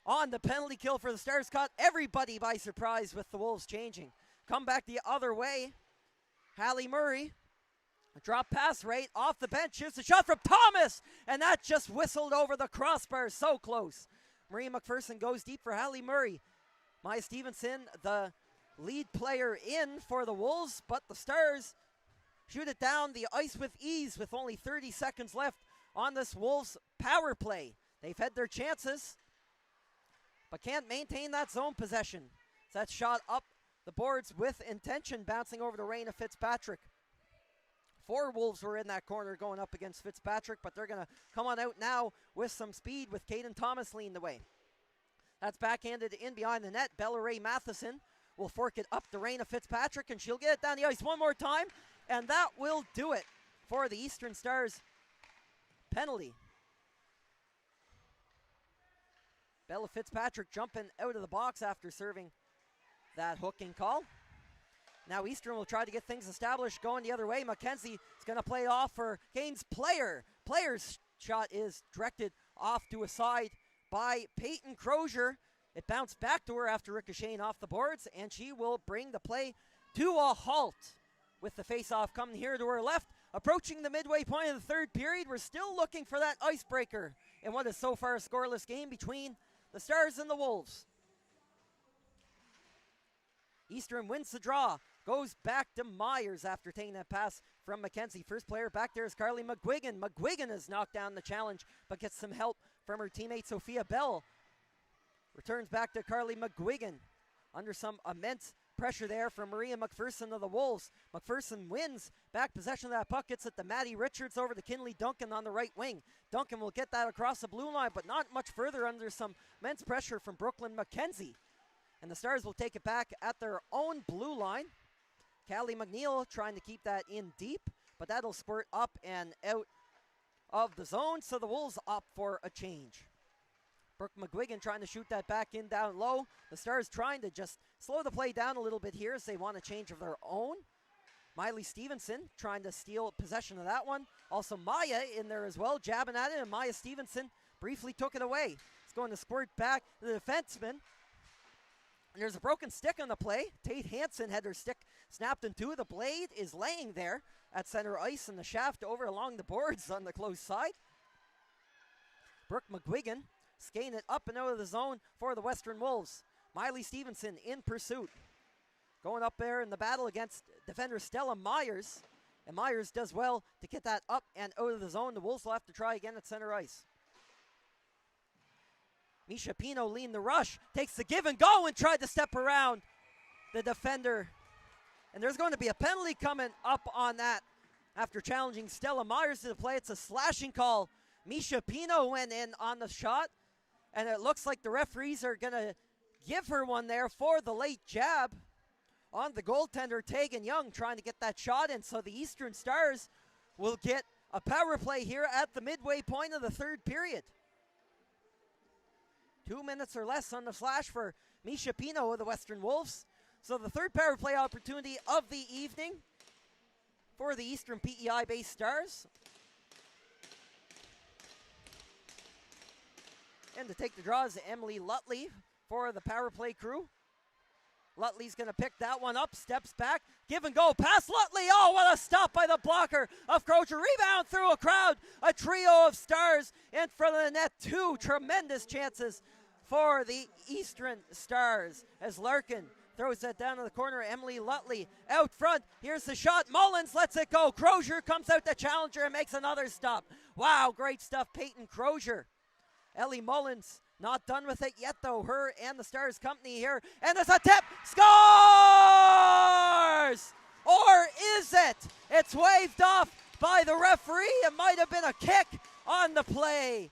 on the penalty kill for the Stars. Caught everybody by surprise with the Wolves changing. Come back the other way. Hallie Murray, a drop pass right off the bench. Here's a shot from Thomas, and that just whistled over the crossbar. So close. Marie McPherson goes deep for Hallie Murray. Maya Stevenson, the lead player in for the Wolves, but the Stars shoot it down the ice with ease with only 30 seconds left on this Wolves power play. They've had their chances, but can't maintain that zone possession. That shot up the boards with intention, bouncing over to Raina Fitzpatrick. 4 Wolves were in that corner going up against Fitzpatrick, but they're going to come on out now with some speed with Caden Thomas leading the way. That's backhanded in behind the net. Bella Ray Matheson will fork it up to Raina Fitzpatrick, and she'll get it down the ice one more time, and that will do it for the Eastern Stars penalty. Bella Fitzpatrick jumping out of the box after serving that hooking call. Now Eastern will try to get things established going the other way. Mackenzie is going to play off for Gaines Player. Player's shot is directed off to a side by Peyton Crozier. It bounced back to her after ricocheting off the boards, and she will bring the play to a halt with the face-off coming here to her left. Approaching the midway point of the third period, we're still looking for that icebreaker in what is so far a scoreless game between the Stars and the Wolves. Eastern wins the draw, goes back to Myers after taking that pass from Mackenzie. First player back there is Carly McGuigan. McGuigan has knocked down the challenge, but gets some help from her teammate Sophia Bell. Returns back to Carly McGuigan under some immense pressure there from Maria McPherson of the Wolves. McPherson wins back possession of that puck, gets it to Maddie Richards over to Kinley Duncan on the right wing. Duncan will get that across the blue line, but not much further under some immense pressure from Brooklyn McKenzie. And the Stars will take it back at their own blue line. Callie McNeil trying to keep that in deep, but that'll squirt up and out of the zone, so the Wolves opt for a change. Brooke McGuigan trying to shoot that back in down low. The Stars trying to just slow the play down a little bit here as they want a change of their own. Miley Stevenson trying to steal possession of that one. Also Maya in there as well, jabbing at it, and Maya Stevenson briefly took it away. It's going to squirt back to the defenseman. And there's a broken stick on the play. Tate Hansen had her stick snapped in two. The blade is laying there at center ice, and the shaft over along the boards on the close side. Brooke McGuigan skating it up and out of the zone for the Western Wolves. Miley Stevenson in pursuit. Going up there in the battle against defender Stella Myers. And Myers does well to get that up and out of the zone. The Wolves will have to try again at center ice. Misha Pino leading the rush. Takes the give and go and tried to step around the defender. And there's going to be a penalty coming up on that after challenging Stella Myers to the play. It's a slashing call. Misha Pino went in on the shot. And it looks like the referees are going to give her one there for the late jab on the goaltender, Tegan Young, trying to get that shot in. So the Eastern Stars will get a power play here at the midway point of the third period. 2 minutes or less on the slash for Misha Pino of the Western Wolves. So the third power play opportunity of the evening for the Eastern PEI-based Stars. And to take the draw is Emily Lutley for the power play crew. Lutley's going to pick that one up, steps back, give and go, pass Lutley. Oh, what a stop by the blocker of Crozier. Rebound through a crowd. A trio of Stars in front of the net. 2 tremendous chances for the Eastern Stars as Larkin throws that down in the corner. Emily Lutley out front. Here's the shot. Mullins lets it go. Crozier comes out the challenger and makes another stop. Wow, great stuff, Peyton Crozier. Ellie Mullins not done with it yet, though. Her and the Stars company here. And there's a tip. Scores! Or is it? It's waved off by the referee. It might have been a kick on the play.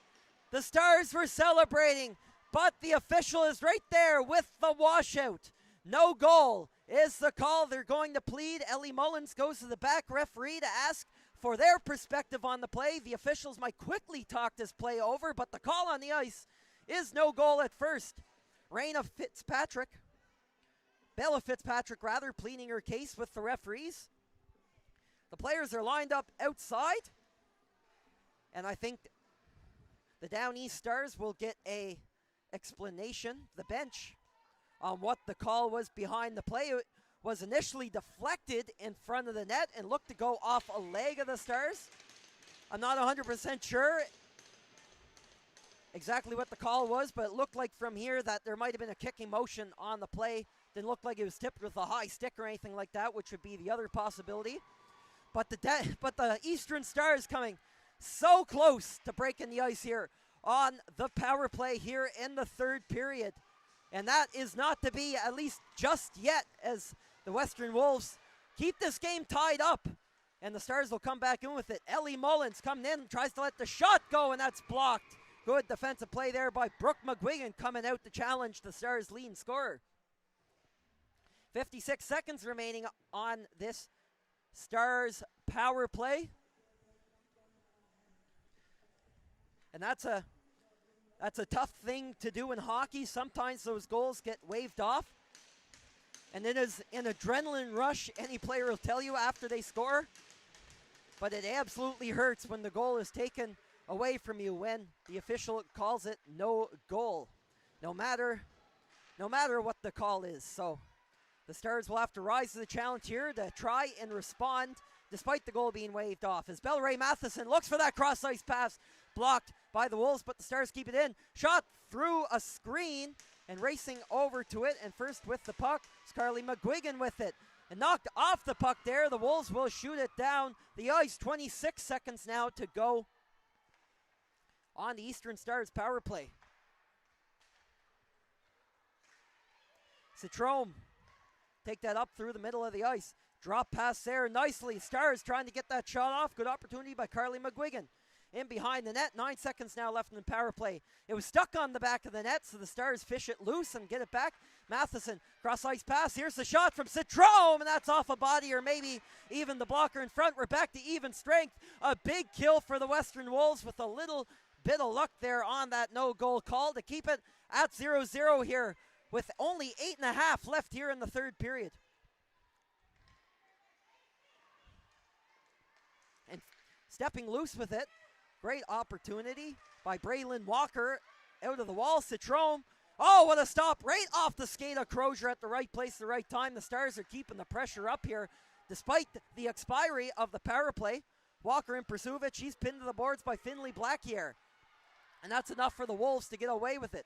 The Stars were celebrating, but the official is right there with the washout. No goal is the call. They're going to plead. Ellie Mullins goes to the back referee to ask for their perspective on the play. The officials might quickly talk this play over, but the call on the ice is no goal at first. Bella Fitzpatrick rather, pleading her case with the referees. The players are lined up outside, and I think the Down East Stars will get a explanation, the bench, on what the call was behind the play. It was initially deflected in front of the net and looked to go off a leg of the Stars. I'm not 100% sure exactly what the call was, but it looked like from here that there might have been a kicking motion on the play. Didn't look like it was tipped with a high stick or anything like that, which would be the other possibility. But the Eastern Stars coming so close to breaking the ice here on the power play here in the third period. And that is not to be, at least just yet, as the Western Wolves keep this game tied up. And the Stars will come back in with it. Ellie Mullins coming in, tries to let the shot go, and that's blocked. Good defensive play there by Brooke McGuigan coming out to challenge the Stars' leading scorer. 56 seconds remaining on this Stars power play. And that's a tough thing to do in hockey. Sometimes those goals get waved off. And it is an adrenaline rush, any player will tell you after they score. But it absolutely hurts when the goal is taken away from you, when the official calls it no goal. No matter what the call is. So the Stars will have to rise to the challenge here to try and respond despite the goal being waved off. As Belleray Matheson looks for that cross-ice pass, blocked by the Wolves, but the Stars keep it in. Shot through a screen and racing over to it, and first with the puck is Carly McGuigan with it. And knocked off the puck there. The Wolves will shoot it down the ice. 26 seconds now to go on the Eastern Stars power play. Citrome take that up through the middle of the ice. Drop pass there nicely. Stars trying to get that shot off. Good opportunity by Carly McGuigan. In behind the net. 9 seconds now left in the power play. It was stuck on the back of the net, so the Stars fish it loose and get it back. Matheson, cross-ice pass. Here's the shot from Citrome, and that's off a body or maybe even the blocker in front. We're back to even strength. A big kill for the Western Wolves with a little bit of luck there on that no-goal call to keep it at 0-0 here with only 8.5 left here in the third period. And stepping loose with it. Great opportunity by Braylon Walker out of the wall. Citrome. Oh, what a stop right off the skate of Crozier at the right place, the right time. The Stars are keeping the pressure up here despite the expiry of the power play. Walker in pursuit of it. She's pinned to the boards by Finley Blackyear. And that's enough for the Wolves to get away with it.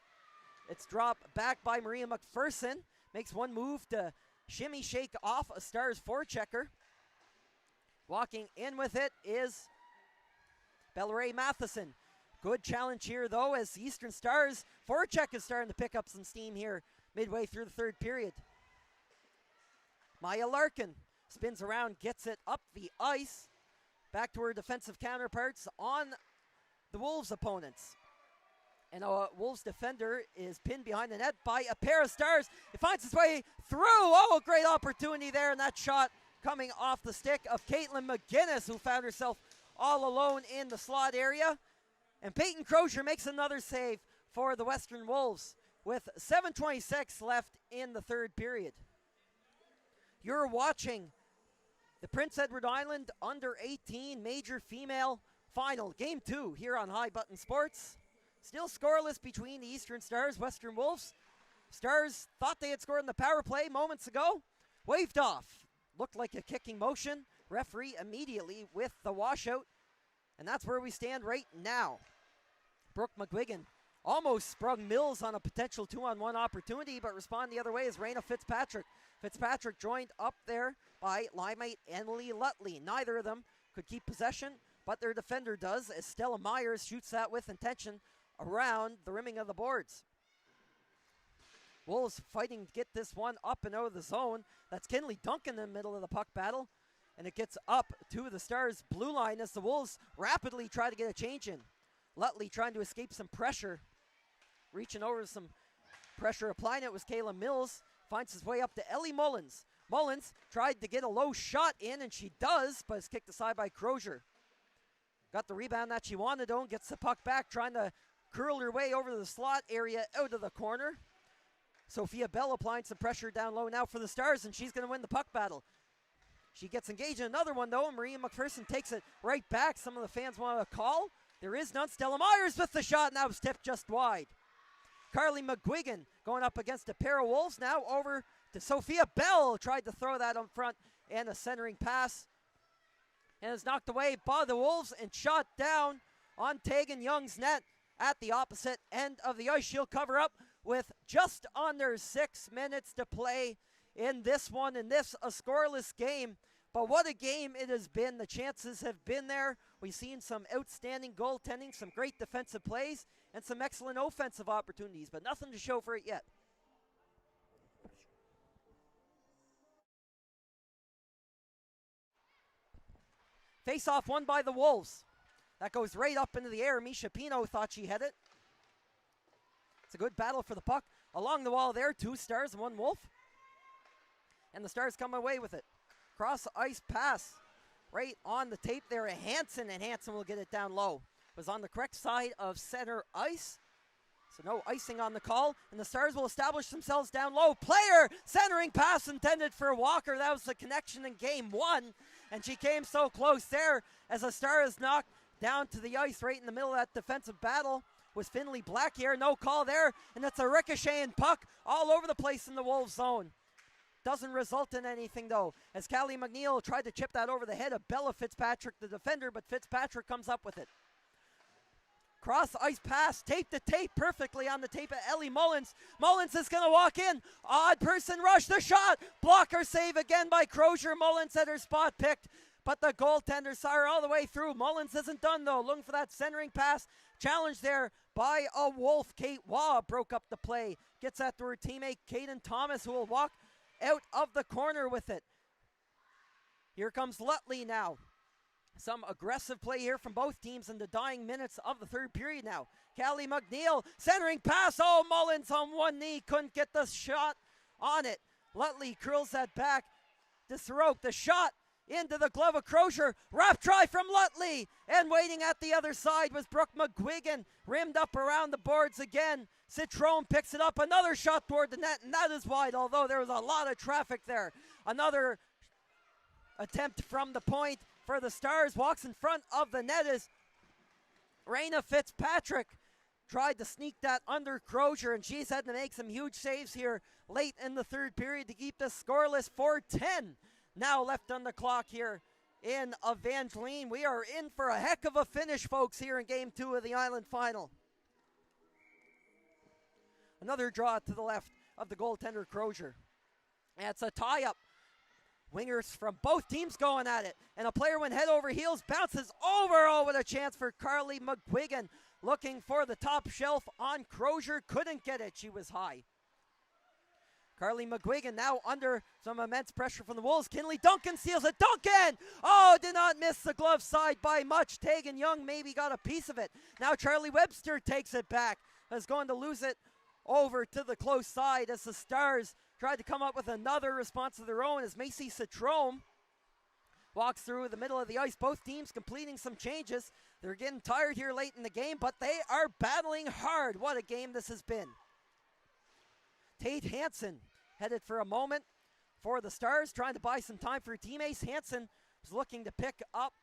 It's dropped back by Maria McPherson. Makes one move to shimmy shake off a Stars forechecker. Walking in with it is Belleray Matheson. Good challenge here, though, as the Eastern Stars forecheck is starting to pick up some steam here midway through the third period. Maya Larkin spins around, gets it up the ice, back to her defensive counterparts on the Wolves' opponents. And a Wolves defender is pinned behind the net by a pair of Stars. It finds its way through. Oh, great opportunity there, and that shot coming off the stick of Caitlin McGinnis, who found herself all alone in the slot area. And Peyton Crozier makes another save for the Western Wolves with 7:26 left in the third period. You're watching the Prince Edward Island Under-18 Major Female Final, Game 2 here on High Button Sports. Still scoreless between the Eastern Stars, Western Wolves. Stars thought they had scored in the power play moments ago. Waved off. Looked like a kicking motion. Referee immediately with the washout. And that's where we stand right now. Brooke McGuigan almost sprung Mills on a potential 2-on-1 opportunity, but respond the other way is Raina Fitzpatrick. Fitzpatrick joined up there by linemate Emily Lutley. Neither of them could keep possession, but their defender does, as Stella Myers shoots that with intention around the rimming of the boards. Wolves fighting to get this one up and out of the zone. That's Kinley Duncan in the middle of the puck battle. And it gets up to the Stars' blue line as the Wolves rapidly try to get a change in. Lutley trying to escape some pressure. Reaching over some pressure. Applying it was Kayla Mills. Finds his way up to Ellie Mullins. Mullins tried to get a low shot in, and she does, but is kicked aside by Crozier. Got the rebound that she wanted, though, and gets the puck back, trying to curl her way over to the slot area out of the corner. Sophia Bell applying some pressure down low now for the Stars, and she's going to win the puck battle. She gets engaged in another one, though, and Maria McPherson takes it right back. Some of the fans want a call. There is none. Stella Myers with the shot, and that was tipped just wide. Carly McGuigan going up against a pair of Wolves. Now over to Sophia Bell. Tried to throw that on front, and a centering pass. And is knocked away by the Wolves and shot down on Tegan Young's net at the opposite end of the ice. She'll cover up with just under 6 minutes to play in this one, and this a scoreless game. But what a game it has been. The chances have been there. We've seen some outstanding goaltending, some great defensive plays, and some excellent offensive opportunities, but nothing to show for it yet. Face-off won by the Wolves. That goes right up into the air. Misha Pino thought she had it. It's a good battle for the puck. Along the wall there, 2 Stars and 1 Wolf. And the Stars come away with it. Cross-ice pass right on the tape there. Hansen, and Hansen will get it down low. It was on the correct side of center ice. So no icing on the call, and the Stars will establish themselves down low. Player centering pass intended for Walker. That was the connection in game 1, and she came so close there as the Star is knocked down to the ice right in the middle of that defensive battle. Was Finley Black here? No call there, and it's a ricocheting puck all over the place in the Wolves zone. Doesn't result in anything though, as Callie McNeil tried to chip that over the head of Bella Fitzpatrick, the defender, but Fitzpatrick comes up with it. Cross ice pass, tape to tape, perfectly on the tape of Ellie Mullins. Mullins is going to walk in. Odd person rush, the shot. Blocker save again by Crozier. Mullins had her spot picked, but the goaltender saw her all the way through. Mullins isn't done though, looking for that centering pass. Challenge there by a Wolf. Kate Waugh broke up the play. Gets that to her teammate, Caden Thomas, who will walk out of the corner with it. Here comes Lutley now. Some aggressive play here from both teams in the dying minutes of the third period now. Callie McNeil, centering pass. Oh, Mullins on one knee, couldn't get the shot on it. Lutley curls that back to Soroke. The shot into the glove of Crozier. Wrap try from Lutley. And waiting at the other side was Brooke McGuigan. Rimmed up around the boards again. Citrone picks it up. Another shot toward the net, and that is wide, although there was a lot of traffic there. Another attempt from the point for the Stars. Walks in front of the net is Raina Fitzpatrick. Tried to sneak that under Crozier, and she's had to make some huge saves here late in the third period to keep this scoreless. 4:10 now left on the clock here in Evangeline. We are in for a heck of a finish, folks, here in Game 2 of the Island Final. Another draw to the left of the goaltender, Crozier. And it's a tie-up. Wingers from both teams going at it. And a player went head over heels, bounces over. Oh, what a chance for Carly McGuigan. Looking for the top shelf on Crozier. Couldn't get it. She was high. Carly McGuigan now under some immense pressure from the Wolves. Kinley Duncan seals it. Duncan! Oh, did not miss the glove side by much. Tegan Young maybe got a piece of it. Now Charlie Webster takes it back. Is going to lose it over to the close side as the Stars tried to come up with another response of their own as Macy Citrome walks through the middle of the ice. Both teams completing some changes. They're getting tired here late in the game, but they are battling hard. What a game this has been. Tate Hansen headed for a moment for the Stars, trying to buy some time for her teammates. Hansen was looking to pick up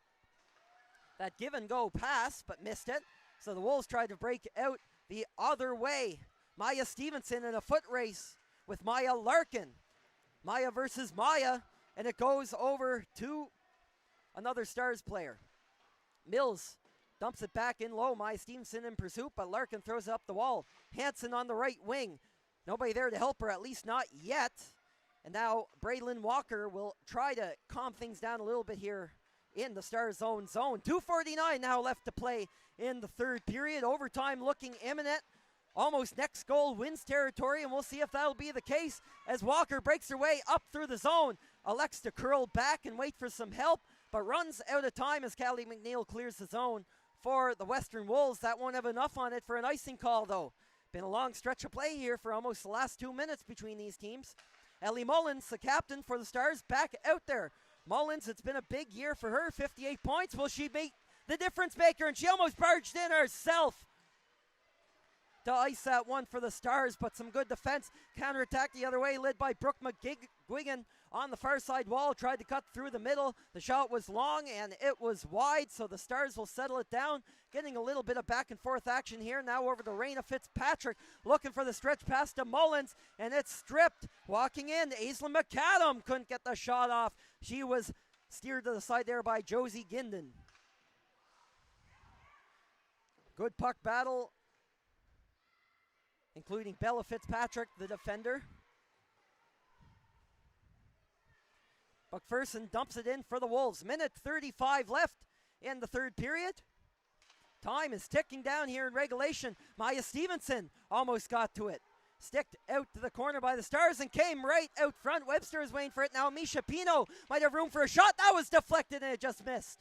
that give-and-go pass, but missed it. So the Wolves tried to break out the other way. Maya Stevenson in a foot race with Maya Larkin. Maya versus Maya, and it goes over to another Stars player. Mills dumps it back in low. Maya Stevenson in pursuit, but Larkin throws it up the wall. Hansen on the right wing. Nobody there to help her, at least not yet. And now Braylon Walker will try to calm things down a little bit here in the Stars zone. 2:49 now left to play in the third period. Overtime looking imminent. Almost next goal wins territory, and we'll see if that'll be the case as Walker breaks her way up through the zone. Elects to curl back and wait for some help, but runs out of time as Callie McNeil clears the zone for the Western Wolves. That won't have enough on it for an icing call, though. Been a long stretch of play here for almost the last 2 minutes between these teams. Ellie Mullins, the captain for the Stars, back out there. Mullins, it's been a big year for her, 58 points. Will she make the difference maker? And she almost barged in herself to ice that one for the Stars, but some good defense. Counterattack the other way, led by Brooke McGuigan on the far side wall. Tried to cut through the middle. The shot was long and it was wide, so the Stars will settle it down. Getting a little bit of back and forth action here. Now over to Raina Fitzpatrick, looking for the stretch pass to Mullins, and it's stripped. Walking in, Aislinn McAdam couldn't get the shot off. She was steered to the side there by Josie Ginden. Good puck battle, including Bella Fitzpatrick, the defender. McPherson dumps it in for the Wolves. Minute 35 left in the third period. Time is ticking down here in regulation. Maya Stevenson almost got to it. Sticked out to the corner by the Stars and came right out front. Webster is waiting for it now. Misha Pino might have room for a shot. That was deflected and it just missed.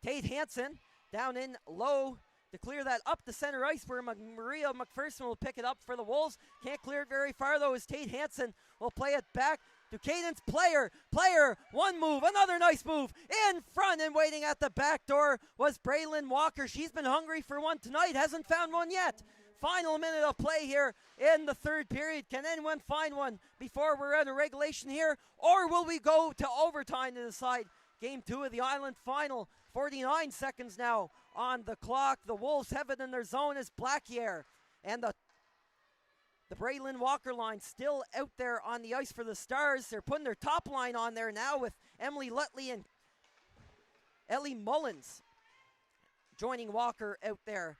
Tate Hansen down in low to clear that up the center ice where Maria McPherson will pick it up for the Wolves. Can't clear it very far though as Tate Hansen will play it back to Cadence Player. Player, one move, another nice move in front, and waiting at the back door was Braylon Walker. She's been hungry for one tonight, hasn't found one yet. Final minute of play here in the third period. Can anyone find one before we're out of regulation here? Or will we go to overtime to decide game 2 of the Island final? 49 seconds now on the clock. The Wolves have it in their zone as Blackier. And the Braylon Walker line still out there on the ice for the Stars. They're putting their top line on there now with Emily Lutley and Ellie Mullins joining Walker out there.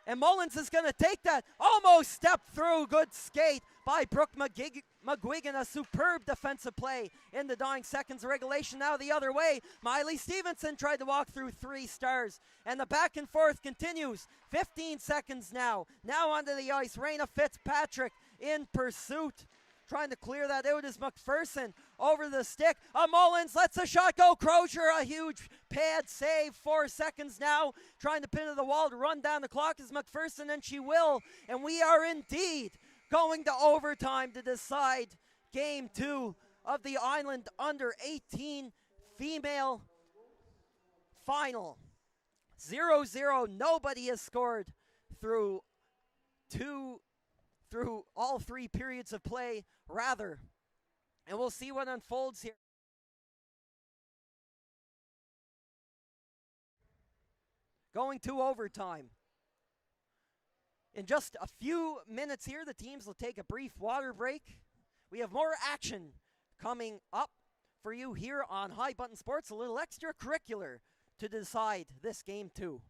And Mullins is going to take that. Almost stepped through. Good skate by Brooke McGuigan. A superb defensive play in the dying seconds of regulation. Now the other way. Miley Stevenson tried to walk through 3 Stars. And the back and forth continues. 15 seconds now. Now onto the ice. Raina Fitzpatrick in pursuit. Trying to clear that out is McPherson over the stick. Mullins lets the shot go. Crozier, a huge pad save. 4 seconds now. Trying to pin to the wall to run down the clock is McPherson, and she will. And we are indeed going to overtime to decide game 2 of the Island under 18 female final. 0-0. Nobody has scored through all 3 periods of play, rather. And we'll see what unfolds here. Going to overtime. In just a few minutes here, the teams will take a brief water break. We have more action coming up for you here on High Button Sports, a little extracurricular to decide this game 2.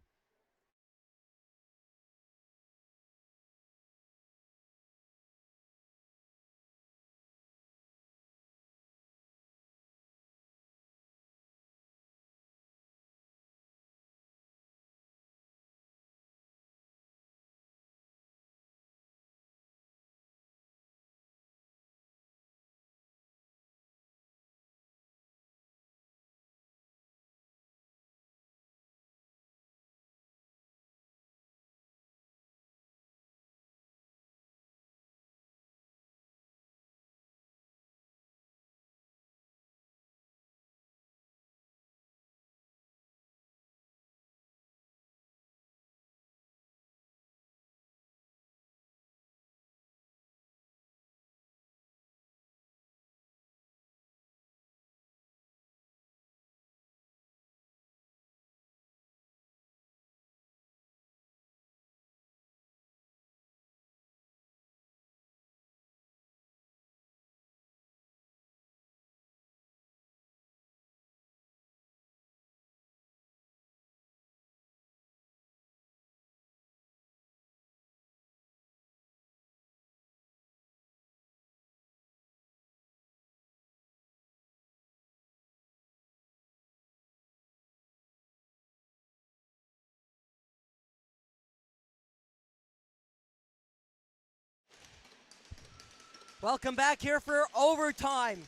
Welcome back here for overtime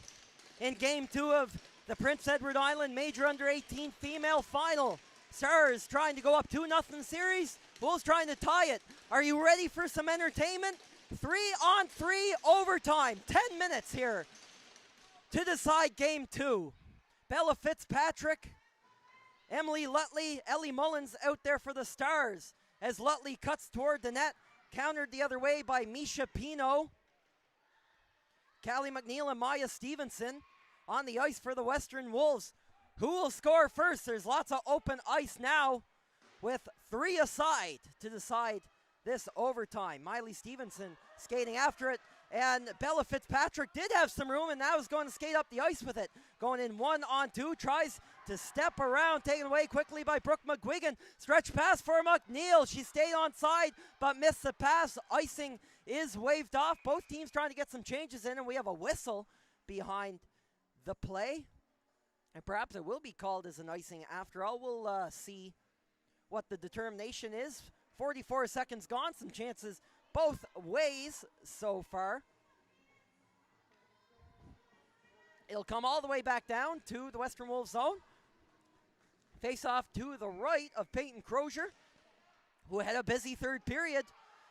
in game 2 of the Prince Edward Island Major Under 18 female final. Stars trying to go up 2-0 series. Wolves trying to tie it. Are you ready for some entertainment? 3-on-3 overtime. 10 minutes here to decide game 2. Bella Fitzpatrick, Emily Lutley, Ellie Mullins out there for the Stars as Lutley cuts toward the net. Countered the other way by Misha Pino. Callie McNeil and Maya Stevenson on the ice for the Western Wolves. Who will score first? There's lots of open ice now with 3 aside to decide this overtime. Miley Stevenson skating after it, and Bella Fitzpatrick did have some room and now is going to skate up the ice with it. Going in 1-on-2, tries to step around, taken away quickly by Brooke McGuigan. Stretch pass for McNeil. She stayed on side but missed the pass. Icing is waved off. Both teams trying to get some changes in, and we have a whistle behind the play. And perhaps it will be called as an icing after all. We'll see what the determination is. 44 seconds gone. Some chances both ways so far. It'll come all the way back down to the Western Wolves zone. Face off to the right of Peyton Crozier, who had a busy third period.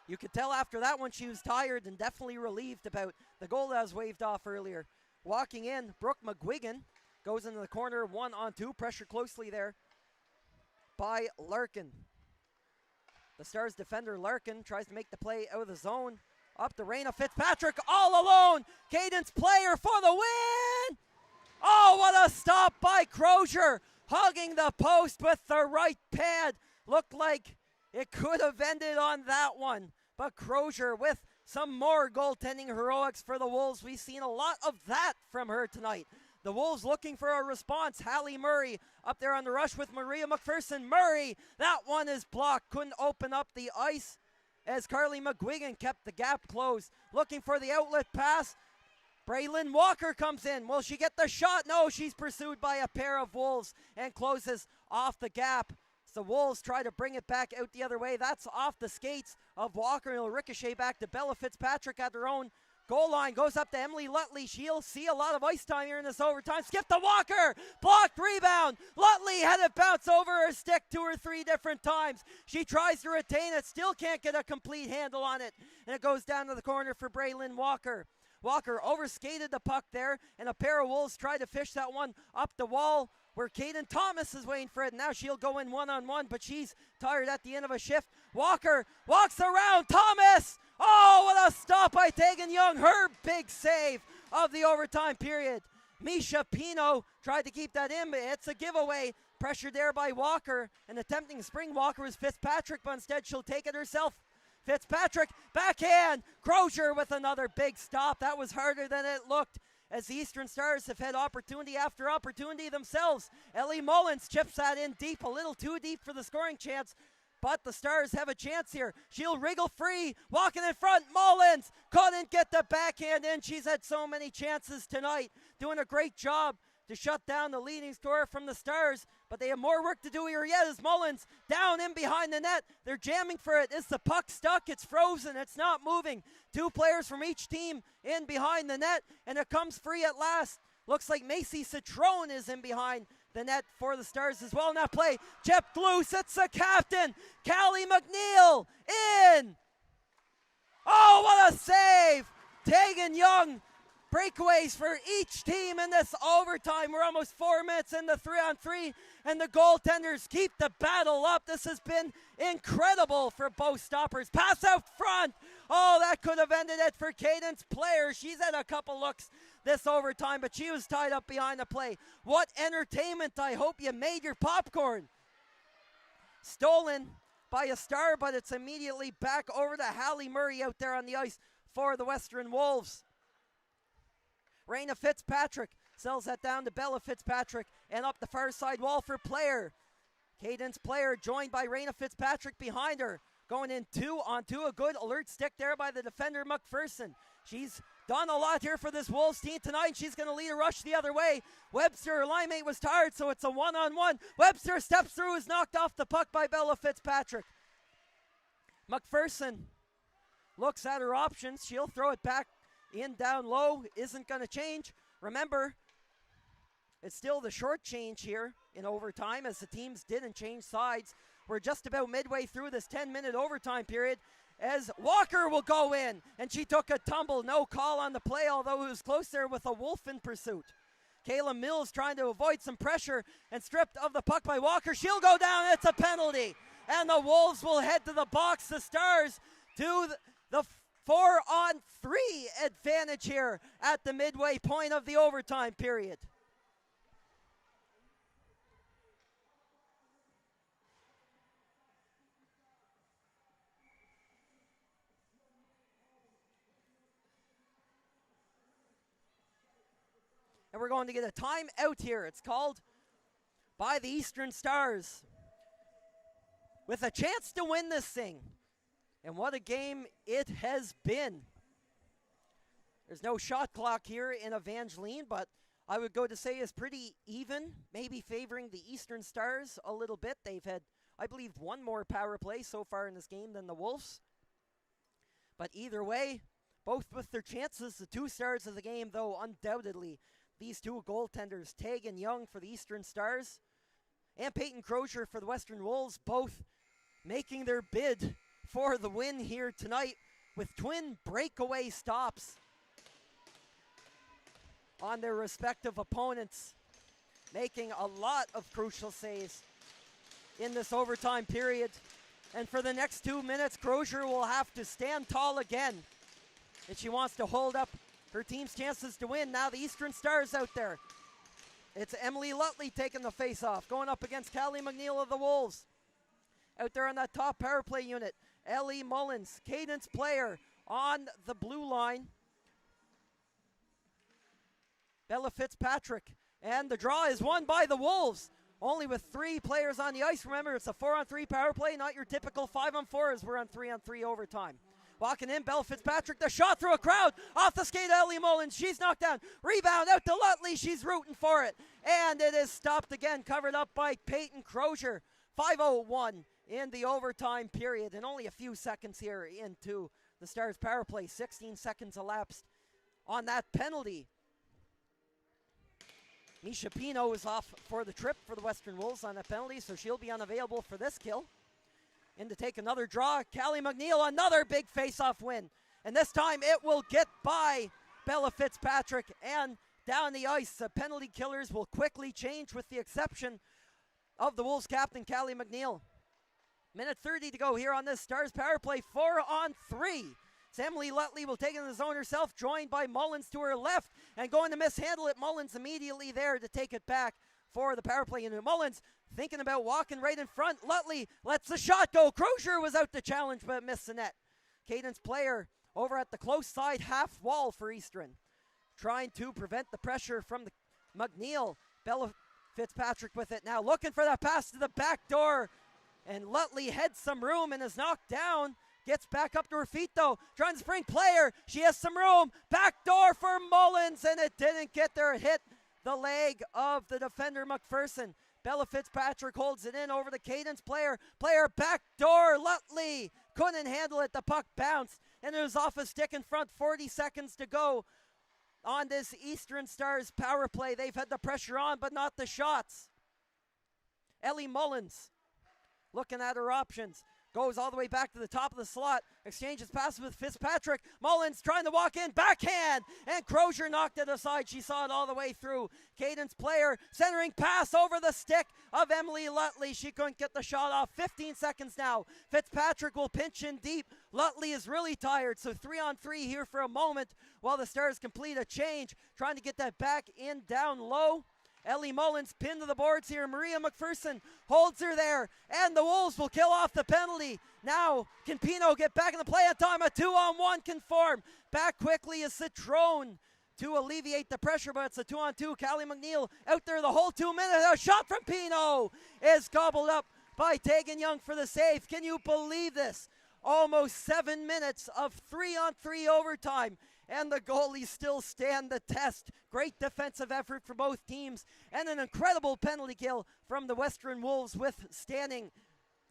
You could tell after that one she was tired and definitely relieved about the goal that was waved off earlier. Walking in, Brooke McGuigan goes into the corner, 1-on-2, pressure closely there by Larkin. The Stars defender Larkin tries to make the play out of the zone. Up to Raina Fitzpatrick, all alone. Cadence player for the win. Oh, what a stop by Crozier. Hugging the post with the right pad. Looked like it could have ended on that one. But Crozier with some more goaltending heroics for the Wolves. We've seen a lot of that from her tonight. The Wolves looking for a response. Hallie Murray up there on the rush with Maria McPherson. Murray, that one is blocked. Couldn't open up the ice as Carly McGuigan kept the gap closed. Looking for the outlet pass. Braylon Walker comes in. Will she get the shot? No, she's pursued by a pair of Wolves and closes off the gap. So Wolves try to bring it back out the other way. That's off the skates of Walker. It'll ricochet back to Bella Fitzpatrick at her own goal line. Goes up to Emily Lutley. She'll see a lot of ice time here in this overtime. Skip to Walker. Blocked rebound. Lutley had it bounce over her stick 2 or 3 different times. She tries to retain it. Still can't get a complete handle on it. And it goes down to the corner for Braylon Walker. Walker overskated the puck there, and a pair of Wolves tried to fish that one up the wall where Caden Thomas is waiting for it. Now she'll go in 1-on-1, but she's tired at the end of a shift. Walker walks around. Thomas! Oh, what a stop by Tegan Young. Her big save of the overtime period. Misha Pino tried to keep that in, but it's a giveaway. Pressured there by Walker, and attempting to spring Walker was Fitzpatrick, but instead she'll take it herself. Fitzpatrick, backhand. Crozier with another big stop. That was harder than it looked, as the Eastern Stars have had opportunity after opportunity themselves. Ellie Mullins chips that in deep, a little too deep for the scoring chance, but the Stars have a chance here. She'll wriggle free, walking in front. Mullins couldn't get the backhand in. She's had so many chances tonight, doing a great job to shut down the leading scorer from the Stars, but they have more work to do here yet as Mullins down in behind the net. They're jamming for it. Is the puck stuck? It's frozen. It's not moving. 2 players from each team in behind the net, and it comes free at last. Looks like Macy Citrone is in behind the net for the Stars as well. Now play chipped loose. It's the captain, Callie McNeil, in. Oh, what a save. Tegan Young. Breakaways for each team in this overtime. We're almost 4 minutes in the 3-on-3, and the goaltenders keep the battle up. This has been incredible for both stoppers. Pass out front. Oh, that could have ended it for Cadence player. She's had a couple looks this overtime, but she was tied up behind the play. What entertainment. I hope you made your popcorn. Stolen by a Star, but it's immediately back over to Hallie Murray out there on the ice for the Western Wolves. Raina Fitzpatrick sells that down to Bella Fitzpatrick and up the far side wall for Player. Cadence Player joined by Raina Fitzpatrick behind her. Going in 2-on-2, a good alert stick there by the defender McPherson. She's done a lot here for this Wolves team tonight. She's going to lead a rush the other way. Webster, her line mate, was tired, so it's a 1-on-1. Webster steps through, is knocked off the puck by Bella Fitzpatrick. McPherson looks at her options. She'll throw it back in down low. Isn't going to change. Remember, it's still the short change here in overtime, as the teams didn't change sides. We're just about midway through this 10-minute overtime period, as Walker will go in, and she took a tumble. No call on the play, although it was close there with a Wolf in pursuit. Kayla Mills trying to avoid some pressure and stripped of the puck by Walker. She'll go down. It's a penalty, and the Wolves will head to the box. The Stars do the 4-on-3 advantage here at the midway point of the overtime period. And we're going to get a timeout here. It's called by the Eastern Stars, with a chance to win this thing. And what a game it has been. There's no shot clock here in Evangeline, but I would go to say is pretty even, maybe favoring the Eastern Stars a little bit. They've had, I believe, 1 more power play so far in this game than the Wolves. But either way, both with their chances, the 2 stars of the game, though, undoubtedly, these 2 goaltenders, Tegan Young for the Eastern Stars and Peyton Crozier for the Western Wolves, both making their bid for the win here tonight with twin breakaway stops on their respective opponents, making a lot of crucial saves in this overtime period. And for the next 2 minutes, Crozier will have to stand tall again if she wants to hold up her team's chances to win. Now the Eastern Stars out there. It's Emily Lutley taking the face-off, going up against Callie McNeil of the Wolves. Out there on that top power play unit, Ellie Mullins, Cadence player on the blue line. Bella Fitzpatrick, and the draw is won by the Wolves. Only with 3 players on the ice. Remember, it's a 4-on-3 power play, not your typical 5-on-4 as we're on 3-on-3 overtime. Walking in, Bella Fitzpatrick, the shot through a crowd, off the skate, Ellie Mullins, she's knocked down. Rebound out to Lutley, she's rooting for it. And it is stopped again, covered up by Peyton Crozier. 5:01 in the overtime period, and only a few seconds here into the Stars power play. 16 seconds elapsed on that penalty. Misha Pino is off for the trip for the Western Wolves on that penalty, so she'll be unavailable for this kill. In to take another draw, Callie McNeil, another big face-off win. And this time it will get by Bella Fitzpatrick and down the ice. The penalty killers will quickly change with the exception of the Wolves captain, Callie McNeil. Minute 30 to go here on this Stars power play, 4-on-3. Emily Lutley will take it in the zone herself, joined by Mullins to her left, and going to mishandle it. Mullins immediately there to take it back for the power play unit. Mullins thinking about walking right in front. Lutley lets the shot go. Crozier was out to challenge, but missed the net. Cadence player over at the close side half wall for Eastern, trying to prevent the pressure from the McNeil. Bella Fitzpatrick with it now, looking for that pass to the back door, and Lutley heads some room and is knocked down. Gets back up to her feet though, trying to spring player. She has some room. Back door for Mullins, and it didn't get there. It hit the leg of the defender McPherson. Bella Fitzpatrick holds it in over the Cadence player. Player back door. Lutley couldn't handle it. The puck bounced, and it was off a stick in front. 40 seconds to go on this Eastern Stars power play. They've had the pressure on, but not the shots. Ellie Mullins looking at her options. Goes all the way back to the top of the slot. Exchanges passes with Fitzpatrick. Mullins trying to walk in. Backhand. And Crozier knocked it aside. She saw it all the way through. Cadence player centering pass over the stick of Emily Lutley. She couldn't get the shot off. 15 seconds now. Fitzpatrick will pinch in deep. Lutley is really tired. So 3-on-3 here for a moment while the Stars complete a change. Trying to get that back in down low. Ellie Mullins pinned to the boards here. Maria McPherson holds her there, and the Wolves will kill off the penalty. Now, can Pino get back in the play on time? A 2-on-1 can form. Back quickly is Citrone to alleviate the pressure, but it's a 2-on-2. Callie McNeil out there the whole 2 minutes. A shot from Pino is gobbled up by Tegan Young for the save. Can you believe this? Almost 7 minutes of 3-on-3 overtime, and the goalies still stand the test. Great defensive effort for both teams, and an incredible penalty kill from the Western Wolves, withstanding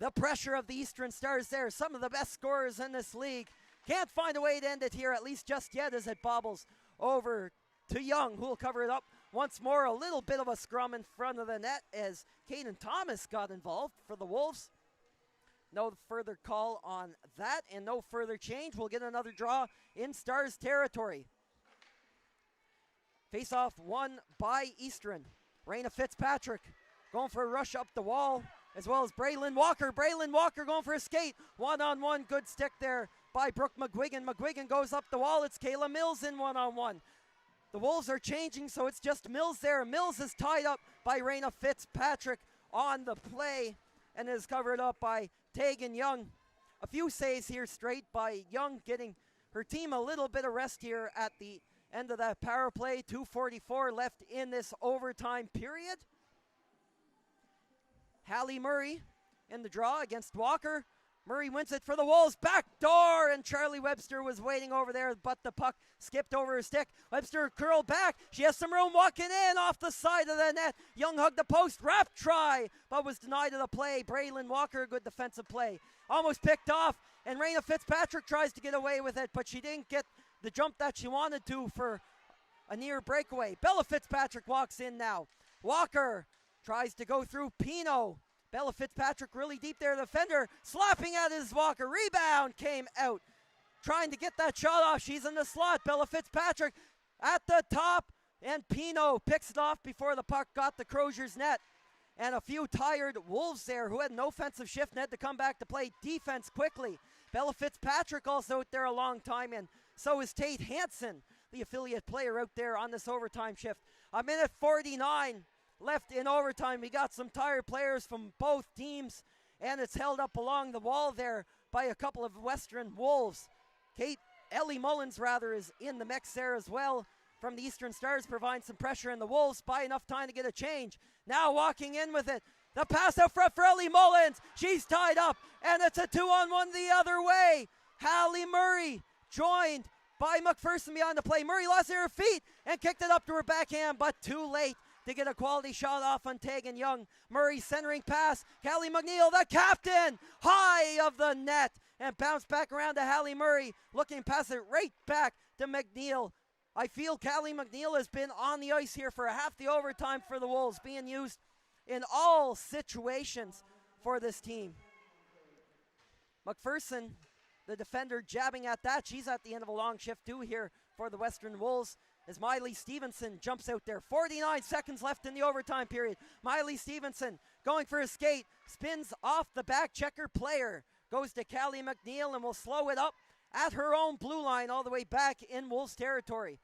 the pressure of the Eastern Stars there. Some of the best scorers in this league. Can't find a way to end it here, at least just yet, as it bobbles over to Young, who will cover it up once more. A little bit of a scrum in front of the net as Caden Thomas got involved for the Wolves. No further call on that, and no further change. We'll get another draw in Stars territory. Face-off won by Eastern. Raina Fitzpatrick going for a rush up the wall, as well as Braylon Walker. Braylon Walker going for a skate. 1-on-1, good stick there by Brooke McGuigan. McGuigan goes up the wall. It's Kayla Mills in 1-on-1. The Wolves are changing, so it's just Mills there. Mills is tied up by Raina Fitzpatrick on the play, and is covered up by Tegan Young. A few saves here straight by Young, getting her team a little bit of rest here at the end of that power play. 2:44 left in this overtime period. Hallie Murray in the draw against Walker. Murray wins it for the Wolves. Back door, and Charlie Webster was waiting over there, but the puck skipped over her stick. Webster curled back. She has some room walking in off the side of the net. Young hugged the post. Wrap try, but was denied of the play. Braylon Walker, good defensive play. Almost picked off, and Raina Fitzpatrick tries to get away with it, but she didn't get the jump that she wanted to for a near breakaway. Bella Fitzpatrick walks in now. Walker Tries to go through Pino. Bella Fitzpatrick really deep there. The defender slapping at his walker. Rebound came out. Trying to get that shot off. She's in the slot. Bella Fitzpatrick at the top. And Pino picks it off before the puck got the Crozier's net. And a few tired Wolves there who had an offensive shift and had to come back to play defense quickly. Bella Fitzpatrick also out there a long time, and so is Tate Hansen, the affiliate player out there on this overtime shift. A minute 49 left in overtime. We got some tired players from both teams, and it's held up along the wall there by a couple of Western Wolves. Ellie Mullins is in the mix there as well from the Eastern Stars, providing some pressure, and the Wolves buy enough time to get a change. Now walking in with it. The pass out front for Ellie Mullins. She's tied up, and it's a 2-on-1 the other way. Hallie Murray joined by McPherson behind the play. Murray lost her feet and kicked it up to her backhand, but too late to get a quality shot off on Tegan Young. Murray centering pass. Callie McNeil, the captain, high of the net, and bounced back around to Hallie Murray, looking past it right back to McNeil. I feel Callie McNeil has been on the ice here for half the overtime for the Wolves, being used in all situations for this team. McPherson, the defender, jabbing at that. She's at the end of a long shift too here for the Western Wolves as Miley Stevenson jumps out there. 49 seconds left in the overtime period. Miley Stevenson going for a skate, spins off the back checker player, goes to Callie McNeil and will slow it up at her own blue line all the way back in Wolves territory.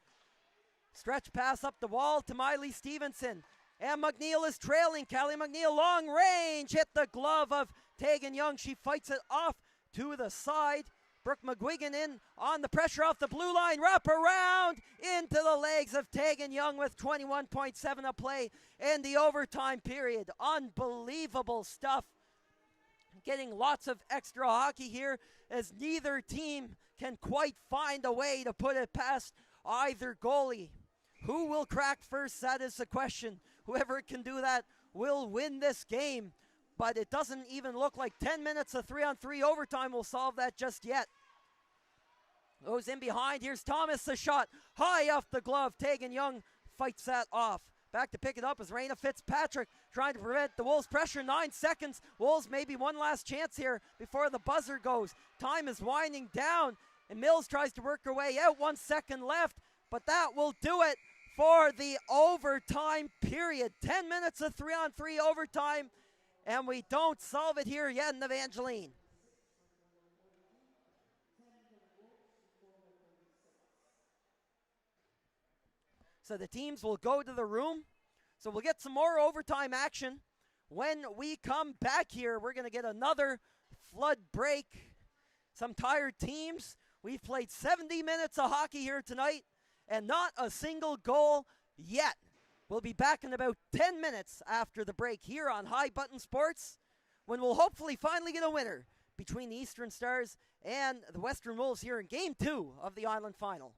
Stretch pass up the wall to Miley Stevenson. And McNeil is trailing. Callie McNeil, long range, hit the glove of Tegan Young. She fights it off to the side. Brooke McGuigan in on the pressure off the blue line. Wrap around into the legs of Tegan Young with 21.7 of play in the overtime period. Unbelievable stuff. Getting lots of extra hockey here as neither team can quite find a way to put it past either goalie. Who will crack first? That is the question. Whoever can do that will win this game. But it doesn't even look like 10 minutes of 3-on-3 overtime will solve that just yet. Goes in behind. Here's Thomas, the shot. High off the glove. Tegan Young fights that off. Back to pick it up is Raina Fitzpatrick trying to prevent the Wolves' pressure. 9 seconds. Wolves maybe one last chance here before the buzzer goes. Time is winding down, and Mills tries to work her way out. 1 second left, but that will do it for the overtime period. 10 minutes of 3-on-3 overtime, and we don't solve it here yet in Evangeline. So the teams will go to the room. So we'll get some more overtime action. When we come back here, we're going to get another flood break. Some tired teams. We've played 70 minutes of hockey here tonight, and not a single goal yet. We'll be back in about 10 minutes after the break here on High Button Sports, when we'll hopefully finally get a winner between the Eastern Stars and the Western Wolves here in Game 2 of the Island Final.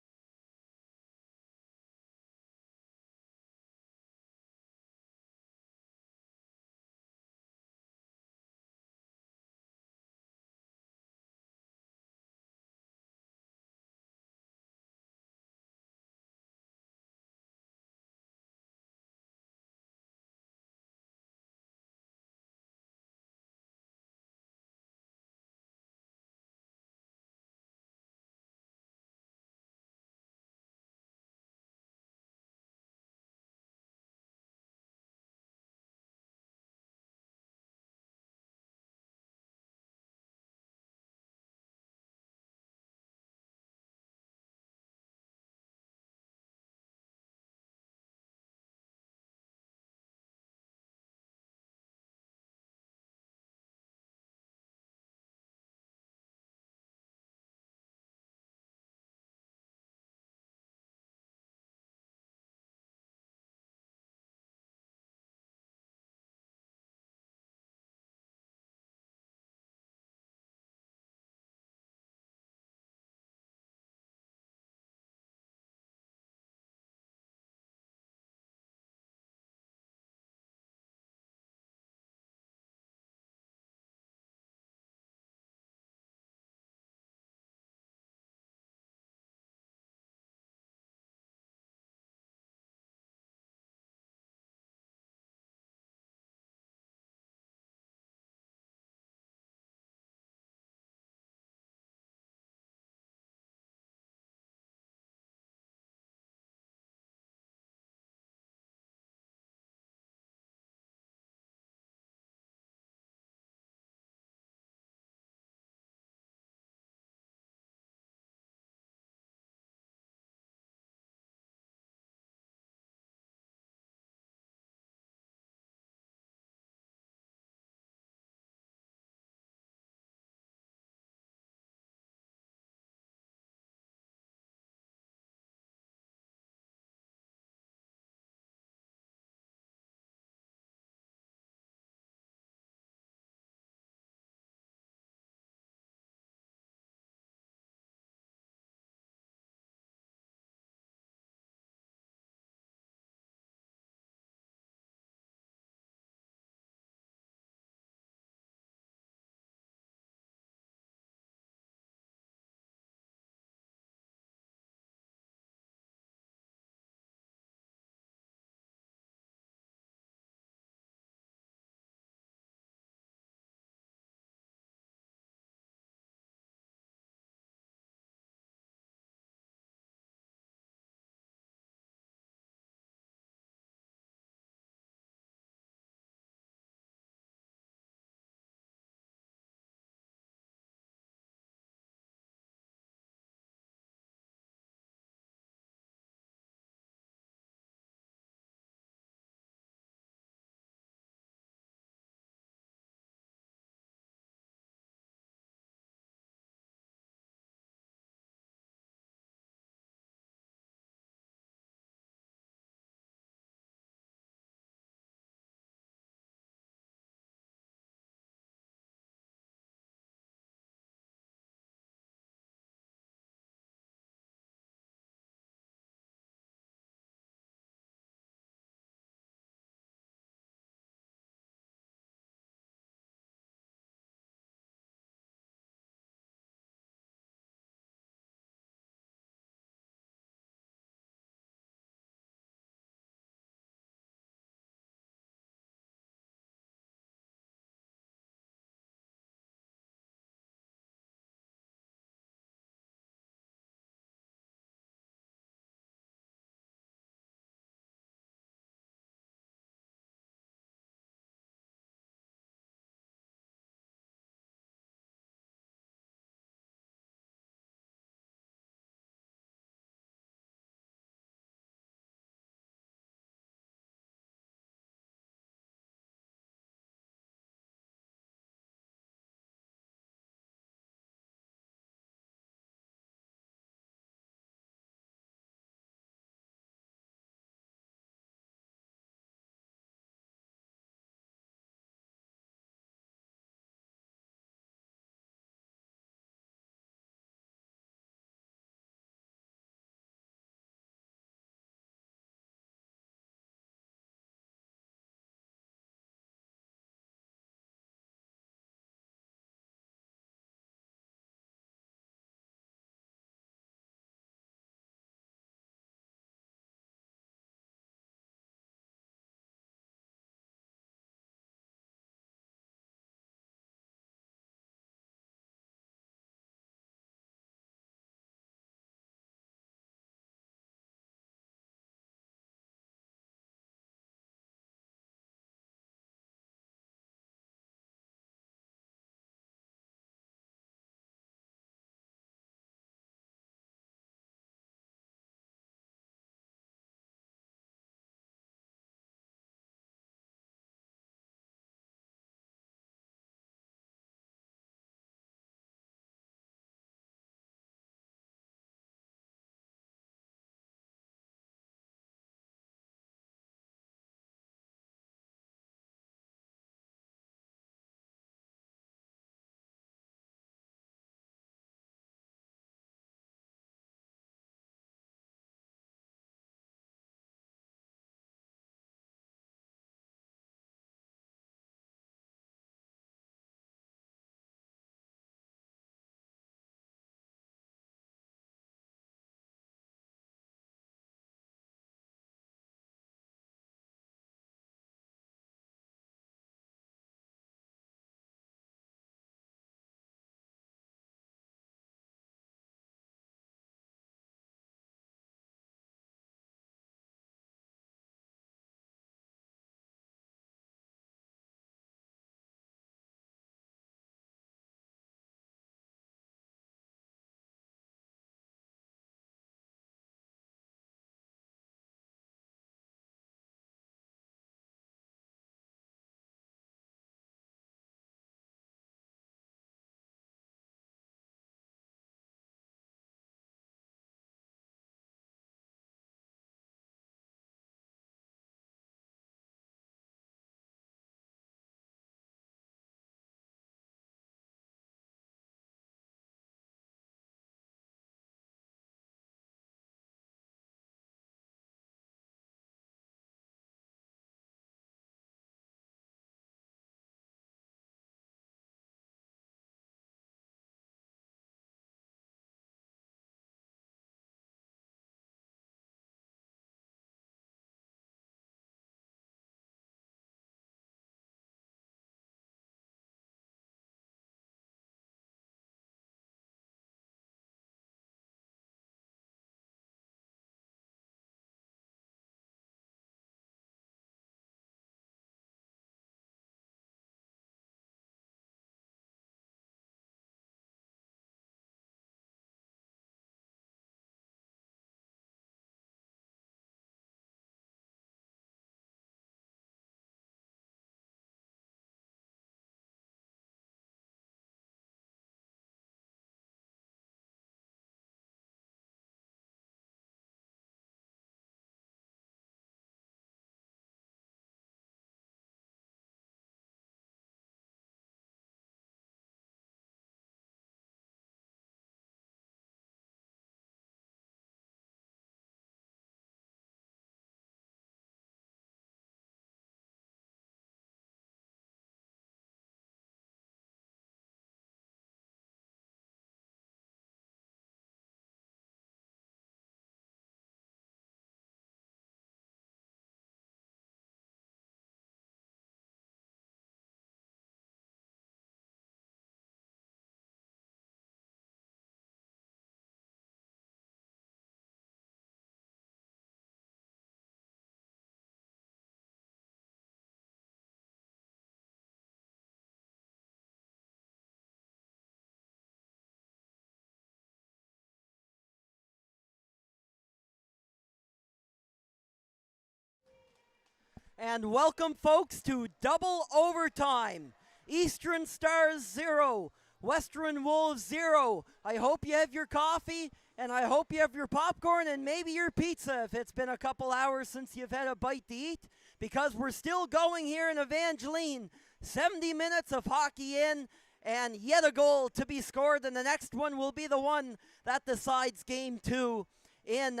And welcome, folks, to double overtime. Eastern Stars 0, Western Wolves 0. I hope you have your coffee, and I hope you have your popcorn and maybe your pizza if it's been a couple hours since you've had a bite to eat, because we're still going here in Evangeline. 70 minutes of hockey in, and yet a goal to be scored, and the next one will be the one that decides Game 2 in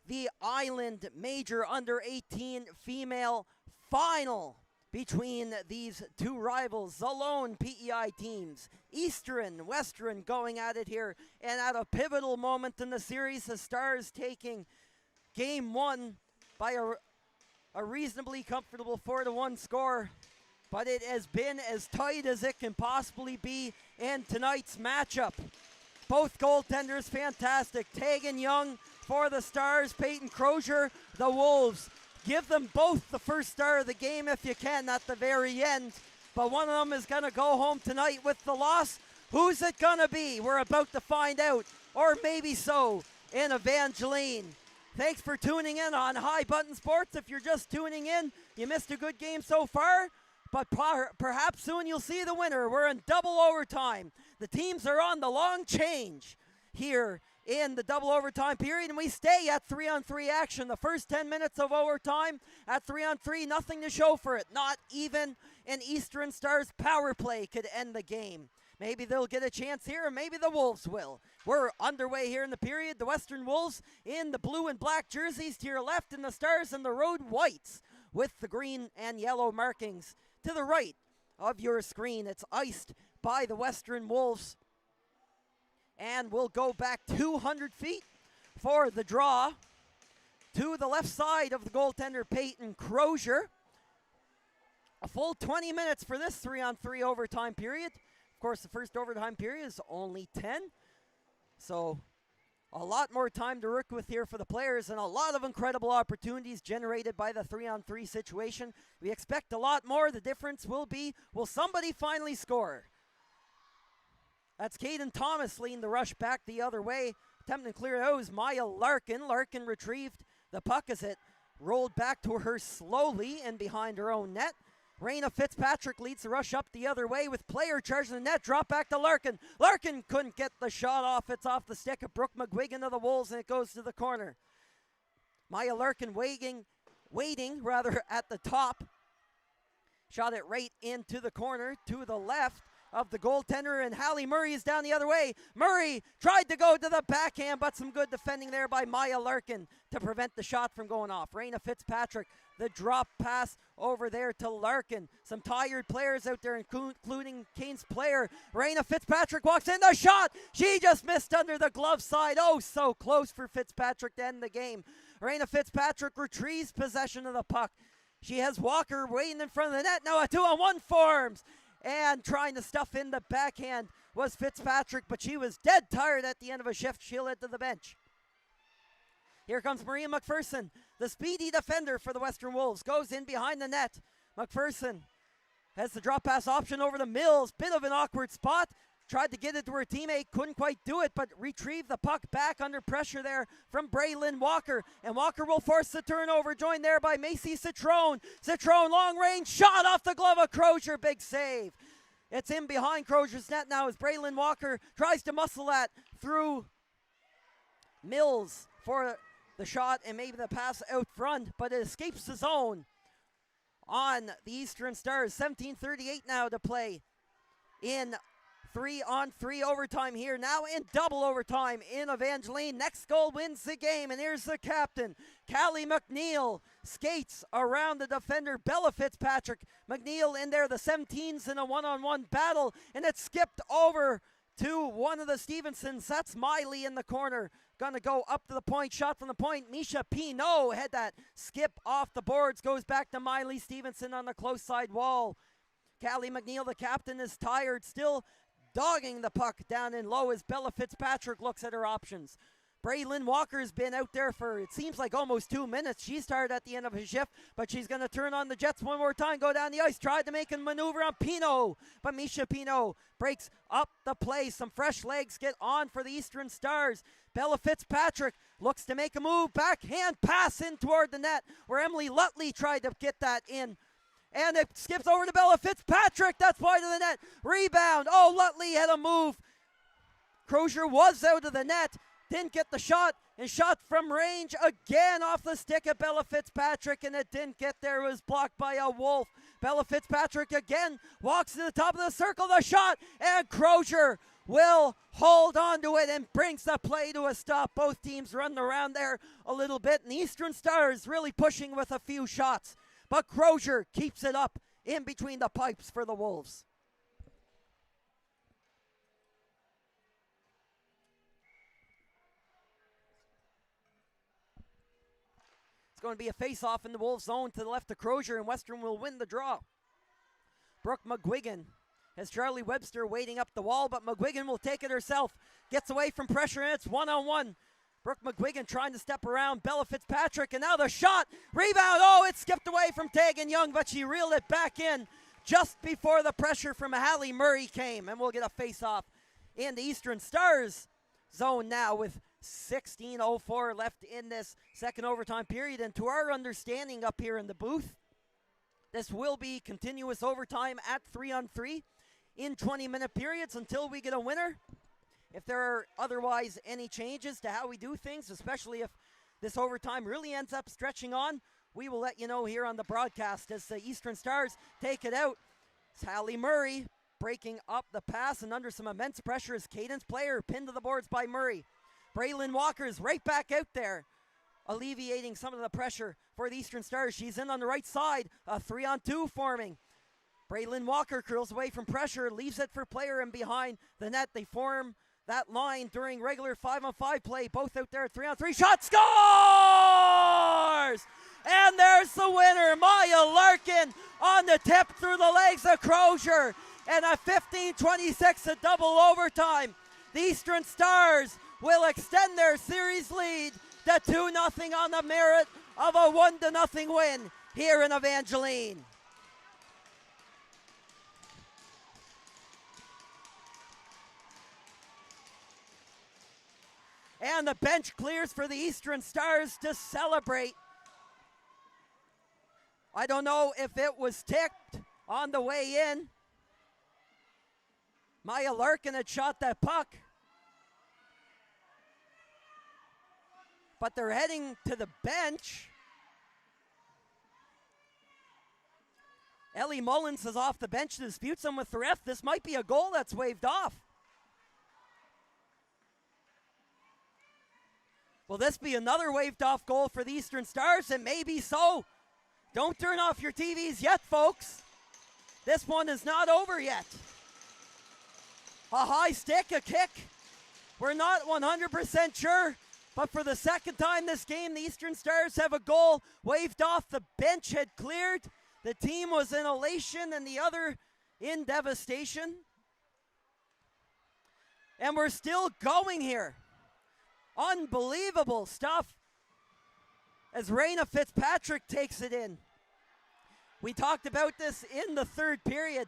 the Island Major Under-18 Female Final between these two rivals, the lone PEI teams. Eastern, Western going at it here, and at a pivotal moment in the series, the Stars taking Game 1 by a reasonably comfortable 4-1 score. But it has been as tight as it can possibly be in tonight's matchup. Both goaltenders fantastic. Tegan Young for the Stars, Peyton Crozier, the Wolves. Give them both the first star of the game if you can at the very end. But one of them is going to go home tonight with the loss. Who's it going to be? We're about to find out. Or maybe so in Evangeline. Thanks for tuning in on High Button Sports. If you're just tuning in, you missed a good game so far. But perhaps soon you'll see the winner. We're in double overtime. The teams are on the long change here in the double overtime period, and we stay at 3-on-3 action. The first 10 minutes of overtime at 3-on-3, nothing to show for it. Not even an Eastern Stars power play could end the game. Maybe they'll get a chance here, or maybe the Wolves will. We're underway here in the period. The Western Wolves in the blue and black jerseys to your left, and the Stars in the road whites with the green and yellow markings to the right of your screen. It's iced by the Western Wolves. And we'll go back 200 feet for the draw to the left side of the goaltender, Peyton Crozier. A full 20 minutes for this 3-on-3 overtime period. Of course, the first overtime period is only 10. So a lot more time to work with here for the players, and a lot of incredible opportunities generated by the 3-on-3 situation. We expect a lot more. The difference will be, will somebody finally score? That's Caden Thomas leading the rush back the other way. Attempting to clear out is Maya Larkin. Larkin retrieved the puck as it rolled back to her slowly and behind her own net. Raina Fitzpatrick leads the rush up the other way with player charging the net. Drop back to Larkin. Larkin couldn't get the shot off. It's off the stick of Brooke McGuigan of the Wolves, and it goes to the corner. Maya Larkin waiting at the top. Shot it right into the corner to the left of the goaltender, and Hallie Murray is down the other way. Murray tried to go to the backhand, but some good defending there by Maya Larkin to prevent the shot from going off. Raina Fitzpatrick, the drop pass over there to Larkin. Some tired players out there, including Kane's player. Raina Fitzpatrick walks in, the shot! She just missed under the glove side. Oh, so close for Fitzpatrick to end the game. Raina Fitzpatrick retrieves possession of the puck. She has Walker waiting in front of the net. Now a 2-on-1 forms. And trying to stuff in the backhand was Fitzpatrick, but she was dead tired at the end of a shift. She'll head to the bench. Here comes Maria McPherson, the speedy defender for the Western Wolves. Goes in behind the net. McPherson has the drop pass option over to Mills. Bit of an awkward spot. Tried to get it to her teammate, couldn't quite do it, but retrieved the puck back under pressure there from Braylon Walker. And Walker will force the turnover, joined there by Macy Citrone. Citrone, long range, shot off the glove of Crozier, big save. It's in behind Crozier's net now as Braylon Walker tries to muscle that through Mills for the shot and maybe the pass out front, but it escapes the zone on the Eastern Stars. 17:38 now to play in 3-on-3 overtime here. Now in double overtime in Evangeline. Next goal wins the game, and here's the captain. Callie McNeil skates around the defender, Bella Fitzpatrick. McNeil in there, the 17s in a one-on-one battle, and it skipped over to one of the Stevensons. That's Miley in the corner. Gonna go up to the point, shot from the point. Misha Pino had that skip off the boards, goes back to Miley Stevenson on the close side wall. Callie McNeil, the captain, is tired, still dogging the puck down in low as Bella Fitzpatrick looks at her options. Braylon Walker's been out there for, it seems like, almost 2 minutes. She started at the end of his shift, but she's going to turn on the Jets one more time, go down the ice, tried to make a maneuver on Pino, but Misha Pino breaks up the play. Some fresh legs get on for the Eastern Stars. Bella Fitzpatrick looks to make a move, backhand pass in toward the net, where Emily Lutley tried to get that in. And it skips over to Bella Fitzpatrick, that's wide of the net. Rebound, oh, Lutley had a move. Crozier was out of the net. Didn't get the shot, and shot from range again off the stick of Bella Fitzpatrick, and it didn't get there. It was blocked by a Wolf. Bella Fitzpatrick again walks to the top of the circle, the shot, and Crozier will hold on to it and brings the play to a stop. Both teams run around there a little bit, and the Eastern Stars really pushing with a few shots, but Crozier keeps it up in between the pipes for the Wolves. It's going to be a face-off in the Wolves zone to the left of Crozier, and Western will win the draw. Brooke McGuigan has Charlie Webster waiting up the wall, but McGuigan will take it herself. Gets away from pressure, and it's one-on-one. Brooke McGuigan trying to step around Bella Fitzpatrick, and now the shot. Rebound, oh, it skipped away from Tegan Young, but she reeled it back in just before the pressure from Hallie Murray came, and we'll get a face-off in the Eastern Stars zone now with 16:04 left in this second overtime period. And to our understanding up here in the booth, this will be continuous overtime at 3-on-3 in 20-minute periods until we get a winner. If there are otherwise any changes to how we do things, especially if this overtime really ends up stretching on, we will let you know here on the broadcast as the Eastern Stars take it out. It's Hallie Murray breaking up the pass, and under some immense pressure is Cadence Player, pinned to the boards by Murray. Braylon Walker's right back out there, alleviating some of the pressure for the Eastern Stars. She's in on the right side, a 3-on-2 forming. Braylon Walker curls away from pressure, leaves it for Player, and behind the net they form that line during regular 5-on-5 play. Both out there at 3-on-3. Shot, scores! And there's the winner, Maya Larkin, on the tip through the legs of Crozier. And a 15-26 to double overtime. The Eastern Stars will extend their series lead to 2-0 on the merit of a 1-0 win here in Evangeline. And the bench clears for the Eastern Stars to celebrate. I don't know if it was ticked on the way in. Maya Larkin had shot that puck. But they're heading to the bench. Ellie Mullins is off the bench to dispute some with the ref. This might be a goal that's waved off. Will this be another waved off goal for the Eastern Stars? It may be so. Don't turn off your TVs yet, folks. This one is not over yet. A high stick, a kick. We're not 100% sure. But for the second time this game, the Eastern Stars have a goal waved off. The bench had cleared. The team was in elation and the other in devastation. And we're still going here. Unbelievable stuff as Raina Fitzpatrick takes it in. We talked about this in the third period.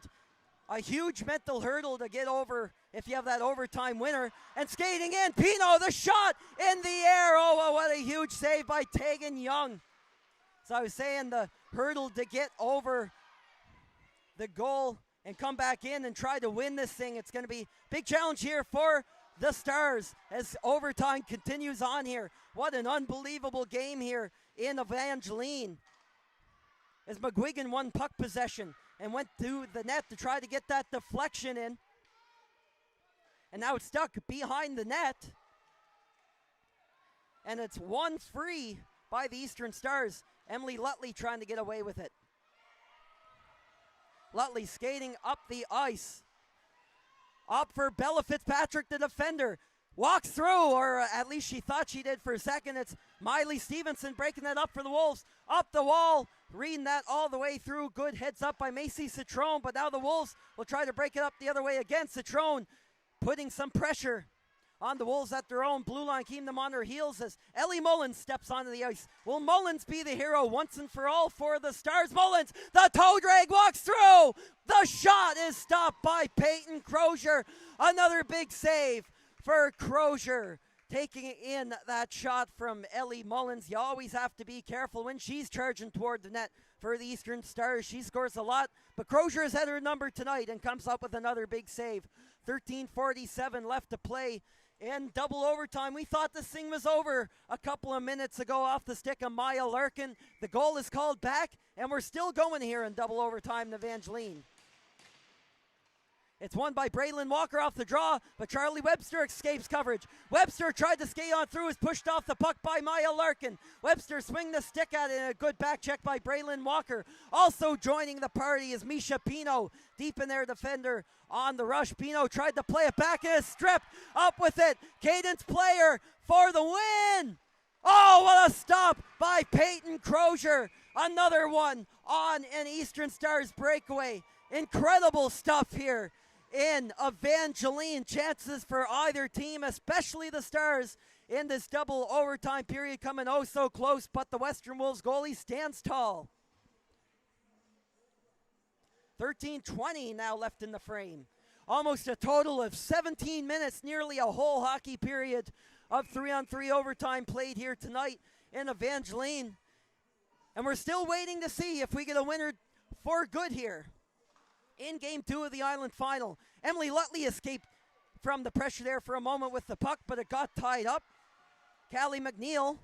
A huge mental hurdle to get over if you have that overtime winner. And skating in, Pino, the shot in the air. Oh, what a huge save by Tegan Young. So I was saying the hurdle to get over the goal and come back in and try to win this thing. It's going to be a big challenge here for the Stars as overtime continues on here. What an unbelievable game here in Evangeline. As McGuigan won puck possession and went to the net to try to get that deflection in. And now it's stuck behind the net. And it's won free by the Eastern Stars. Emily Lutley trying to get away with it. Lutley skating up the ice. Up for Bella Fitzpatrick, the defender. Walks through, or at least she thought she did for a second. It's Miley Stevenson breaking that up for the Wolves. Up the wall, reading that all the way through. Good heads up by Macy Citrone, but now the Wolves will try to break it up the other way again. Citrone putting some pressure on the Wolves at their own blue line, keeping them on their heels as Ellie Mullins steps onto the ice. Will Mullins be the hero once and for all for the Stars? Mullins, the toe drag walks through. The shot is stopped by Peyton Crozier. Another big save for Crozier. Taking in that shot from Ellie Mullins. You always have to be careful when she's charging toward the net for the Eastern Stars. She scores a lot, but Crozier has had her number tonight and comes up with another big save. 13:47 left to play in double overtime. We thought this thing was over a couple of minutes ago off the stick of Maya Larkin. The goal is called back, and we're still going here in double overtime to Evangeline. It's won by Braylon Walker off the draw, but Charlie Webster escapes coverage. Webster tried to skate on through, is pushed off the puck by Maya Larkin. Webster swing the stick at it, and a good back check by Braylon Walker. Also joining the party is Misha Pino, deep in their defender on the rush. Pino tried to play it back and is stripped up with it. Cadence player for the win. Oh, what a stop by Peyton Crozier. Another one on an Eastern Stars breakaway. Incredible stuff here in Evangeline. Chances for either team, especially the Stars, in this double overtime period coming oh so close, but the Western Wolves goalie stands tall. 13:20 now left in the frame. Almost a total of 17 minutes, nearly a whole hockey period of 3-on-3 overtime played here tonight in Evangeline. And we're still waiting to see if we get a winner for good here in Game 2 of the Island Final. Emily Lutley escaped from the pressure there for a moment with the puck, but it got tied up. Callie McNeil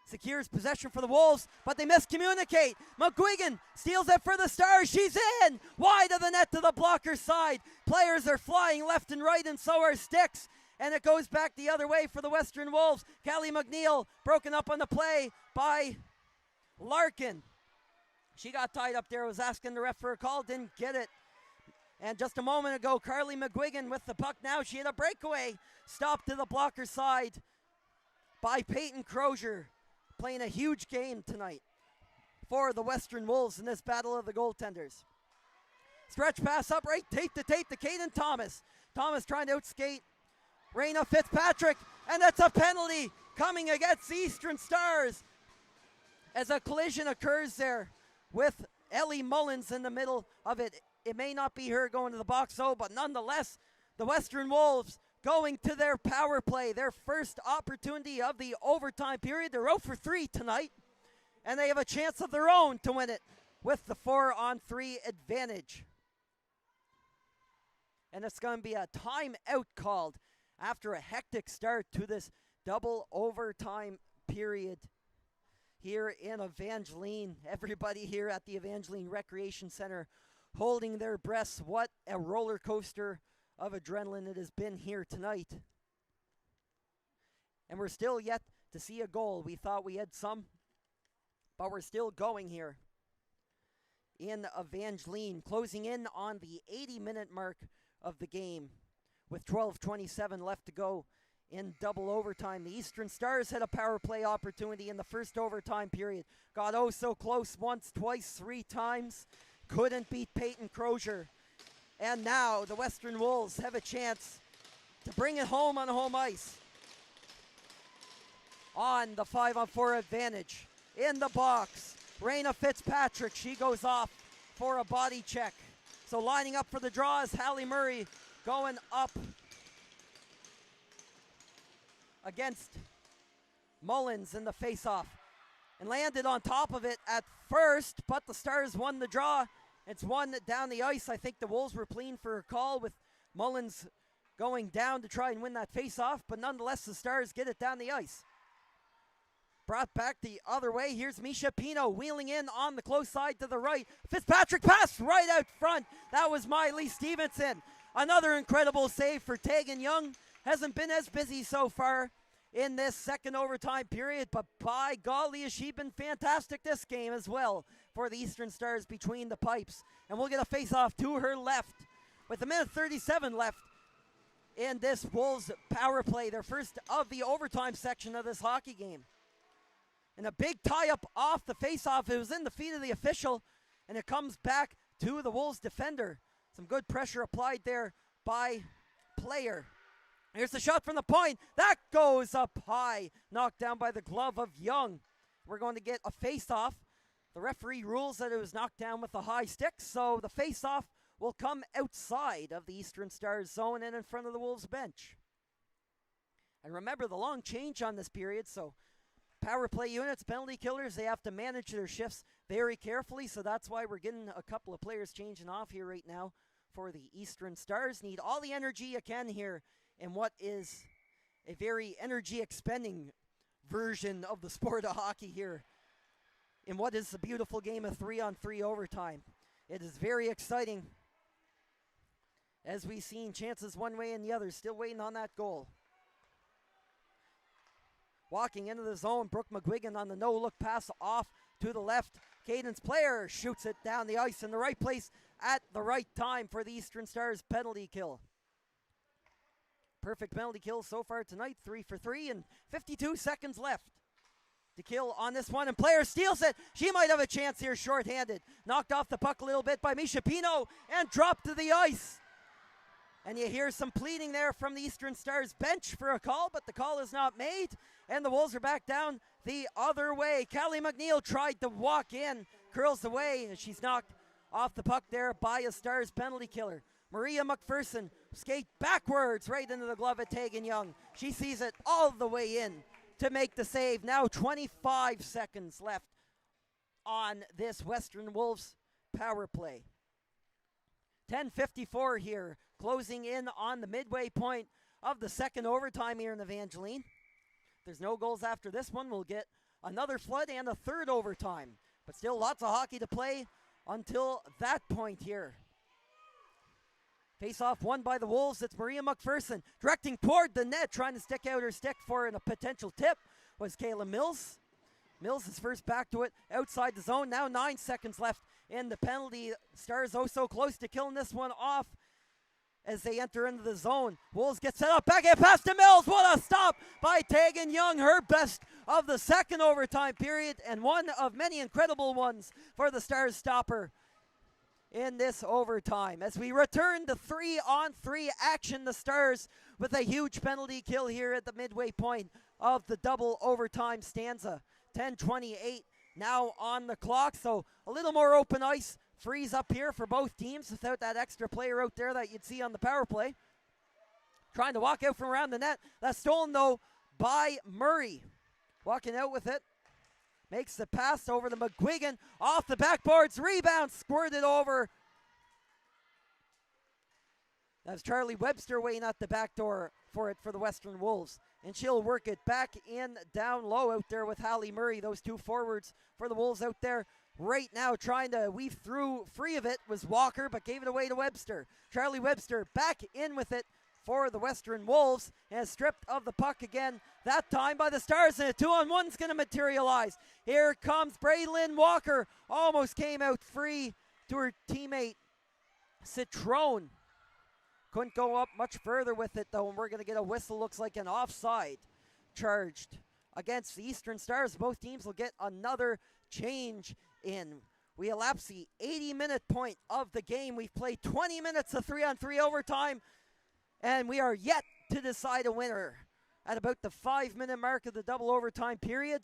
secures possession for the Wolves, but they miscommunicate. McGuigan steals it for the Stars. She's in! Wide of the net to the blocker side. Players are flying left and right, and so are sticks. And it goes back the other way for the Western Wolves. Callie McNeil broken up on the play by Larkin. She got tied up there, was asking the ref for a call, didn't get it. And just a moment ago, Carly McGuigan with the puck now. She had a breakaway. Stopped to the blocker side by Peyton Crozier. Playing a huge game tonight for the Western Wolves in this battle of the goaltenders. Stretch pass up right, tape to Caden Thomas. Thomas trying to outskate Raina Fitzpatrick. And that's a penalty coming against the Eastern Stars as a collision occurs there with Ellie Mullins in the middle of it. It may not be her going to the box, though, but nonetheless, the Western Wolves going to their power play, their first opportunity of the overtime period. They're 0 for 3 tonight, and they have a chance of their own to win it with the 4-on-3 advantage. And it's going to be a timeout called after a hectic start to this double overtime period here in Evangeline. Everybody here at the Evangeline Recreation Center holding their breaths. What a roller coaster of adrenaline it has been here tonight. And we're still yet to see a goal. We thought we had some, but we're still going here in Evangeline, closing in on the 80-minute mark of the game with 12:27 left to go in double overtime. The Eastern Stars had a power play opportunity in the first overtime period. Got oh so close once, twice, 3 times. Couldn't beat Peyton Crozier. And now the Western Wolves have a chance to bring it home on home ice. On the 5-on-4 advantage. In the box, Raina Fitzpatrick. She goes off for a body check. So lining up for the draw is Hallie Murray going up against Mullins in the face-off. And landed on top of it at first, but the Stars won the draw. It's one down the ice. I think the Wolves were pleading for a call with Mullins going down to try and win that face-off, but nonetheless, the Stars get it down the ice. Brought back the other way. Here's Misha Pino wheeling in on the close side to the right. Fitzpatrick pass right out front. That was Miley Stevenson. Another incredible save for Tegan Young. Hasn't been as busy so far in this second overtime period, but by golly has she been fantastic this game as well for the Eastern Stars between the pipes. And we'll get a face-off to her left with 1:37 left in this Wolves power play, their first of the overtime section of this hockey game. And a big tie-up off the face-off. It was in the feet of the official, and it comes back to the Wolves defender. Some good pressure applied there by player. Here's the shot from the point. That goes up high. Knocked down by the glove of Young. We're going to get a face-off. The referee rules that it was knocked down with a high stick, so the face-off will come outside of the Eastern Stars zone and in front of the Wolves bench. And remember the long change on this period, so power play units, penalty killers, they have to manage their shifts very carefully, so that's why we're getting a couple of players changing off here right now for the Eastern Stars. Need all the energy you can here in what is a very energy-expending version of the sport of hockey here in what is a beautiful game of 3-on-3 overtime. It is very exciting as we've seen chances one way and the other, still waiting on that goal. Walking into the zone, Brooke McGuigan on the no-look pass off to the left. Caden's player shoots it down the ice in the right place at the right time for the Eastern Stars penalty kill. Perfect penalty kill so far tonight, 3 for 3, and 52 seconds left to kill on this one. And player steals it. She might have a chance here, shorthanded. Knocked off the puck a little bit by Misha Pino and dropped to the ice. And you hear some pleading there from the Eastern Stars bench for a call, but the call is not made. And the Wolves are back down the other way. Callie McNeil tried to walk in, curls away, and she's knocked off the puck there by a Stars penalty killer. Maria McPherson skate backwards right into the glove of Tegan Young. She sees it all the way in to make the save. Now 25 seconds left on this Western Wolves power play. 10:54 here, closing in on the midway point of the second overtime here in Evangeline. If there's no goals after this one, we'll get another flood and a third overtime. But still lots of hockey to play until that point here. Face-off won by the Wolves. It's Maria McPherson directing toward the net, trying to stick out her stick for a potential tip was Kayla Mills. Mills is first back to it outside the zone. Now 9 seconds left in the penalty. Stars oh so close to killing this one off as they enter into the zone. Wolves get set up, back and pass to Mills. What a stop by Tegan Young, her best of the second overtime period and one of many incredible ones for the Stars stopper in this overtime. As we return to 3-on-3 action, the Stars with a huge penalty kill here at the midway point of the double overtime stanza. 10:28 now on the clock, so a little more open ice frees up here for both teams without that extra player out there that you'd see on the power play. Trying to walk out from around the net. That's stolen though by Murray. Walking out with it. Makes the pass over to McGuigan. Off the backboards. Rebound squirted over. That's Charlie Webster waiting at the back door for it for the Western Wolves. And she'll work it back in down low out there with Hallie Murray. Those two forwards for the Wolves out there right now trying to weave through. Free of it was Walker, but gave it away to Webster. Charlie Webster back in with it for the Western Wolves, and stripped of the puck again, that time by the Stars, and a 2-on-1's going to materialize. Here comes Braylon Walker, almost came out free to her teammate Citrone. Couldn't go up much further with it though, and we're going to get a whistle, looks like an offside charged against the Eastern Stars. Both teams will get another change in. We elapse the 80-minute point of the game. We've played 20 minutes of 3-on-3 overtime, and we are yet to decide a winner. At about the 5-minute mark of the double overtime period,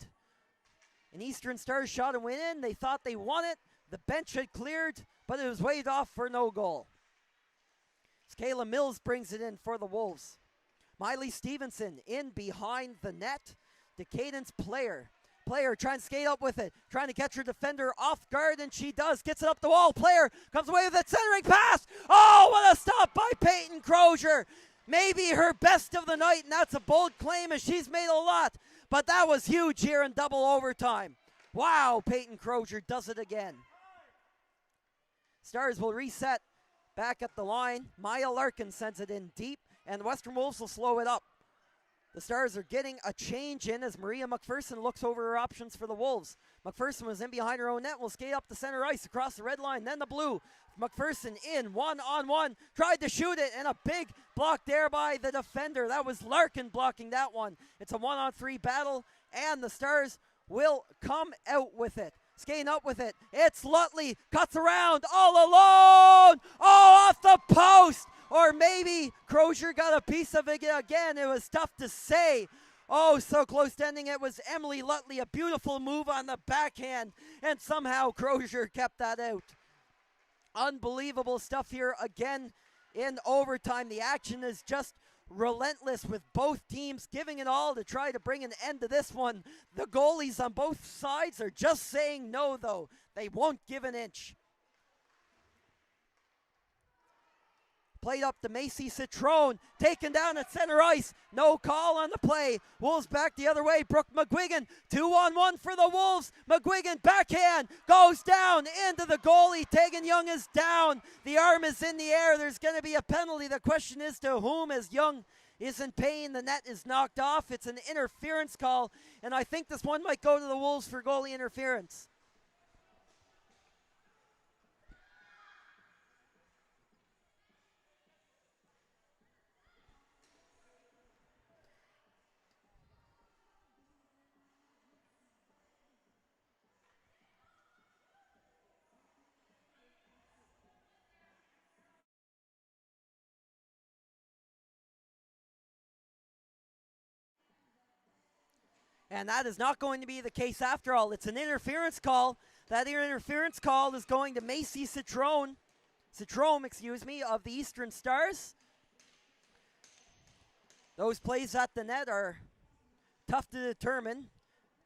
an Eastern Stars shot a win in. They thought they won it. The bench had cleared, but it was waved off for no goal. Kayla Mills brings it in for the Wolves. Miley Stevenson in behind the net. To Caden's player. Player trying to skate up with it. Trying to catch her defender off guard, and she does. Gets it up the wall. Player comes away with that centering pass. Oh, what a stop by Peyton Crozier. Maybe her best of the night, and that's a bold claim as she's made a lot. But that was huge here in double overtime. Wow, Peyton Crozier does it again. Stars will reset back at the line. Maya Larkin sends it in deep, and the Western Wolves will slow it up. The Stars are getting a change in as Maria McPherson looks over her options for the Wolves. McPherson was in behind her own net, will skate up the center ice across the red line, then the blue. McPherson in one-on-one, tried to shoot it, and a big block there by the defender. That was Larkin blocking that one. It's a 1-on-3 battle, and the Stars will come out with it. Skating up with it. It's Lutley. Cuts around all alone. Oh, off the post. or maybe Crozier got a piece of it again. It was tough to say. Oh, so close to ending. It was Emily Lutley, a beautiful move on the backhand, and somehow Crozier kept that out. Unbelievable stuff here again in overtime. The action is just relentless with both teams giving it all to try to bring an end to this one. The goalies on both sides are just saying no, though. They won't give an inch. Played up to Macy Citrone, taken down at center ice. No call on the play. Wolves back the other way. Brooke McGuigan, 2-on-1 for the Wolves. McGuigan backhand, goes down into the goalie. Tegan Young is down. The arm is in the air. There's going to be a penalty. The question is to whom, as Young is in pain. The net is knocked off. It's an interference call, and I think this one might go to the Wolves for goalie interference. And that is not going to be the case after all. It's an interference call. That interference call is going to Macy Citrome, of the Eastern Stars. Those plays at the net are tough to determine,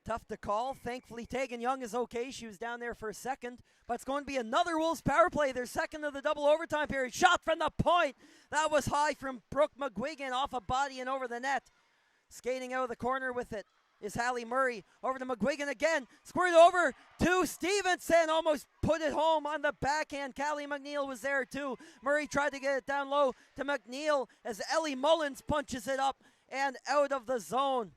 tough to call. Thankfully, Tegan Young is okay. She was down there for a second. But it's going to be another Wolves power play, their second of the double overtime period. Shot from the point. That was high from Brooke McGuigan off a body and over the net. Skating out of the corner with it is Hallie Murray. Over to McGuigan again. Squirted over to Stevenson. Almost put it home on the backhand. Callie McNeil was there too. Murray tried to get it down low to McNeil as Ellie Mullins punches it up and out of the zone.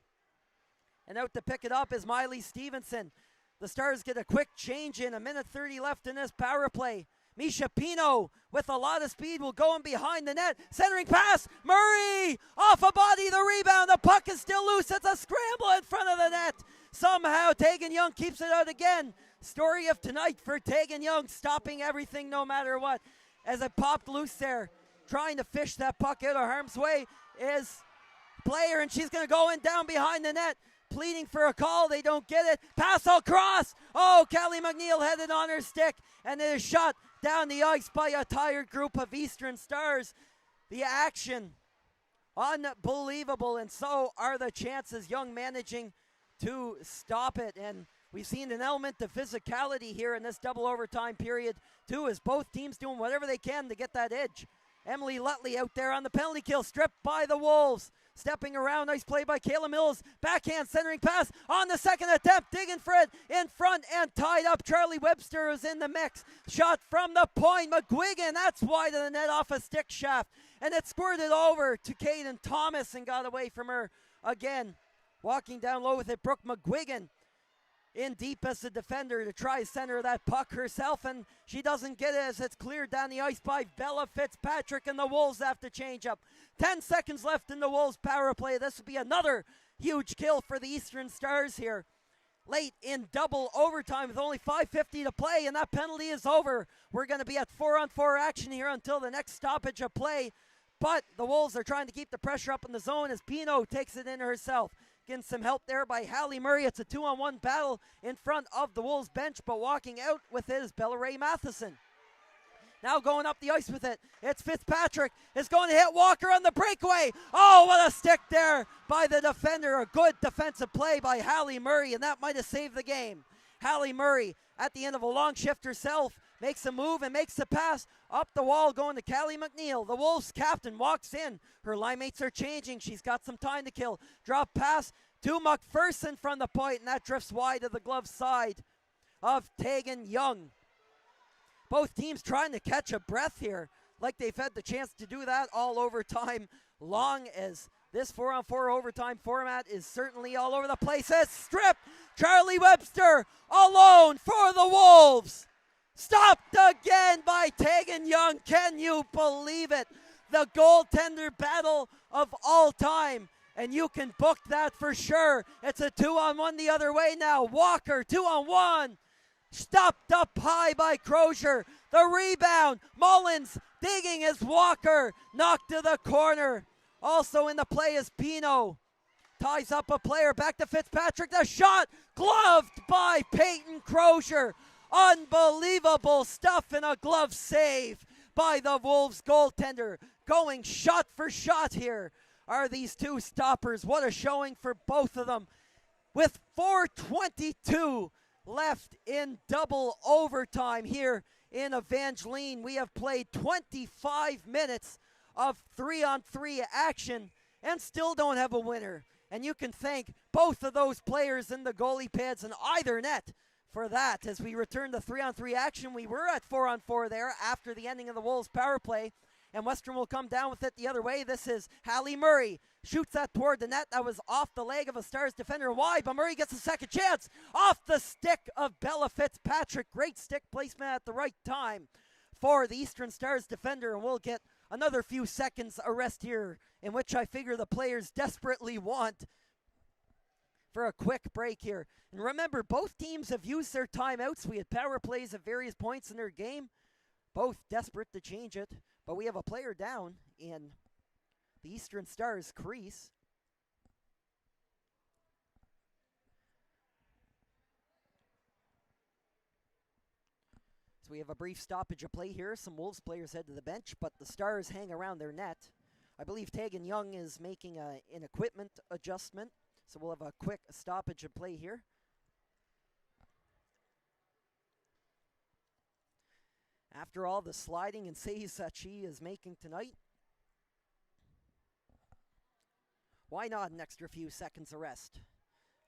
And out to pick it up is Miley Stevenson. The Stars get a quick change in. 1:30 left in this power play. Misha Pino with a lot of speed will go in behind the net. Centering pass. Murray off a body. The rebound. The puck is still loose. It's a scramble in front of the net. Somehow Tegan Young keeps it out again. Story of tonight for Tegan Young, stopping everything no matter what. As it popped loose there, trying to fish that puck out of harm's way is player, and she's going to go in down behind the net. Pleading for a call. They don't get it. Pass across. Oh, Callie McNeil had it on her stick, and it is shot down the ice by a tired group of Eastern Stars. The action, unbelievable, and so are the chances. Young managing to stop it, and we've seen an element of physicality here in this double overtime period too, as both teams doing whatever they can to get that edge. Emily Lutley out there on the penalty kill, stripped by the Wolves. Stepping around, nice play by Kayla Mills. Backhand centering pass on the second attempt. Digging for it in front and tied up. Charlie Webster is in the mix. Shot from the point. McGuigan, that's wide of the net off a stick shaft. And it squirted over to Caden Thomas and got away from her again. Walking down low with it, Brooke McGuigan in deep as the defender to try center that puck herself, and she doesn't get it as it's cleared down the ice by Bella Fitzpatrick, and the Wolves have to change up. 10 seconds left in the Wolves power play. This will be another huge kill for the Eastern Stars here. Late in double overtime with only 5:50 to play, and that penalty is over. We're going to be at 4-on-4 action here until the next stoppage of play, but the Wolves are trying to keep the pressure up in the zone as Pino takes it in herself. Getting some help there by Hallie Murray. It's a 2-on-1 battle in front of the Wolves bench, but walking out with it is Bella Ray Matheson. Now going up the ice with it, it's Fitzpatrick. It's going to hit Walker on the breakaway. Oh, what a stick there by the defender. A good defensive play by Hallie Murray, and that might have saved the game. Hallie Murray, at the end of a long shift herself, makes a move and makes the pass up the wall going to Callie McNeil. The Wolves captain walks in. Her line mates are changing. She's got some time to kill. Drop pass to McPherson from the point, and that drifts wide of the glove side of Tegan Young. Both teams trying to catch a breath here, like they've had the chance to do that all overtime long, as this 4-on-4 overtime format is certainly all over the place. It's stripped. Charlie Webster alone for the Wolves. Stopped again by Tegan Young. Can you believe it? The goaltender battle of all time. And you can book that for sure. It's a 2-on-1 the other way now. Walker, 2-on-1. Stopped up high by Crozier. The rebound. Mullins Digging is Walker. Knocked to the corner. Also in the play is Pino. Ties up a player. Back to Fitzpatrick. The shot gloved by Peyton Crozier. Unbelievable stuff and a glove save by the Wolves goaltender. Going shot for shot here are these two stoppers. What a showing for both of them. With 4:22 left in double overtime here in Evangeline, we have played 25 minutes of 3-on-3 action and still don't have a winner. And you can thank both of those players in the goalie pads in either net for that. As we return to 3-on-3 action, we were at 4-on-4 there after the ending of the Wolves power play. And Western will come down with it the other way. This is Hallie Murray. Shoots that toward the net. That was off the leg of a Stars defender wide, but Murray gets a second chance. Off the stick of Bella Fitzpatrick. Great stick placement at the right time for the Eastern Stars defender. And we'll get another few seconds of rest here, in which I figure the players desperately want for a quick break here. And remember, both teams have used their timeouts. We had power plays at various points in their game. Both desperate to change it. But we have a player down in the Eastern Stars crease. So we have a brief stoppage of play here. Some Wolves players head to the bench, but the Stars hang around their net. I believe Tegan Young is making an equipment adjustment. So we'll have a quick stoppage of play here. After all the sliding and saves that she is making tonight, why not an extra few seconds of rest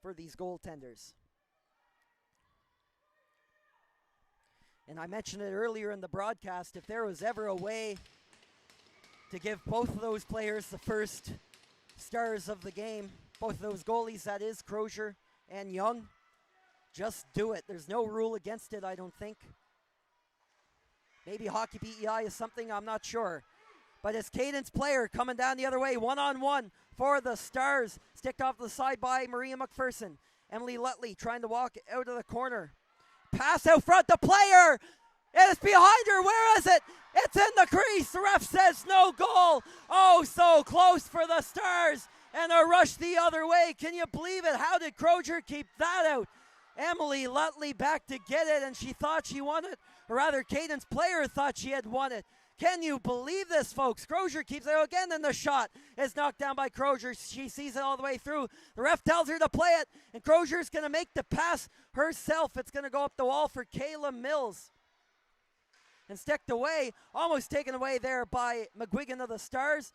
for these goaltenders? And I mentioned it earlier in the broadcast, if there was ever a way to give both of those players the first stars of the game, both of those goalies, that is Crozier and Young, just do it. There's no rule against it, I don't think. Maybe Hockey PEI is something, I'm not sure. But it's Cadence player coming down the other way, one-on-one for the Stars. Sticked off to the side by Maria McPherson. Emily Lutley trying to walk out of the corner. Pass out front, the player! And it's behind her, where is it? It's in the crease, the ref says no goal. Oh, so close for the Stars. And a rush the other way, can you believe it? How did Crozier keep that out? Emily Lutley back to get it, and she thought she won it. Or rather, Cadence player thought she had won it. Can you believe this, folks? Crozier keeps it out again, and the shot is knocked down by Crozier. She sees it all the way through. The ref tells her to play it, and Crozier's going to make the pass herself. It's going to go up the wall for Kayla Mills. And sticked away, almost taken away there by McGuigan of the Stars.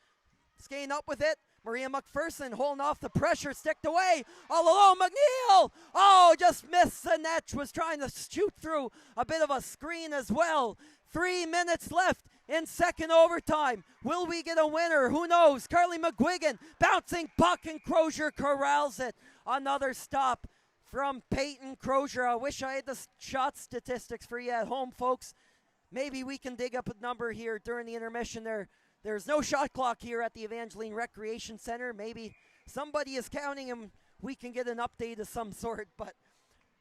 Skating up with it. Maria McPherson holding off the pressure, sticked away, all alone, McNeil! Oh, just missed the net, was trying to shoot through a bit of a screen as well. 3 minutes left in second overtime. Will we get a winner? Who knows? Carly McGuigan, bouncing puck, and Crozier corrals it. Another stop from Peyton Crozier. I wish I had the shot statistics for you at home, folks. Maybe we can dig up a number here during the intermission there. There's no shot clock here at the Evangeline Recreation Center. Maybe somebody is counting and we can get an update of some sort. But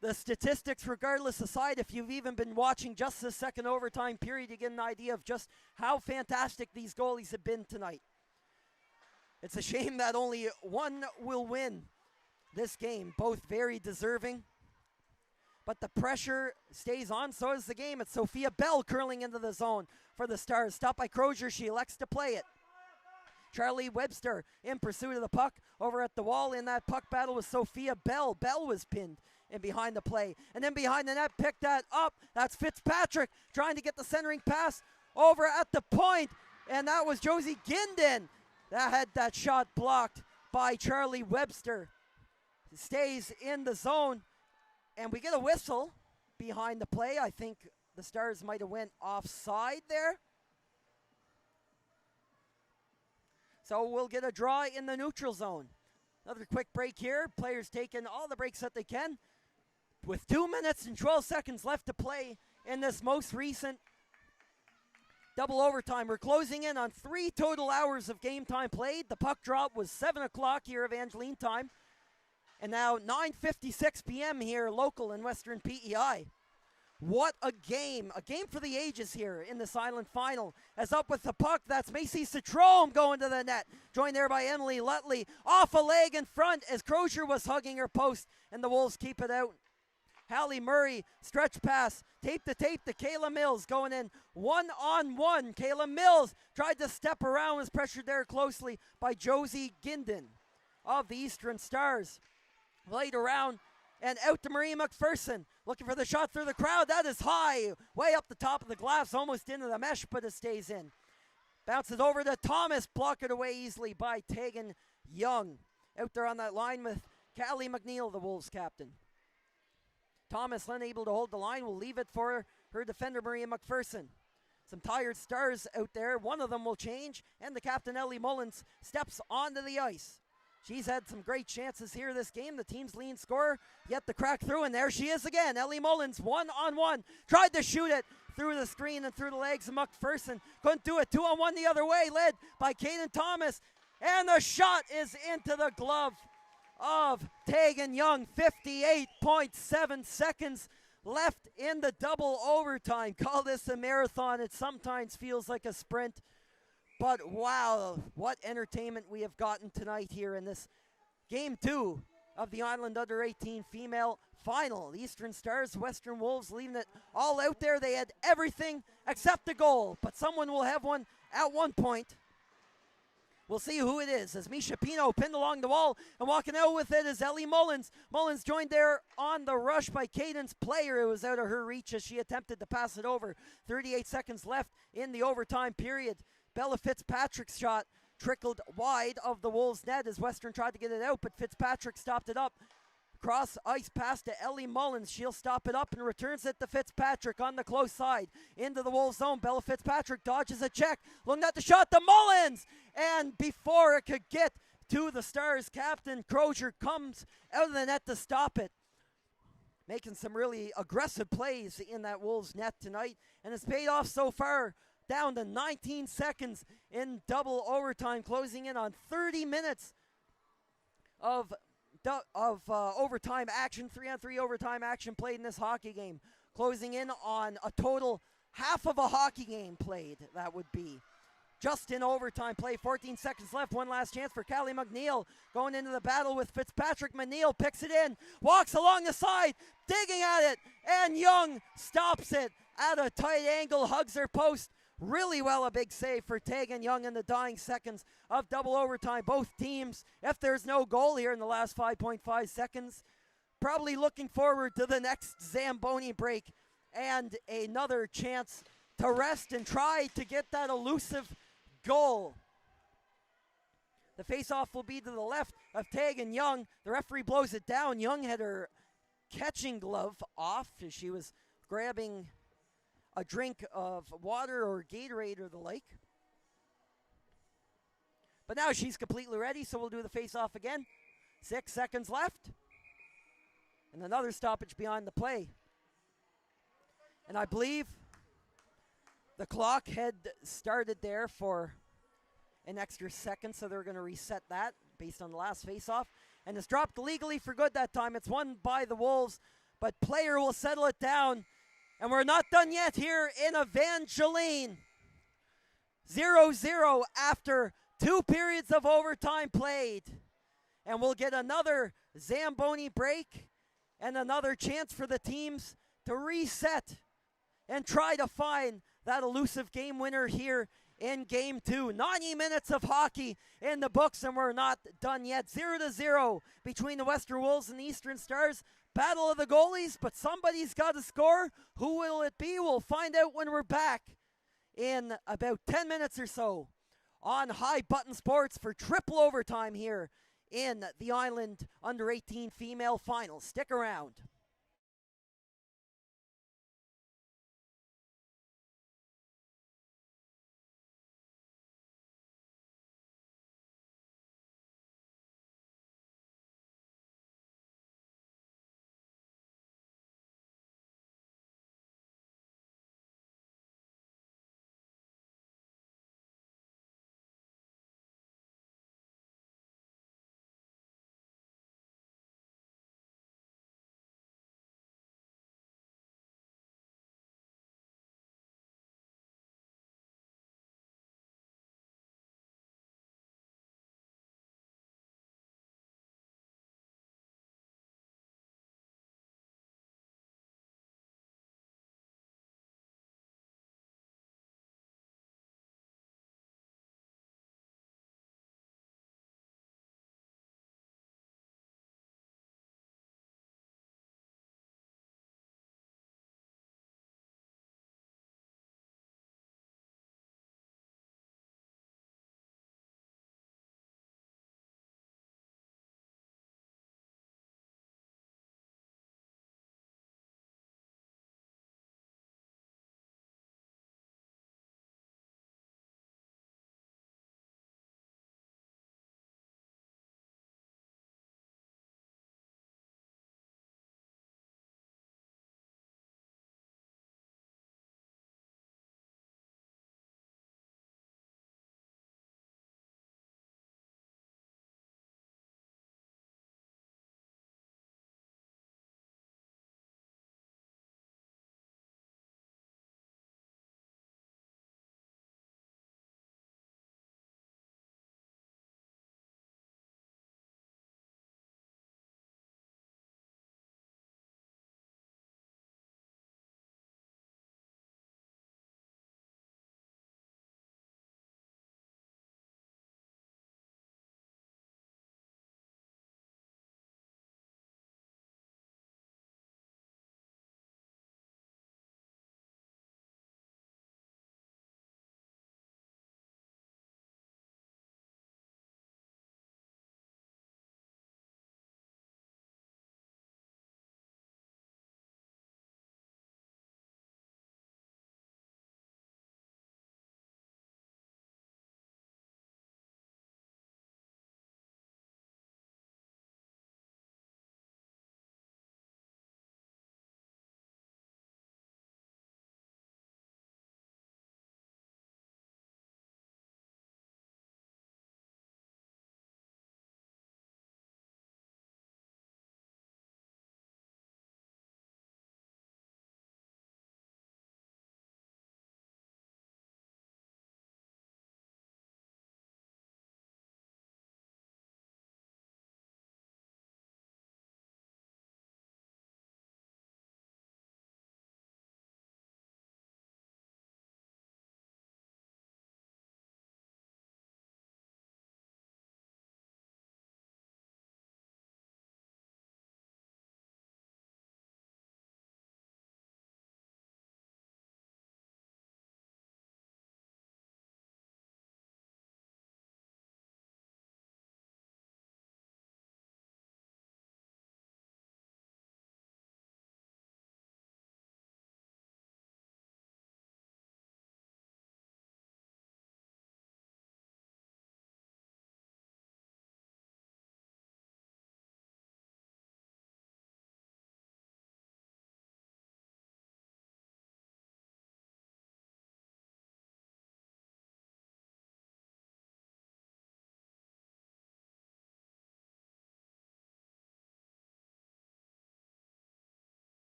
the statistics, regardless aside, if you've even been watching just the second overtime period, you get an idea of just how fantastic these goalies have been tonight. It's a shame that only one will win this game. Both very deserving. But the pressure stays on, so is the game. It's Sophia Bell curling into the zone for the Stars. Stopped by Crozier, she elects to play it. Charlie Webster in pursuit of the puck over at the wall. In that puck battle with Sophia Bell. Bell was pinned in behind the play. And then behind the net, picked that up. That's Fitzpatrick trying to get the centering pass over at the point. And that was Josie Ginden that had that shot blocked by Charlie Webster. It stays in the zone. And we get a whistle behind the play. I think the Stars might have went offside there. So we'll get a draw in the neutral zone. Another quick break here. Players taking all the breaks that they can. With 2 minutes and 12 seconds left to play in this most recent double overtime. We're closing in on 3 total hours of game time played. The puck drop was 7 o'clock here Evangeline time. And now 9:56 p.m. here local in Western PEI. What a game for the ages here in this Island final. As up with the puck, that's Macy Citrome going to the net. Joined there by Emily Lutley. Off a leg in front as Crozier was hugging her post, and the Wolves keep it out. Hallie Murray, stretch pass, tape to Kayla Mills going in one-on-one. Kayla Mills tried to step around, was pressured there closely by Josie Ginden of the Eastern Stars. Played around and out to Marie McPherson, looking for the shot through the crowd. That is high, way up the top of the glass, almost into the mesh, but it stays in. Bounces over to Thomas, blocked it away easily by Tegan Young. Out there on that line with Callie McNeil, the Wolves captain. Thomas, unable to hold the line, will leave it for her defender, Maria McPherson. Some tired Stars out there. One of them will change, and the captain, Ellie Mullins, steps onto the ice. She's had some great chances here this game. The team's leading scorer, yet the crack through, and there she is again. Ellie Mullins, one-on-one, tried to shoot it through the screen and through the legs of McPherson. Couldn't do it. 2-on-1 the other way, led by Kaden Thomas, and the shot is into the glove of Tegan Young. 58.7 seconds left in the double overtime. Call this a marathon. It sometimes feels like a sprint. But wow, what entertainment we have gotten tonight here in this Game 2 of the Island Under-18 female final. The Eastern Stars, Western Wolves leaving it all out there. They had everything except a goal, but someone will have one at one point. We'll see who it is, as Misha Pino pinned along the wall, and walking out with it is Ellie Mullins. Mullins joined there on the rush by Caden's player. It was out of her reach as she attempted to pass it over. 38 seconds left in the overtime period. Bella Fitzpatrick's shot trickled wide of the Wolves' net as Western tried to get it out, but Fitzpatrick stopped it up. Cross ice pass to Ellie Mullins. She'll stop it up and returns it to Fitzpatrick on the close side into the Wolves' zone. Bella Fitzpatrick dodges a check, looking at the shot to Mullins, and before it could get to the Stars captain, Crozier comes out of the net to stop it. Making some really aggressive plays in that Wolves' net tonight, and it's paid off so far. Down to 19 seconds in double overtime, closing in on 30 minutes of overtime action, 3-on-3 overtime action played in this hockey game. Closing in on a total half of a hockey game played, that would be. Just in overtime play, 14 seconds left, one last chance for Callie McNeil. Going into the battle with Fitzpatrick. McNeil picks it in, walks along the side, digging at it, and Young stops it at a tight angle, hugs her post. Really well, a big save for Tegan Young in the dying seconds of double overtime. Both teams, if there's no goal here in the last 5.5 seconds, probably looking forward to the next Zamboni break and another chance to rest and try to get that elusive goal. The face-off will be to the left of Tegan Young. The referee blows it down. Young had her catching glove off as she was grabbing a drink of water or Gatorade or the like. But now she's completely ready, so we'll do the face-off again. 6 seconds left. And another stoppage behind the play. And I believe the clock had started there for an extra second, so they're going to reset that based on the last face-off. And it's dropped legally for good that time. It's won by the Wolves, but player will settle it down. And we're not done yet here in Evangeline. 0-0 after 2 periods of overtime played. And we'll get another Zamboni break and another chance for the teams to reset and try to find that elusive game winner here in Game 2. 90 minutes of hockey in the books, and we're not done yet. 0-0 between the Western Wolves and the Eastern Stars. Battle of the goalies, but somebody's got to score. Who will it be? We'll find out when we're back in about 10 minutes or so on High Button Sports for triple overtime here in the Island Under-18 female final. Stick around.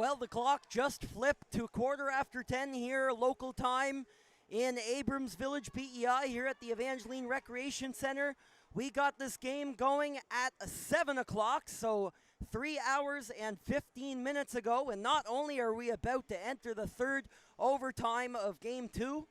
Well, the clock just flipped to 10:15 here, local time in Abrams Village, PEI, here at the Evangeline Recreation Center. We got this game going at 7 o'clock, so 3 hours and 15 minutes ago. And not only are we about to enter the third overtime of Game 2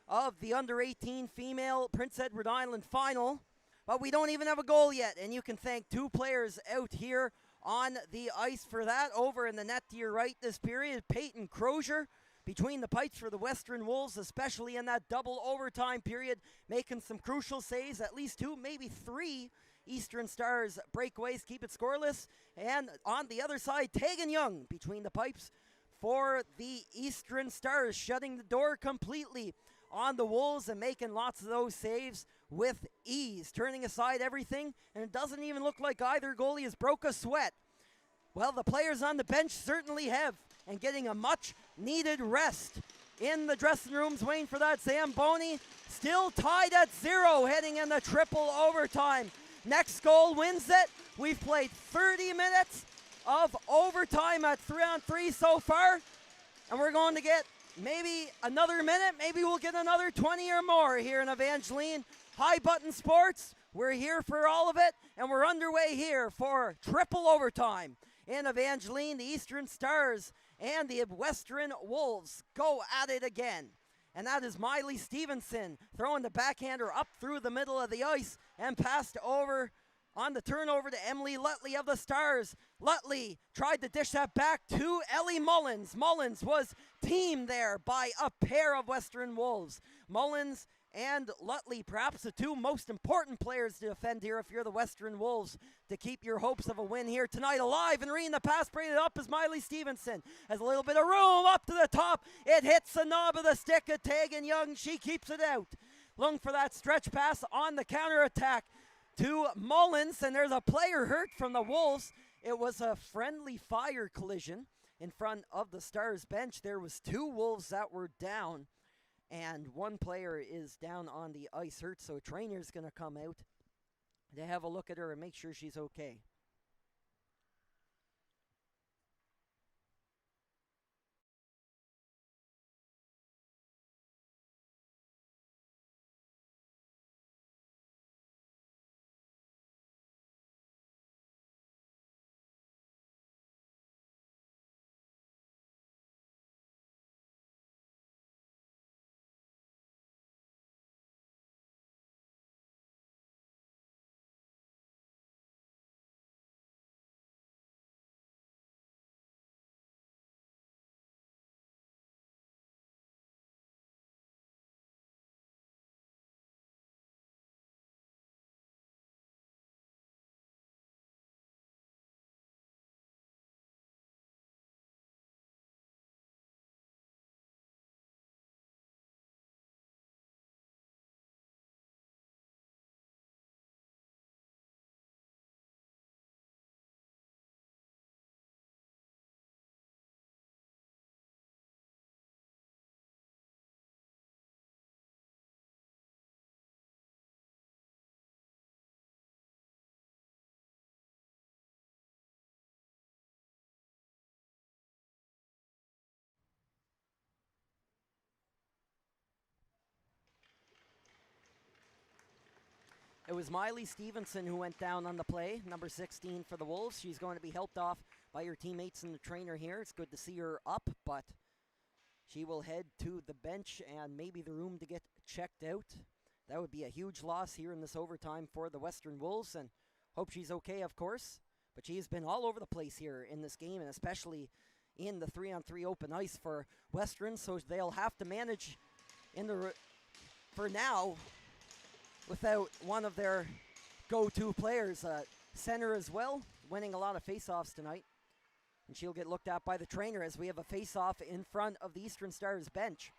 of the Under-18 female Prince Edward Island final, but we don't even have a goal yet. And you can thank two players out here on the ice for that. Over in the net to your right this period, Peyton Crozier between the pipes for the Western Wolves, especially in that double overtime period, making some crucial saves, at least two, maybe three Eastern Stars breakaways, keep it scoreless. And on the other side, Tegan Young between the pipes for the Eastern Stars, shutting the door completely on the Wolves and making lots of those saves with ease, turning aside everything, and it doesn't even look like either goalie has broke a sweat. Well, the players on the bench certainly have, and getting a much needed rest in the dressing rooms, waiting for that. Zamboni still tied at 0, heading in the triple overtime. Next goal wins it. We've played 30 minutes of overtime at 3-on-3 so far, and we're going to get maybe another minute, maybe we'll get another 20 or more here in Evangeline. High Button Sports, we're here for all of it, and we're underway here for triple overtime in Evangeline. The Eastern Stars and the Western Wolves go at it again. And that is Miley Stevenson throwing the backhander up through the middle of the ice and passed over on the turnover to Emily Lutley of the Stars. Lutley tried to dish that back to Ellie Mullins. Mullins was teamed there by a pair of Western Wolves. Mullins and Lutley, perhaps the two most important players to defend here if you're the Western Wolves, to keep your hopes of a win here tonight alive. And reading the pass braided up is Miley Stevenson. Has a little bit of room up to the top. It hits the knob of the stick of Tegan Young. She keeps it out. Looking for that stretch pass on the counterattack to Mullins, and there's a player hurt from the Wolves. It was a friendly fire collision in front of the Stars bench. There was two Wolves that were down, and one player is down on the ice hurt, so a trainer's going to come out to have a look at her and make sure she's okay. It was Miley Stevenson who went down on the play, number 16 for the Wolves. She's going to be helped off by her teammates and the trainer here. It's good to see her up, but she will head to the bench and maybe the room to get checked out. That would be a huge loss here in this overtime for the Western Wolves, and hope she's okay, of course. But she's been all over the place here in this game, and especially in the 3-on-3 open ice for Western, so they'll have to manage in the for now without one of their go-to players. Center as well, winning a lot of face-offs tonight. And she'll get looked at by the trainer as we have a face-off in front of the Eastern Stars bench.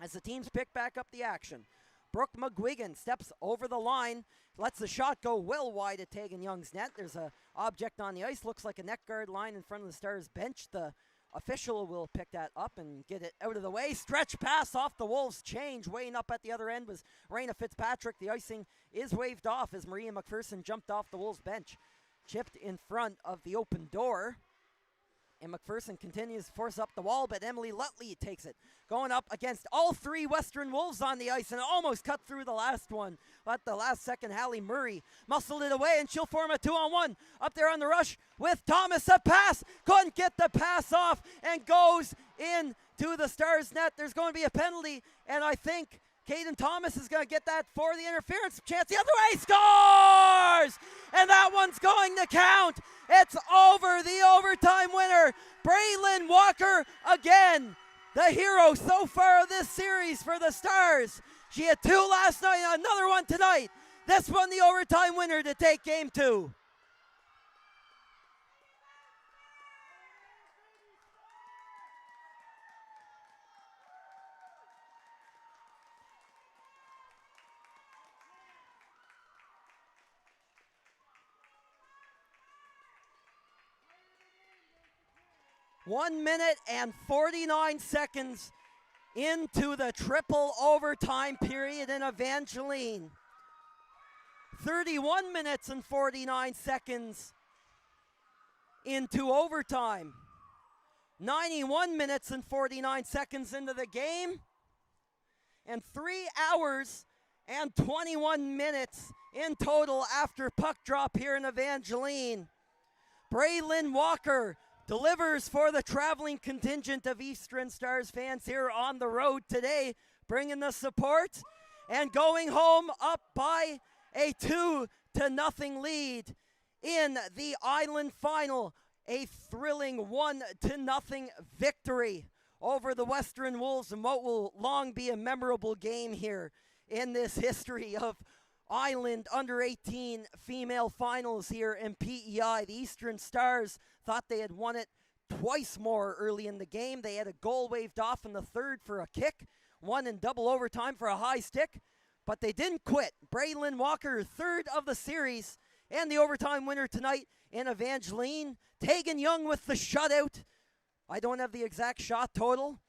As the teams pick back up the action, Brooke McGuigan steps over the line, lets the shot go well wide at Tegan Young's net. There's an object on the ice, looks like a net guard line in front of the Stars bench. The official will pick that up and get it out of the way. Stretch pass off the Wolves' change. Weighing up at the other end was Raina Fitzpatrick. The icing is waved off as Maria McPherson jumped off the Wolves' bench. Chipped in front of the open door. And McPherson continues to force up the wall, but Emily Lutley takes it. Going up against all three Western Wolves on the ice and almost cut through the last one. At the last second, Hallie Murray muscled it away and she'll form a 2-on-1. Up there on the rush with Thomas, a pass. Couldn't get the pass off and goes into the Stars net. There's going to be a penalty, and I think Caden Thomas is going to get that for the interference chance. The other way, scores! And that one's going to count. It's over, the overtime winner, Braylon Walker again. The hero so far of this series for the Stars. She had 2 last night, another one tonight. This one the overtime winner to take game 2. One minute and 49 seconds into the triple overtime period in Evangeline. 31 minutes and 49 seconds into overtime. 91 minutes and 49 seconds into the game. And 3 hours and 21 minutes in total after puck drop here in Evangeline. Braylon Walker delivers for the traveling contingent of Eastern Stars fans here on the road today, bringing the support and going home up by a 2-0 lead in the Island Final. A thrilling 1-0 victory over the Western Wolves, and what will long be a memorable game here in this history of Island under-18 female finals here in PEI. The Eastern Stars thought they had won it twice more early in the game. They had a goal waved off in the third for a kick, one in double overtime for a high stick, but they didn't quit. Braylon Walker, third of the series, and the overtime winner tonight in Evangeline. Tegan Young with the shutout. I don't have the exact shot total,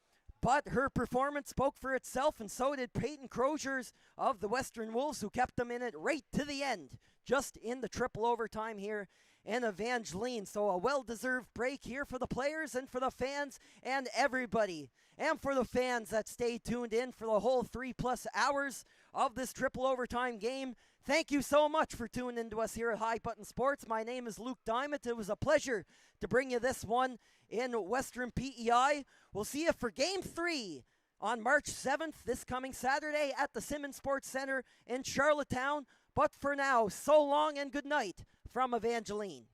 but her performance spoke for itself, and so did Peyton Crozier's of the Western Wolves, who kept them in it right to the end, just in the triple overtime here in Evangeline. So a well-deserved break here for the players and for the fans and everybody. And for the fans that stayed tuned in for the whole 3+ hours of this triple overtime game, thank you so much for tuning in to us here at High Button Sports. My name is Luke Diamond. It was a pleasure to bring you this one in Western PEI. We'll see you for Game 3 on March 7th, this coming Saturday at the Simmons Sports Center in Charlottetown. But for now, so long and good night from Evangeline.